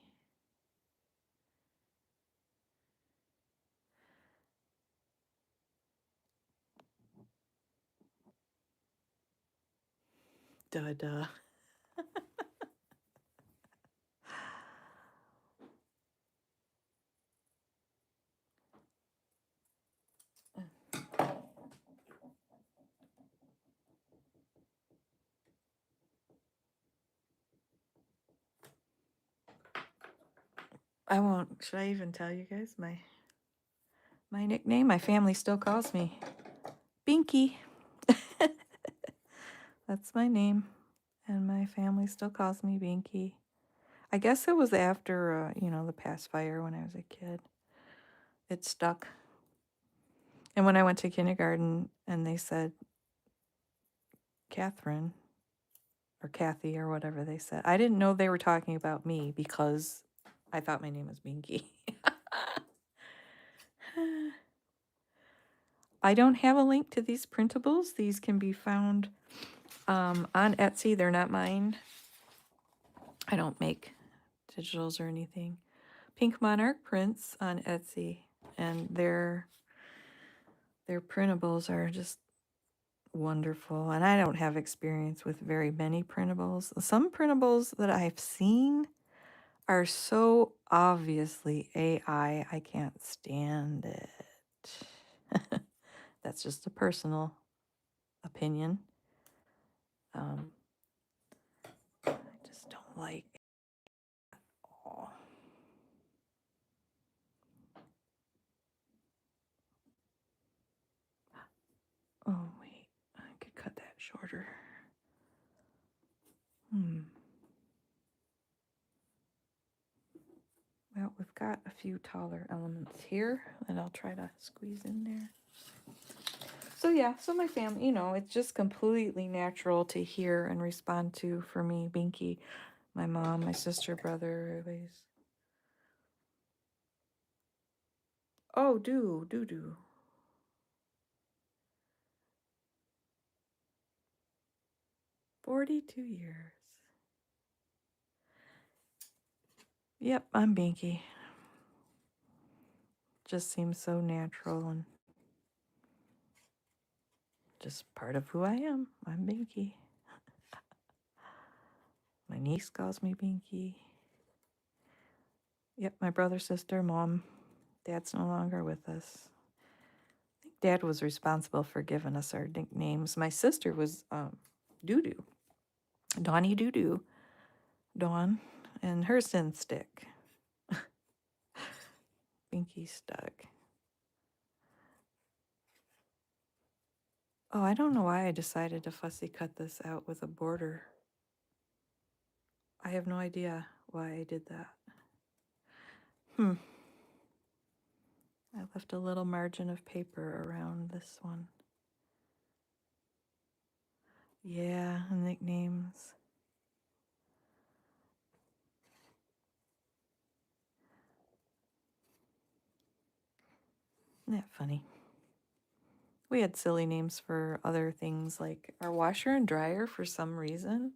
Duh duh. I won't. Should I even tell you guys my nickname? My family still calls me Binky. That's my name, and my family still calls me Binky. I guess it was after, the past fire when I was a kid. It stuck. And when I went to kindergarten and they said Catherine or Kathy or whatever they said, I didn't know they were talking about me because I thought my name was Binky. I don't have a link to these printables. These can be found on Etsy. They're not mine. I don't make digitals or anything. Pink Monarch prints on Etsy, and their printables are just wonderful. And I don't have experience with very many printables. Some printables that I've seen are so obviously AI, I can't stand it. That's just a personal opinion. I just don't like it. Oh. Oh, wait, I could cut that shorter. Well, we've got a few taller elements here that I'll try to squeeze in there. So yeah, so my family, it's just completely natural to hear and respond to for me, Binky, my mom, my sister, brother, everybody's. Oh, do. 42 years. Yep, I'm Binky. Just seems so natural and just part of who I am. I'm Binky. My niece calls me Binky. Yep, my brother, sister, mom. Dad's no longer with us. I think Dad was responsible for giving us our nicknames. My sister was Doo-Doo. Donnie Doo-Doo. Dawn. And hers didn't stick. Binky stuck. Oh, I don't know why I decided to fussy cut this out with a border. I have no idea why I did that. I left a little margin of paper around this one. Yeah, nicknames. Isn't that funny? We had silly names for other things like our washer and dryer for some reason.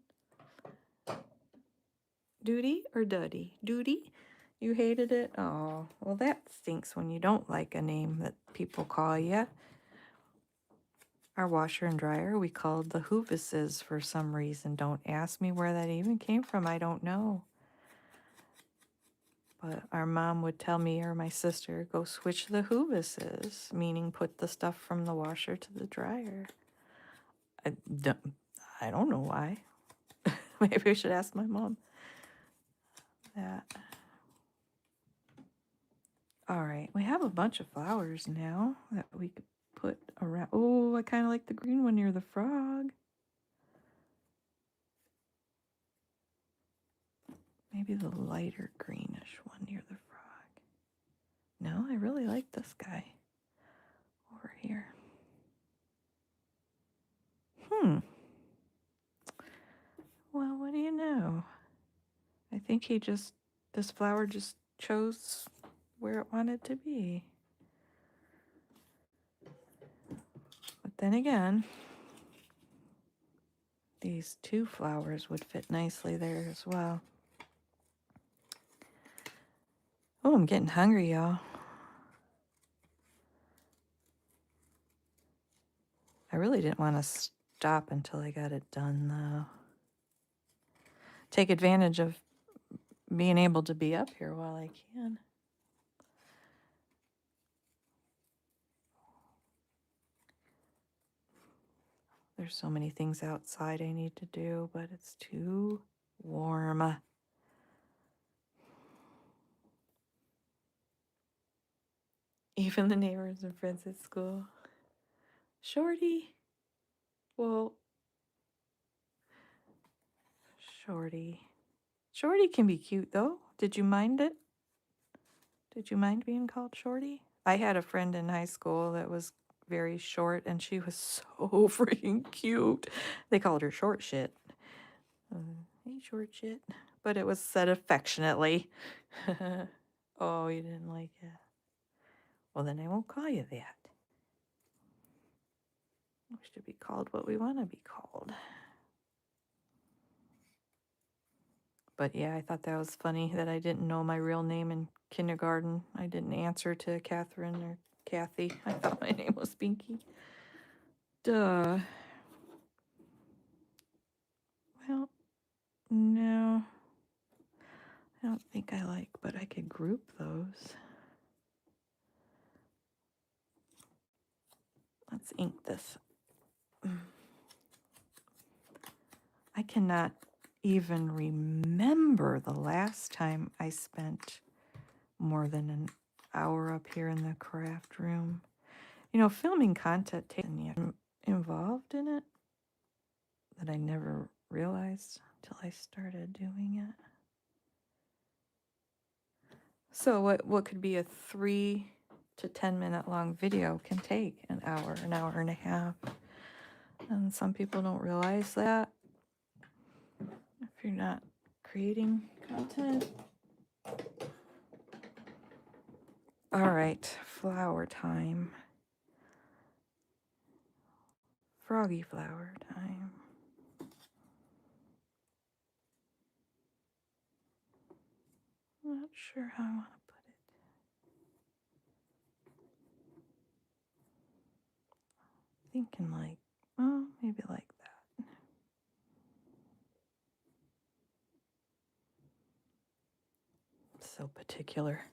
Duty or Duddy? Duty? You hated it? Oh, well, that stinks when you don't like a name that people call you. Our washer and dryer, we called the Hoovises for some reason. Don't ask me where that even came from. I don't know. But our mom would tell me or my sister, go switch the Hoovises, meaning put the stuff from the washer to the dryer. I don't know why. Maybe I should ask my mom that. All right, we have a bunch of flowers now that we could put around. Oh, I kind of like the green one near the frog. Maybe the lighter greenish one near the frog. No, I really like this guy over here. Well, what do you know? I think this flower just chose where it wanted to be. But then again, these two flowers would fit nicely there as well. Oh, I'm getting hungry, y'all. I really didn't want to stop until I got it done, though. Take advantage of being able to be up here while I can. There's so many things outside I need to do, but it's too warm. Even the neighbors and friends at school. Shorty. Well, Shorty. Shorty can be cute, though. Did you mind it? Did you mind being called Shorty? I had a friend in high school that was very short, and she was so freaking cute. They called her Short Shit. Hey, Short Shit. But it was said affectionately. Oh, you didn't like it? Well, then I won't call you that. We should be called what we want to be called. But yeah, I thought that was funny that I didn't know my real name in kindergarten. I didn't answer to Catherine or Kathy. I thought my name was Pinky. Duh. Well, no. I don't think I like, but I could group those. Let's ink this. I cannot even remember the last time I spent more than an hour up here in the craft room. You know, filming content takes involved in it that I never realized until I started doing it. So what could be a 3 to 10 minute long video can take an hour and a half. And some people don't realize that if you're not creating content. All right, flower time. Froggy flower time. I'm not sure how I want to put it. Thinking like, oh, maybe like that. So particular.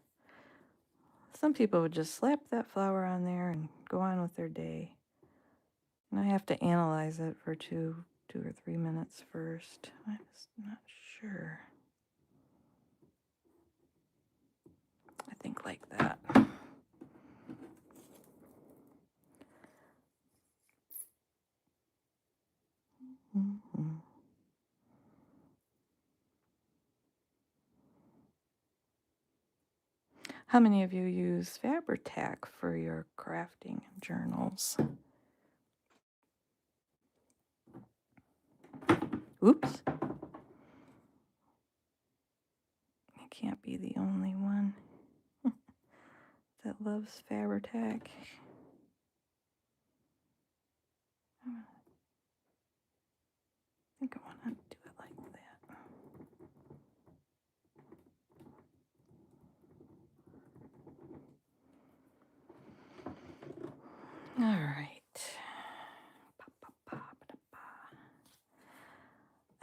Some people would just slap that flower on there and go on with their day. And I have to analyze it for two or 3 minutes first. I'm just not sure. I think like that. Mm-hmm. How many of you use Fabri-Tac for your crafting journals? Oops. I can't be the only one that loves Fabri-Tac. I think I want to do it like that. All right.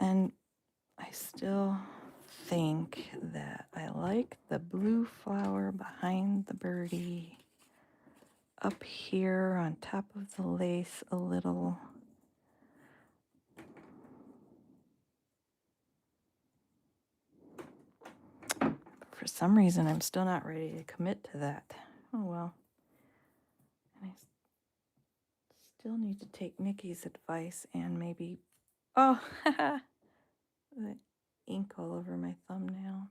And I still think that I like the blue flower behind the birdie up here on top of the lace a little. For some reason, I'm still not ready to commit to that. Oh well. And I still need to take Nikki's advice and maybe, oh, the ink all over my thumbnail.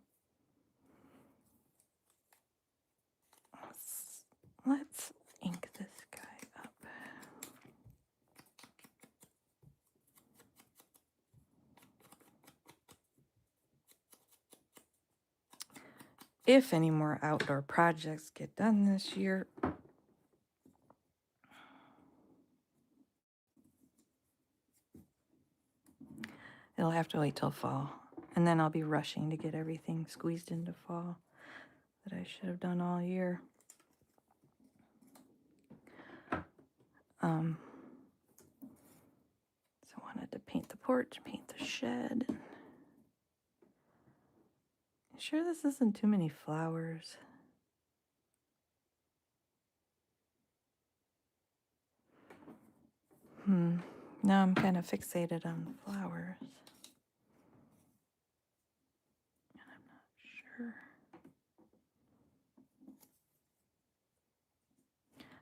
Let's ink this guy up. If any more outdoor projects get done this year, it'll have to wait till fall. And then I'll be rushing to get everything squeezed into fall that I should have done all year. So I wanted to paint the porch, paint the shed. Sure this isn't too many flowers? Now I'm kind of fixated on flowers. And I'm not sure.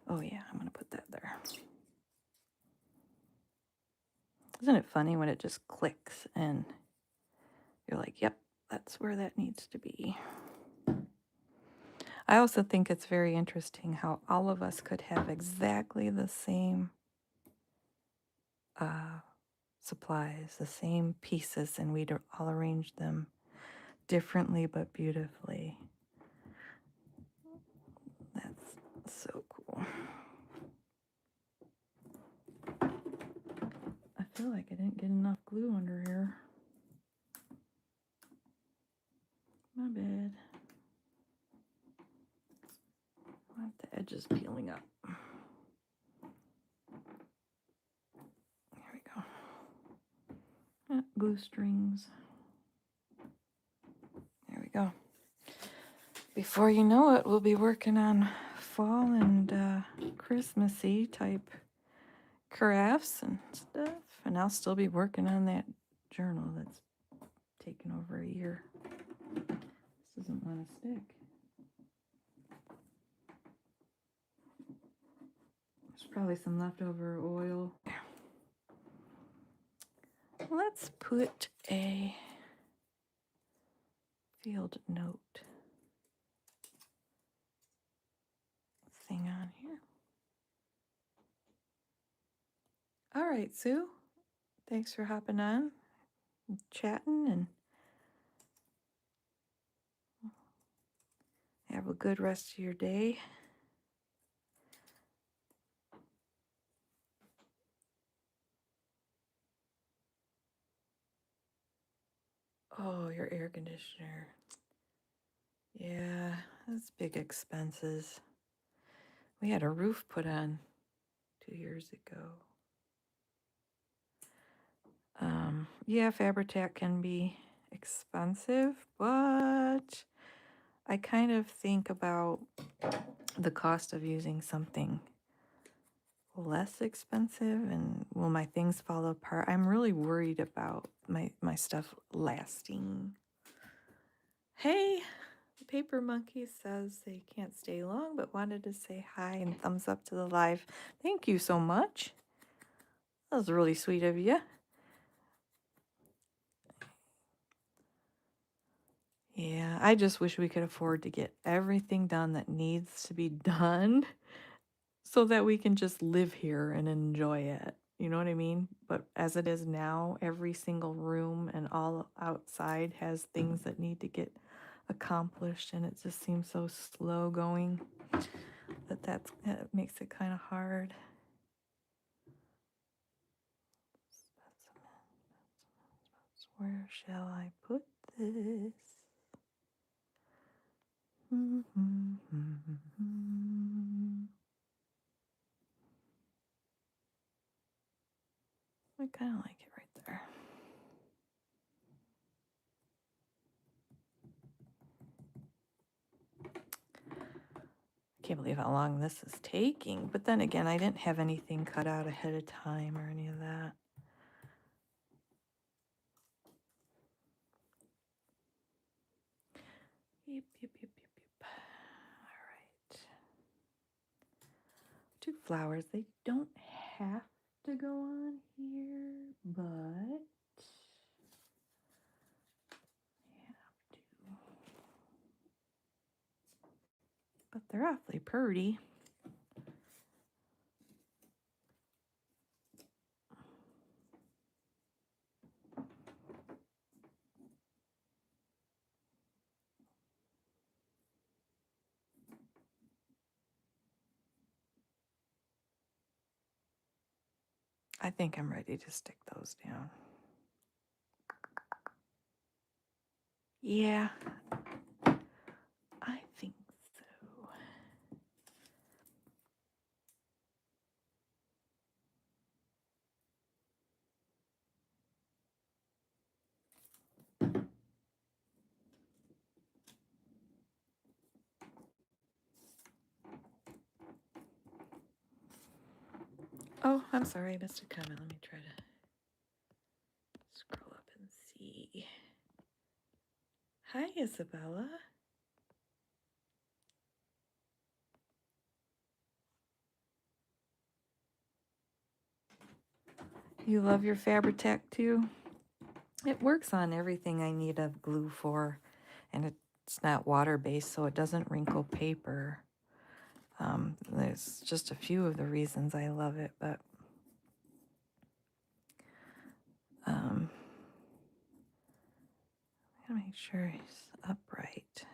Oh yeah, I'm going to put that there. Isn't it funny when it just clicks and you're like, yep, that's where that needs to be. I also think it's very interesting how all of us could have exactly the same supplies, the same pieces, and we'd all arrange them differently but beautifully. That's so cool. I feel like I didn't get enough glue under here. My bad. I want the edges peeling up. There we go. Glue strings. There we go. Before you know it, we'll be working on fall and Christmassy type crafts and stuff. And I'll still be working on that journal that's taken over a year. This doesn't want to stick. There's probably some leftover oil. Let's put a field note thing on here. All right, Sue. Thanks for hopping on and chatting, and have a good rest of your day. Oh, your air conditioner. Yeah, that's big expenses. We had a roof put on 2 years ago. Yeah, Fabri-Tac can be expensive, but I kind of think about the cost of using something less expensive, and will my things fall apart? I'm really worried about my stuff lasting. Hey, the Paper Monkey says they can't stay long, but wanted to say hi and thumbs up to the live. Thank you so much. That was really sweet of you. Yeah, I just wish we could afford to get everything done that needs to be done so that we can just live here and enjoy it. You know what I mean? But as it is now, every single room and all outside has things that need to get accomplished, and it just seems so slow going that makes it kind of hard. Where shall I put this? I kind of like it right there. Can't believe how long this is taking. But then again, I didn't have anything cut out ahead of time or any of that. Yep. All right. 2 flowers. They don't have to go on here, but They're awfully pretty. I think I'm ready to stick those down. Yeah, I think so. Oh, I'm sorry, I missed a comment. Let me try to scroll up and see. Hi, Isabella. You love your Fabri-Tac too? It works on everything I need a glue for, and it's not water-based, so it doesn't wrinkle paper. There's just a few of the reasons I love it, but I gotta make sure he's upright.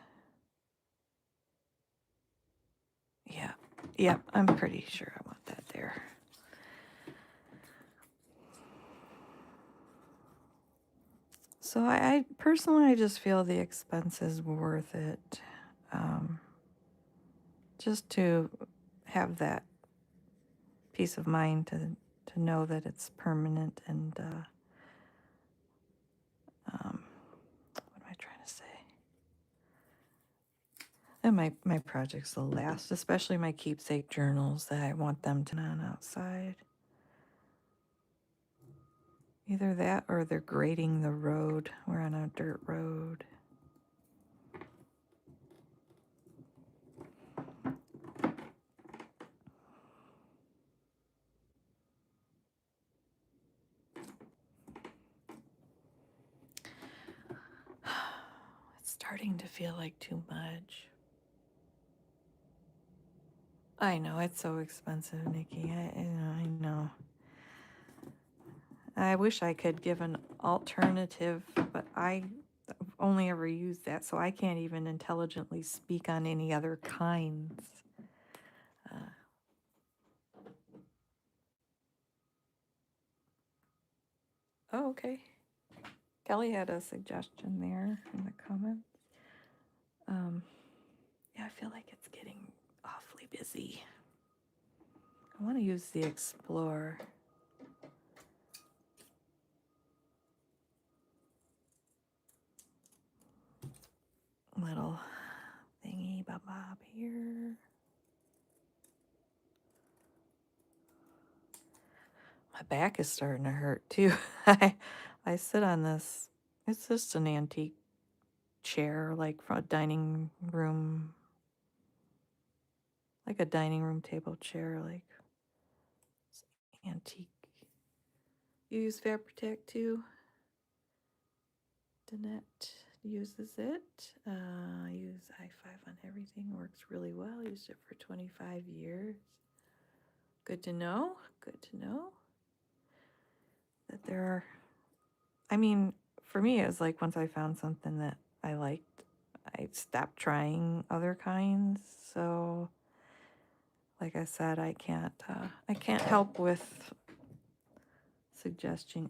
Yeah, yep, I'm pretty sure I want that there. So I personally, I just feel the expense is worth it, just to have that peace of mind to know that it's permanent and what am I trying to say? And my projects will last, especially my keepsake journals that I want them to on outside. Either that or they're grading the road. We're on a dirt road. It's starting to feel like too much. I know, it's so expensive, Nikki. I know. I wish I could give an alternative, but I only ever use that, so I can't even intelligently speak on any other kinds. Oh, okay. Kelly had a suggestion there in the comments. Yeah, I feel like it's getting awfully busy. I want to use the Explore. Little thingy bob here. My back is starting to hurt too. I sit on this. It's just an antique chair, like from a dining room, like a dining room table chair, like it's antique. You use Fabri-Tac too? Danette uses it. I use i5 on everything. Works really well. Used it for 25 years. Good to know. Good to know that there are. I mean, for me, it was like once I found something that I liked, I stopped trying other kinds. So, like I said, I can't help with suggesting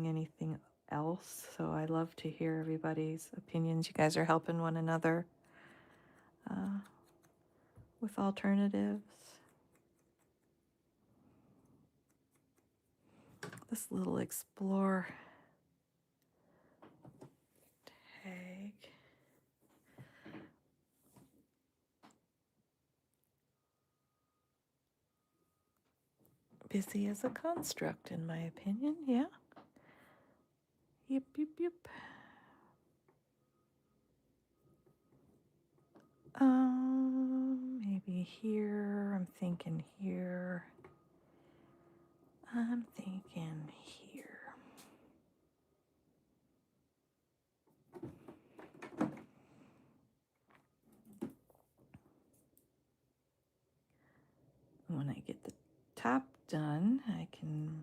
anything else. So I love to hear everybody's opinions. You guys are helping one another with alternatives. This little Explore tag. Busy as a construct, in my opinion. Yeah. Yep, yep, yep. Maybe here. I'm thinking here. I'm thinking here. when I get the top done, I can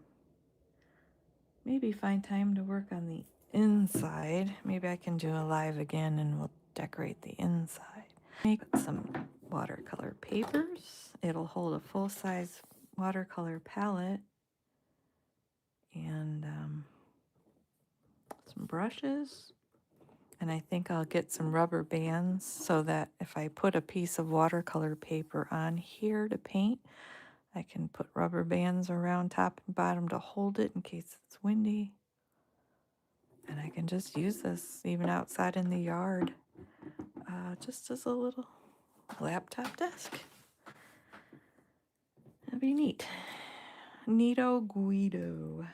maybe find time to work on the inside. Maybe I can do a live again and we'll decorate the inside. Make some watercolor papers. It'll hold a full-size watercolor palette and some brushes. And I think I'll get some rubber bands so that if I put a piece of watercolor paper on here to paint, I can put rubber bands around top and bottom to hold it in case it's windy. And I can just use this even outside in the yard, just as a little laptop desk. That'd be neat. Neato Guido.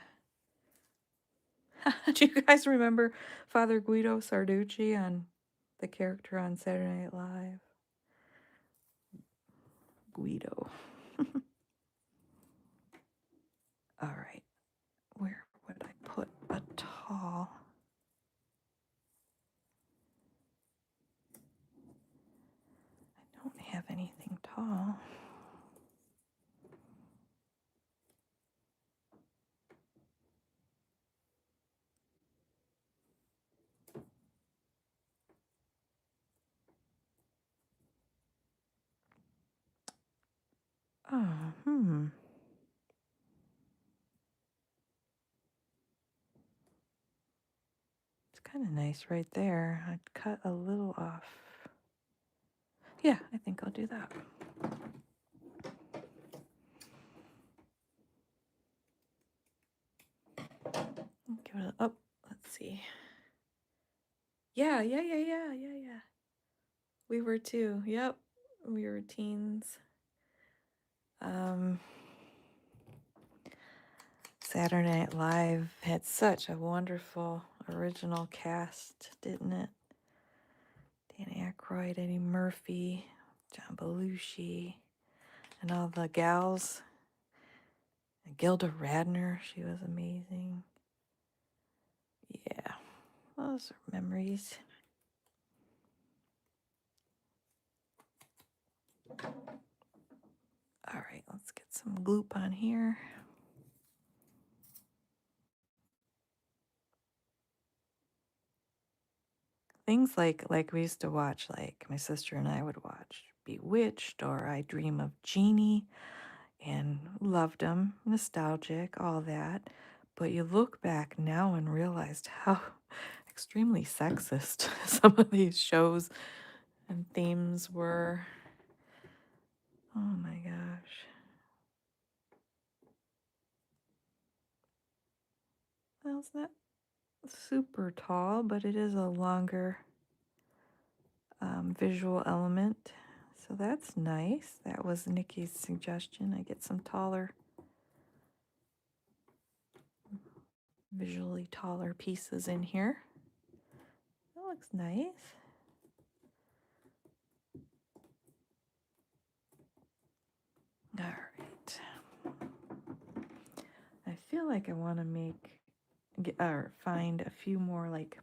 Do you guys remember Father Guido Sarducci on the character on Saturday Night Live? Guido. All right. Where would I put a tall? I don't have anything tall. Oh, It's kind of nice right there. I'd cut a little off. Yeah, I think I'll do that. Give it a, oh, let's see. Yeah. We were too. Yep. We were teens. Saturday Night Live had such a wonderful original cast, didn't it? Dan Aykroyd, Eddie Murphy, John Belushi, and all the gals. And Gilda Radner, she was amazing. Yeah, those are memories. All right, let's get some gloop on here. Things like we used to watch, like my sister and I would watch Bewitched or I Dream of Jeannie, and loved them, nostalgic, all that. But you look back now and realized how extremely sexist some of these shows and themes were. Oh my gosh. Well, it's not super tall, but it is a longer visual element. So that's nice. That was Nikki's suggestion. I get some taller, visually taller pieces in here. That looks nice. All right. I feel like I want to find a few more like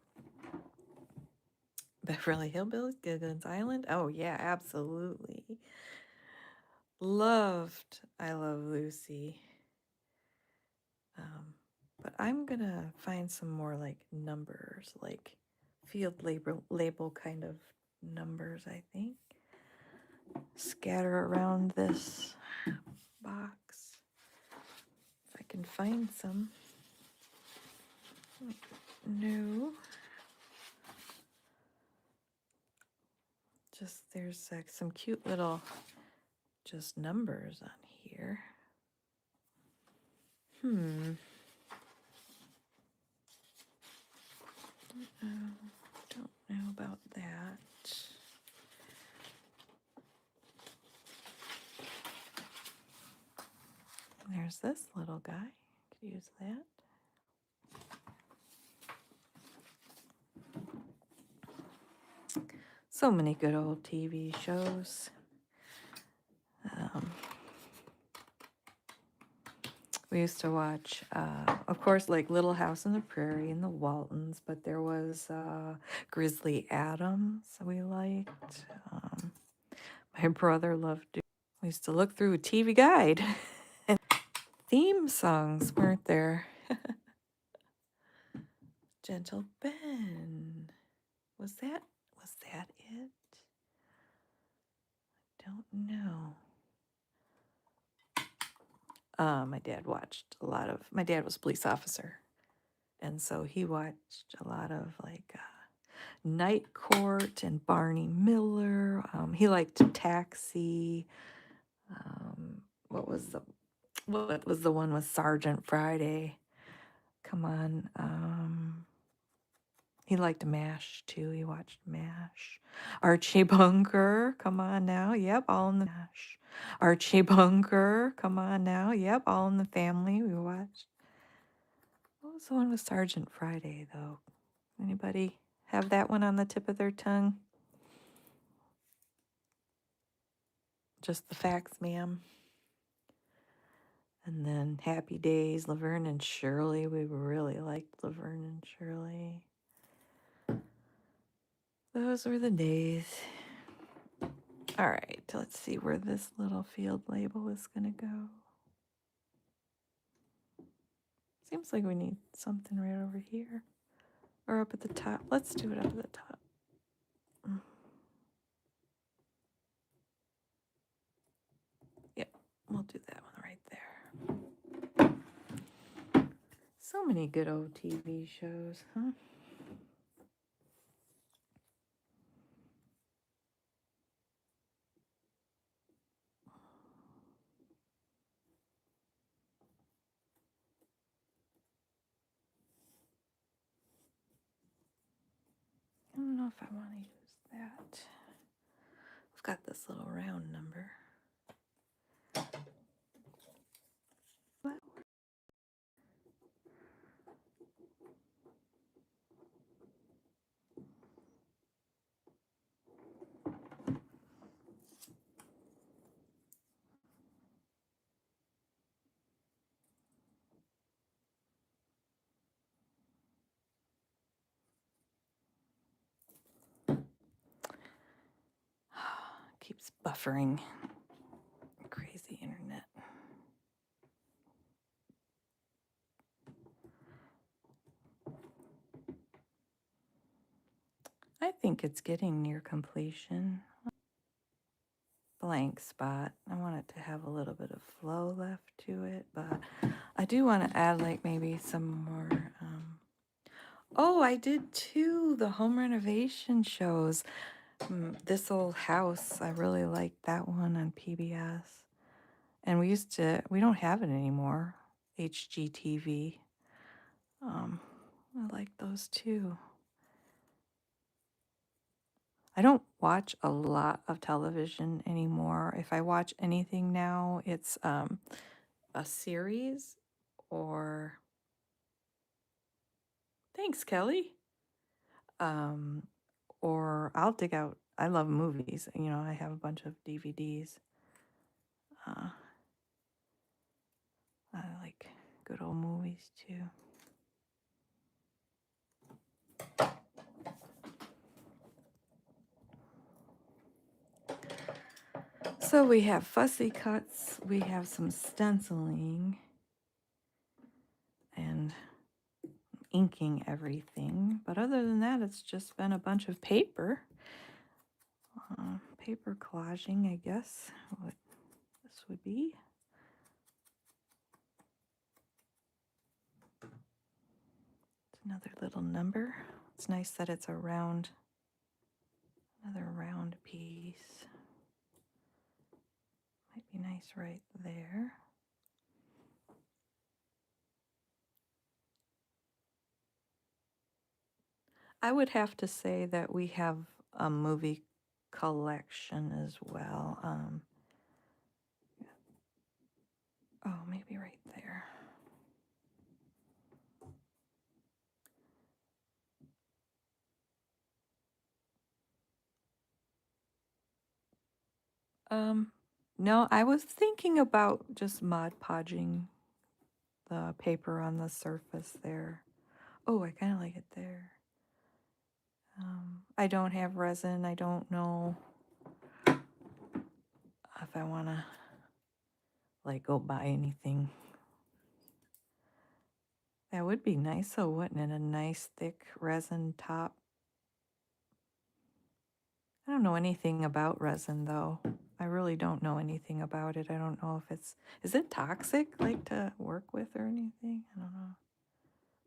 Beverly Hillbillies, Gilligan's Island. Oh yeah, absolutely. I love Lucy. But I'm gonna find some more like numbers, like field label kind of numbers, I think. Scatter around this box if I can find some. No. Just there's like some cute little just numbers on here. Don't know about that. There's this little guy. Could use that. So many good old TV shows. We used to watch, of course, like Little House on the Prairie and the Waltons, but there was Grizzly Adams we liked. My brother loved We used to look through a TV guide. And theme songs weren't there. Gentle Ben. Was that it? Don't know. My dad was a police officer. And so he watched a lot of like Night Court and Barney Miller. He liked Taxi. Um, what was the one with Sergeant Friday? Come on. He liked MASH too. He watched MASH. Archie Bunker. Come on now. Yep, all in the MASH. Archie Bunker. Come on now. Yep, all in the family. We watched. What was the one with Sergeant Friday though? Anybody have that one on the tip of their tongue? Just the facts, ma'am. And then Happy Days, Laverne and Shirley. We really liked Laverne and Shirley. Those were the days. All right, let's see where this little field label is going to go. Seems like we need something right over here or up at the top. Let's do it up at the top. Yep, we'll do that one right there. So many good old TV shows, huh? I don't know if I want to use that. I've got this little round number. Keeps buffering. Crazy internet. I think it's getting near completion. Blank spot. I want it to have a little bit of flow left to it, but I do want to add like maybe some more. Oh, I did too. The home renovation shows. This Old House. I really liked that one on PBS. And we don't have it anymore. HGTV. I like those too. I don't watch a lot of television anymore. If I watch anything now, it's a series or thanks, Kelly. Or I'll dig out. I love movies. You know, I have a bunch of DVDs. I like good old movies too. So we have fussy cuts, we have some stenciling and inking everything. But other than that, it's just been a bunch of paper. Paper collaging, I guess, what this would be. It's another little number. It's nice that it's a round, another round piece. Might be nice right there. I would have to say that we have a movie collection as well. Oh, maybe right there. No, I was thinking about just Mod Podging the paper on the surface there. Oh, I kind of like it there. I don't have resin. I don't know if if I want to like go buy anything. That would be nice, though, wouldn't it? A nice thick resin top. I don't know anything about resin, though. I really don't know anything about it. I don't know if is it toxic, like, to work with or anything? I don't know.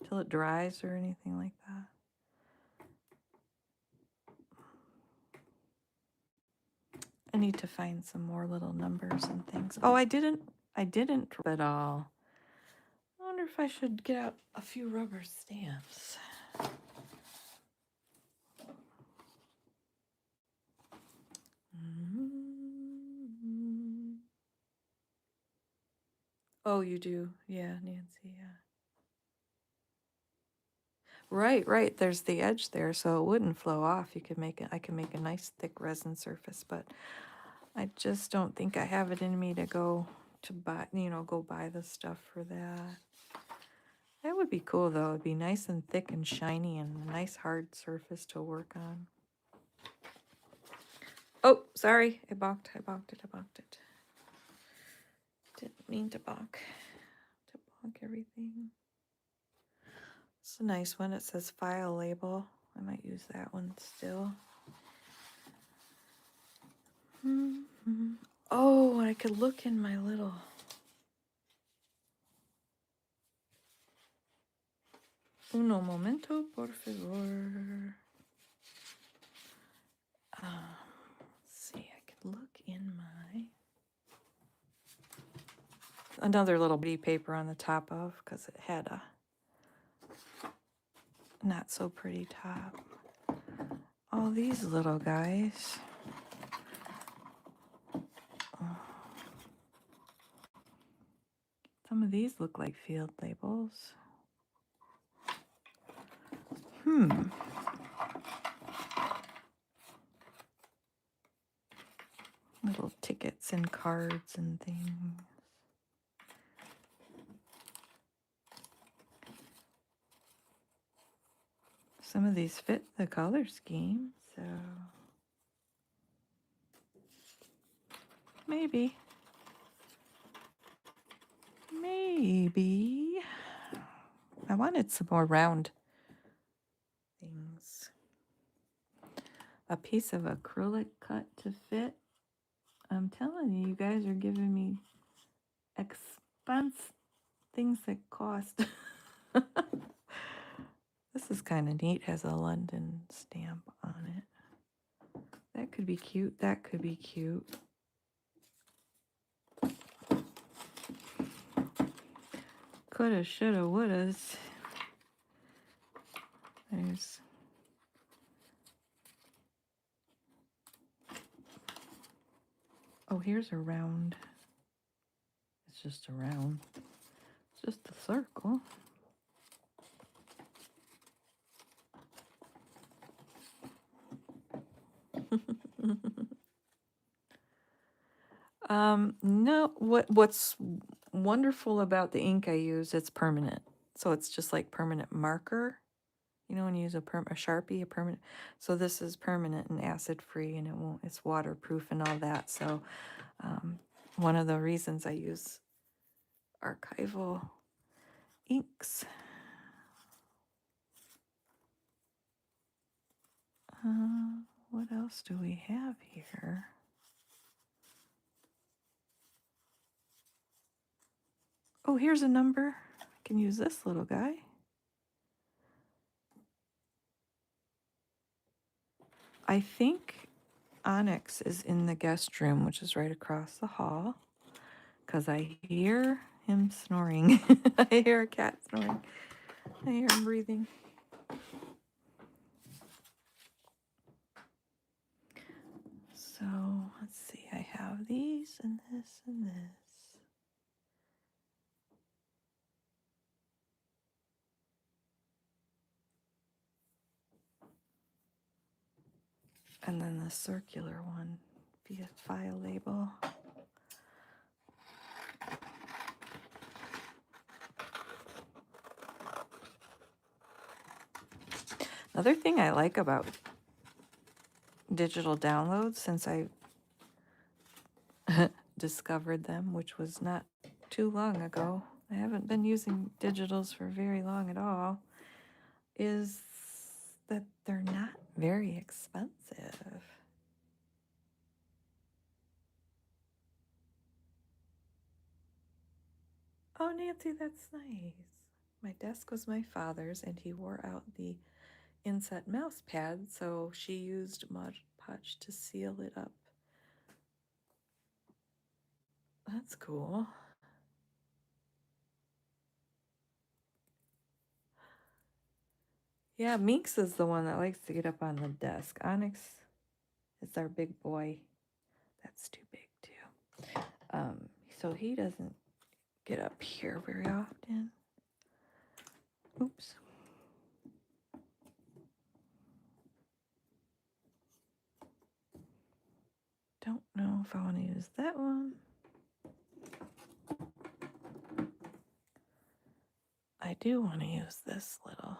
Till it dries or anything like that. I need to find some more little numbers and things. Oh, I didn't at all. I wonder if I should get out a few rubber stamps. Oh, you do? Yeah, Nancy, yeah. Right. There's the edge there, so it wouldn't flow off. You could make it. I can make a nice thick resin surface, but I just don't think I have it in me to go to buy. Go buy the stuff for that. That would be cool, though. It'd be nice and thick and shiny and a nice hard surface to work on. Oh, sorry. I balked it. Didn't mean to balk everything. It's a nice one. It says file label. I might use that one still. Oh, I could look in my little... Uno momento, por favor. Let's see, I could look in my... Another little bitty paper on the top of, because it had a not so pretty top. All these little guys. Some of these look like field labels. Little tickets and cards and things. Some of these fit the color scheme, so maybe. I wanted some more round things. A piece of acrylic cut to fit. I'm telling you, you guys are giving me things that cost. This is kind of neat. Has a London stamp on it. That could be cute. That could be cute. Coulda, shoulda, wouldas. There's... Oh, here's a round. It's just a round. It's just a circle. No, what's wonderful about the ink I use, it's permanent. So it's just like permanent marker. You know, when you use a Sharpie, a permanent. So this is permanent and acid free, and it's waterproof and all that. So one of the reasons I use archival inks. What else do we have here? Oh, here's a number. I can use this little guy. I think Onyx is in the guest room, which is right across the hall, because I hear him snoring. I hear a cat snoring. I hear him breathing. So let's see, I have these and this and this. And then the circular one via file label. Another thing I like about digital downloads, since discovered them, which was not too long ago. I haven't been using digitals for very long at all, is that they're not very expensive. Oh, Nancy, that's nice. My desk was my father's, and he wore out the inset mouse pad, so she used Mod Podge to seal it up. That's cool. Yeah, Minx is the one that likes to get up on the desk. Onyx is our big boy. That's too big too. So he doesn't get up here very often. Oops. Don't know if I want to use that one. I do want to use this little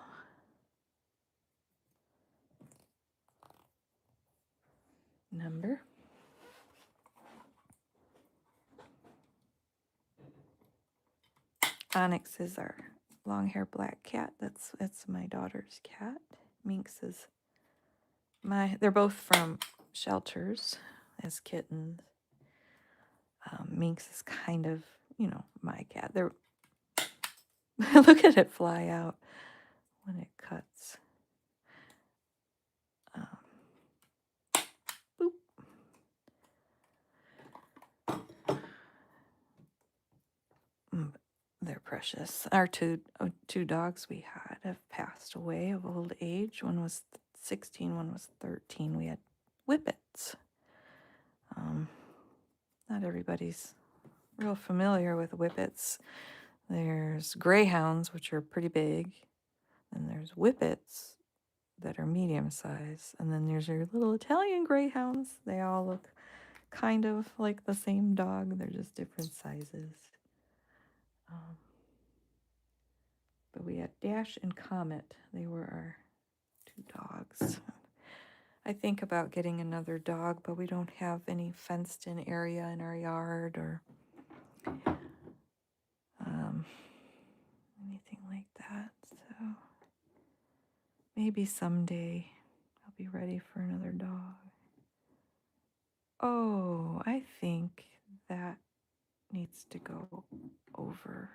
number. Onyx is our long-haired black cat. It's my daughter's cat. Minx is they're both from shelters as kittens. Minx is kind of, my cat. They're look at it fly out when it cuts. Boop. They're precious. Our two dogs we had have passed away of old age. One was 16, one was 13. We had whippets. Not everybody's real familiar with whippets. There's greyhounds, which are pretty big, and there's whippets that are medium size, and then there's your little Italian greyhounds. They all look kind of like the same dog. They're just different sizes. But we had Dash and Comet. They were our two dogs. I think about getting another dog, but we don't have any fenced-in area in our yard or anything like that. So maybe someday I'll be ready for another dog. Oh, I think that needs to go over.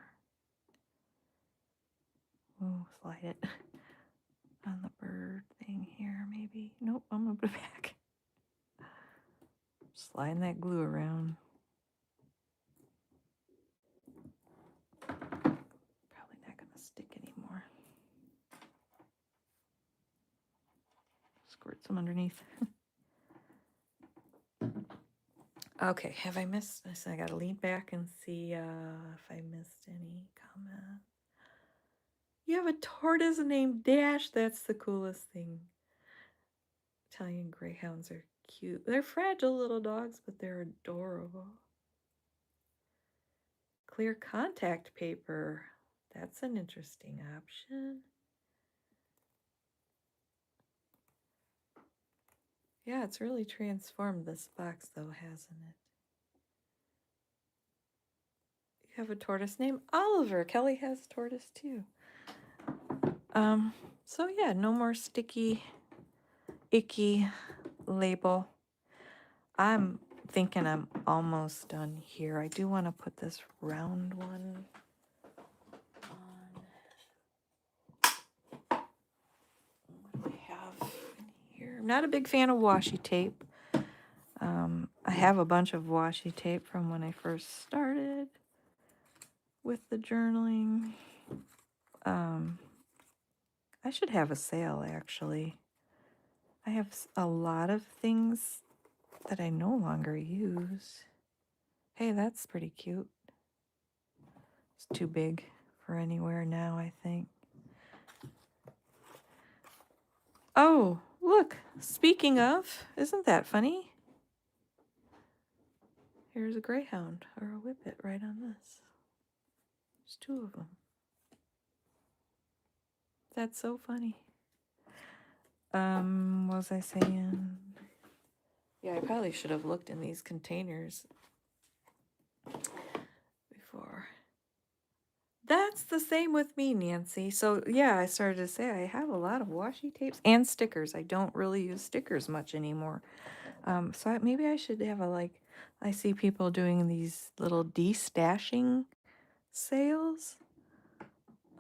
Oh, slide it on the bird thing here, maybe. Nope, I'm gonna put it back. Sliding that glue around. Probably not gonna stick anymore. Squirt some underneath. Okay, have I missed this? I gotta lean back and see if I missed any comment. You have a tortoise named Dash. That's the coolest thing. Italian greyhounds are cute. They're fragile little dogs, but they're adorable. Clear contact paper. That's an interesting option. Yeah, it's really transformed this box though, hasn't it? You have a tortoise named Oliver. Kelly has a tortoise too. So yeah, no more sticky, icky label. I'm thinking I'm almost done here. I do want to put this round one on. What do I have in here? I'm not a big fan of washi tape. I have a bunch of washi tape from when I first started with the journaling. I should have a sale actually. I have a lot of things that I no longer use. Hey, that's pretty cute. It's too big for anywhere now, I think. Oh, look, speaking of, isn't that funny? Here's a greyhound or a whippet right on this. There's two of them. That's so funny. What was I saying? Yeah, I probably should have looked in these containers That's the same with me, Nancy. So yeah, I started to say I have a lot of washi tapes and stickers. I don't really use stickers much anymore. Maybe I should have a like. I see people doing these little de-stashing sales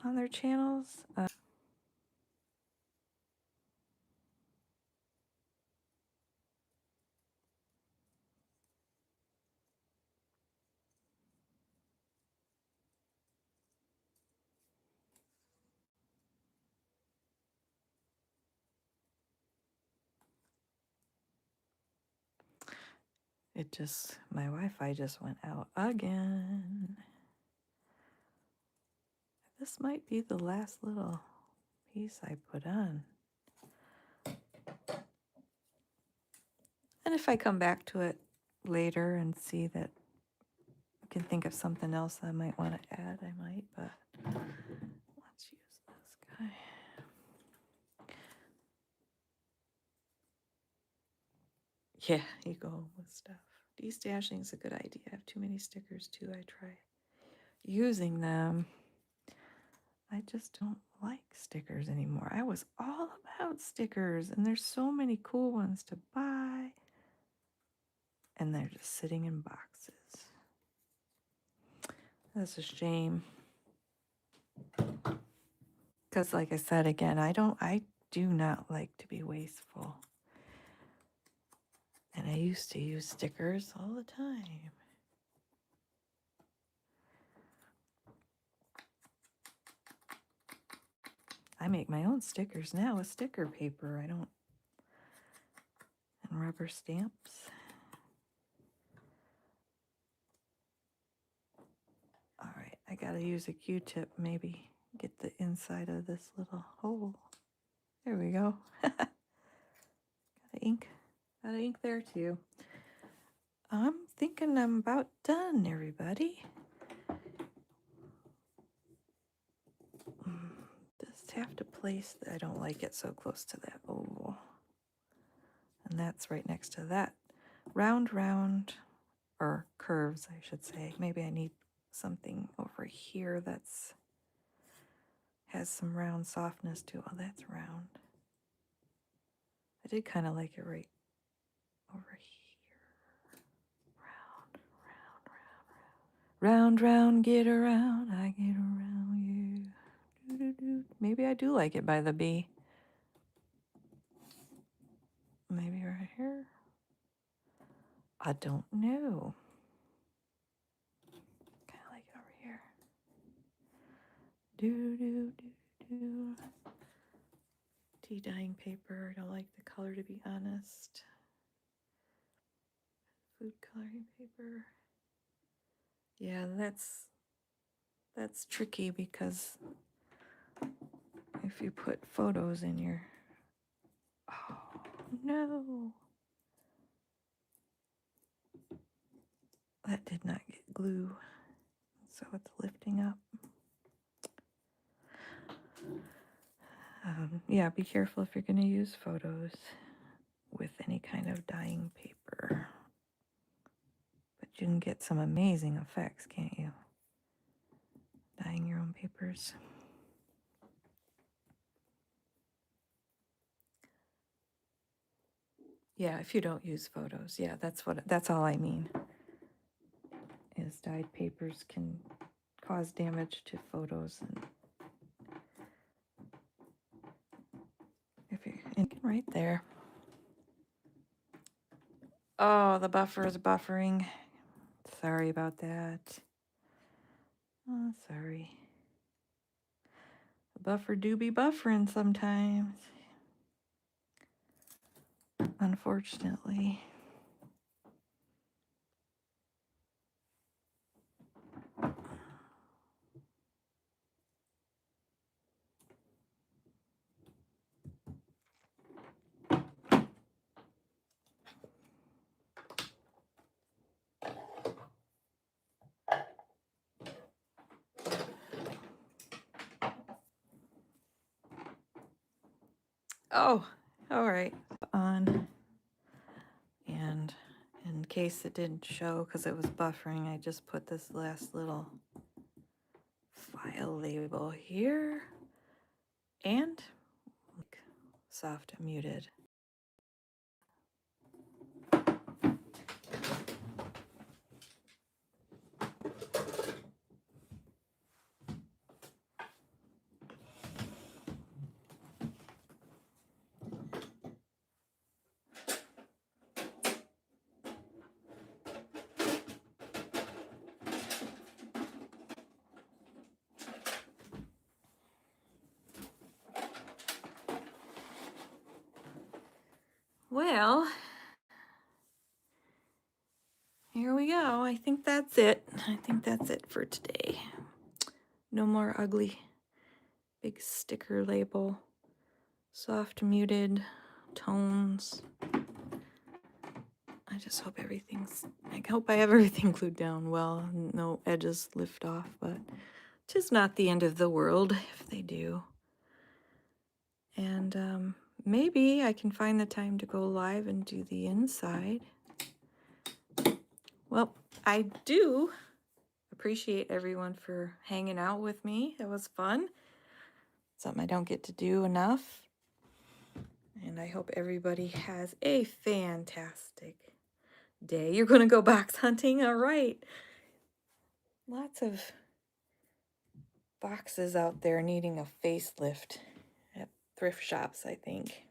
on their channels. My Wi-Fi just went out again. This might be the last little piece I put on. And if I come back to it later and see that I can think of something else I might want to add, I might, but let's use this guy. Yeah, you go with stuff. Destashing is a good idea. I have too many stickers too. I try using them. I just don't like stickers anymore. I was all about stickers, and there's so many cool ones to buy, and they're just sitting in boxes. That's a shame. Because like I said again, I do not like to be wasteful. And I used to use stickers all the time. I make my own stickers now with sticker paper. And rubber stamps. All right, I gotta use a Q-tip maybe. Get the inside of this little hole. There we go. Got ink. Got ink there too. I'm thinking I'm about done, everybody. Just have to place, I don't like it so close to that oval. And that's right next to that. Round, or curves, I should say. Maybe I need something over here that's has some round softness to it. Oh, that's round. I did kind of like it right over here. Round, get around, I get around you. Doo-doo-doo. Maybe I do like it by the B. Maybe right here. I don't know. Kind of like it over here. Do. Tea dyeing paper. I don't like the color, to be honest. Food coloring paper. Yeah, that's tricky because if you put photos in your, oh no, that did not get glue, so it's lifting up. Yeah, be careful if you're going to use photos with any kind of dyeing paper. But you can get some amazing effects, can't you? Dyeing your own papers. Yeah, if you don't use photos. Yeah, that's all I mean. Is dyed papers can cause damage to photos, and if you right there. Oh, the buffer is buffering. Sorry about that. Oh, sorry. The buffer do be buffering sometimes. Unfortunately. Oh, all right. On. And in case it didn't show because it was buffering, I just put this last little file label here and soft muted. Well, here we go. I think that's it. I think that's it for today. No more ugly big sticker label. Soft muted tones. I just hope I hope I have everything glued down well. No edges lift off, but 'tis not the end of the world if they do. And maybe I can find the time to go live and do the inside. Well, I do appreciate everyone for hanging out with me. It was fun. Something I don't get to do enough. And I hope everybody has a fantastic day. You're going to go box hunting? All right. Lots of boxes out there needing a facelift at thrift shops, I think.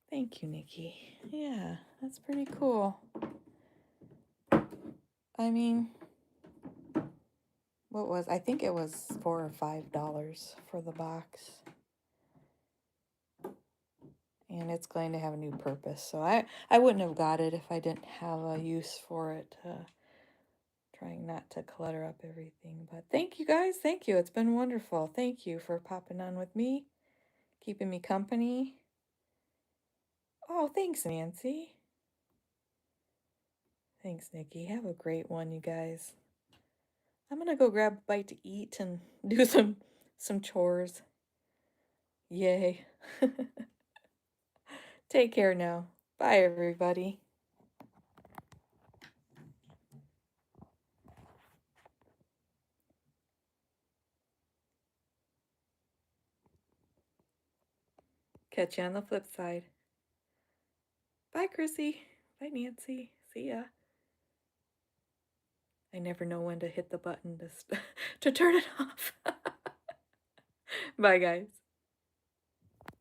Thank you, Nikki. Yeah, that's pretty cool. I mean, I think it was $4 or $5 for the box. And it's going to have a new purpose. So I wouldn't have got it if I didn't have a use for it. Trying not to clutter up everything. But thank you guys. Thank you. It's been wonderful. Thank you for popping on with me, keeping me company. Oh, thanks, Nancy. Thanks, Nikki. Have a great one, you guys. I'm going to go grab a bite to eat and do some chores. Yay. Take care now. Bye, everybody. Catch you on the flip side. Bye, Chrissy. Bye, Nancy. See ya. I never know when to hit the button to turn it off. Bye, guys.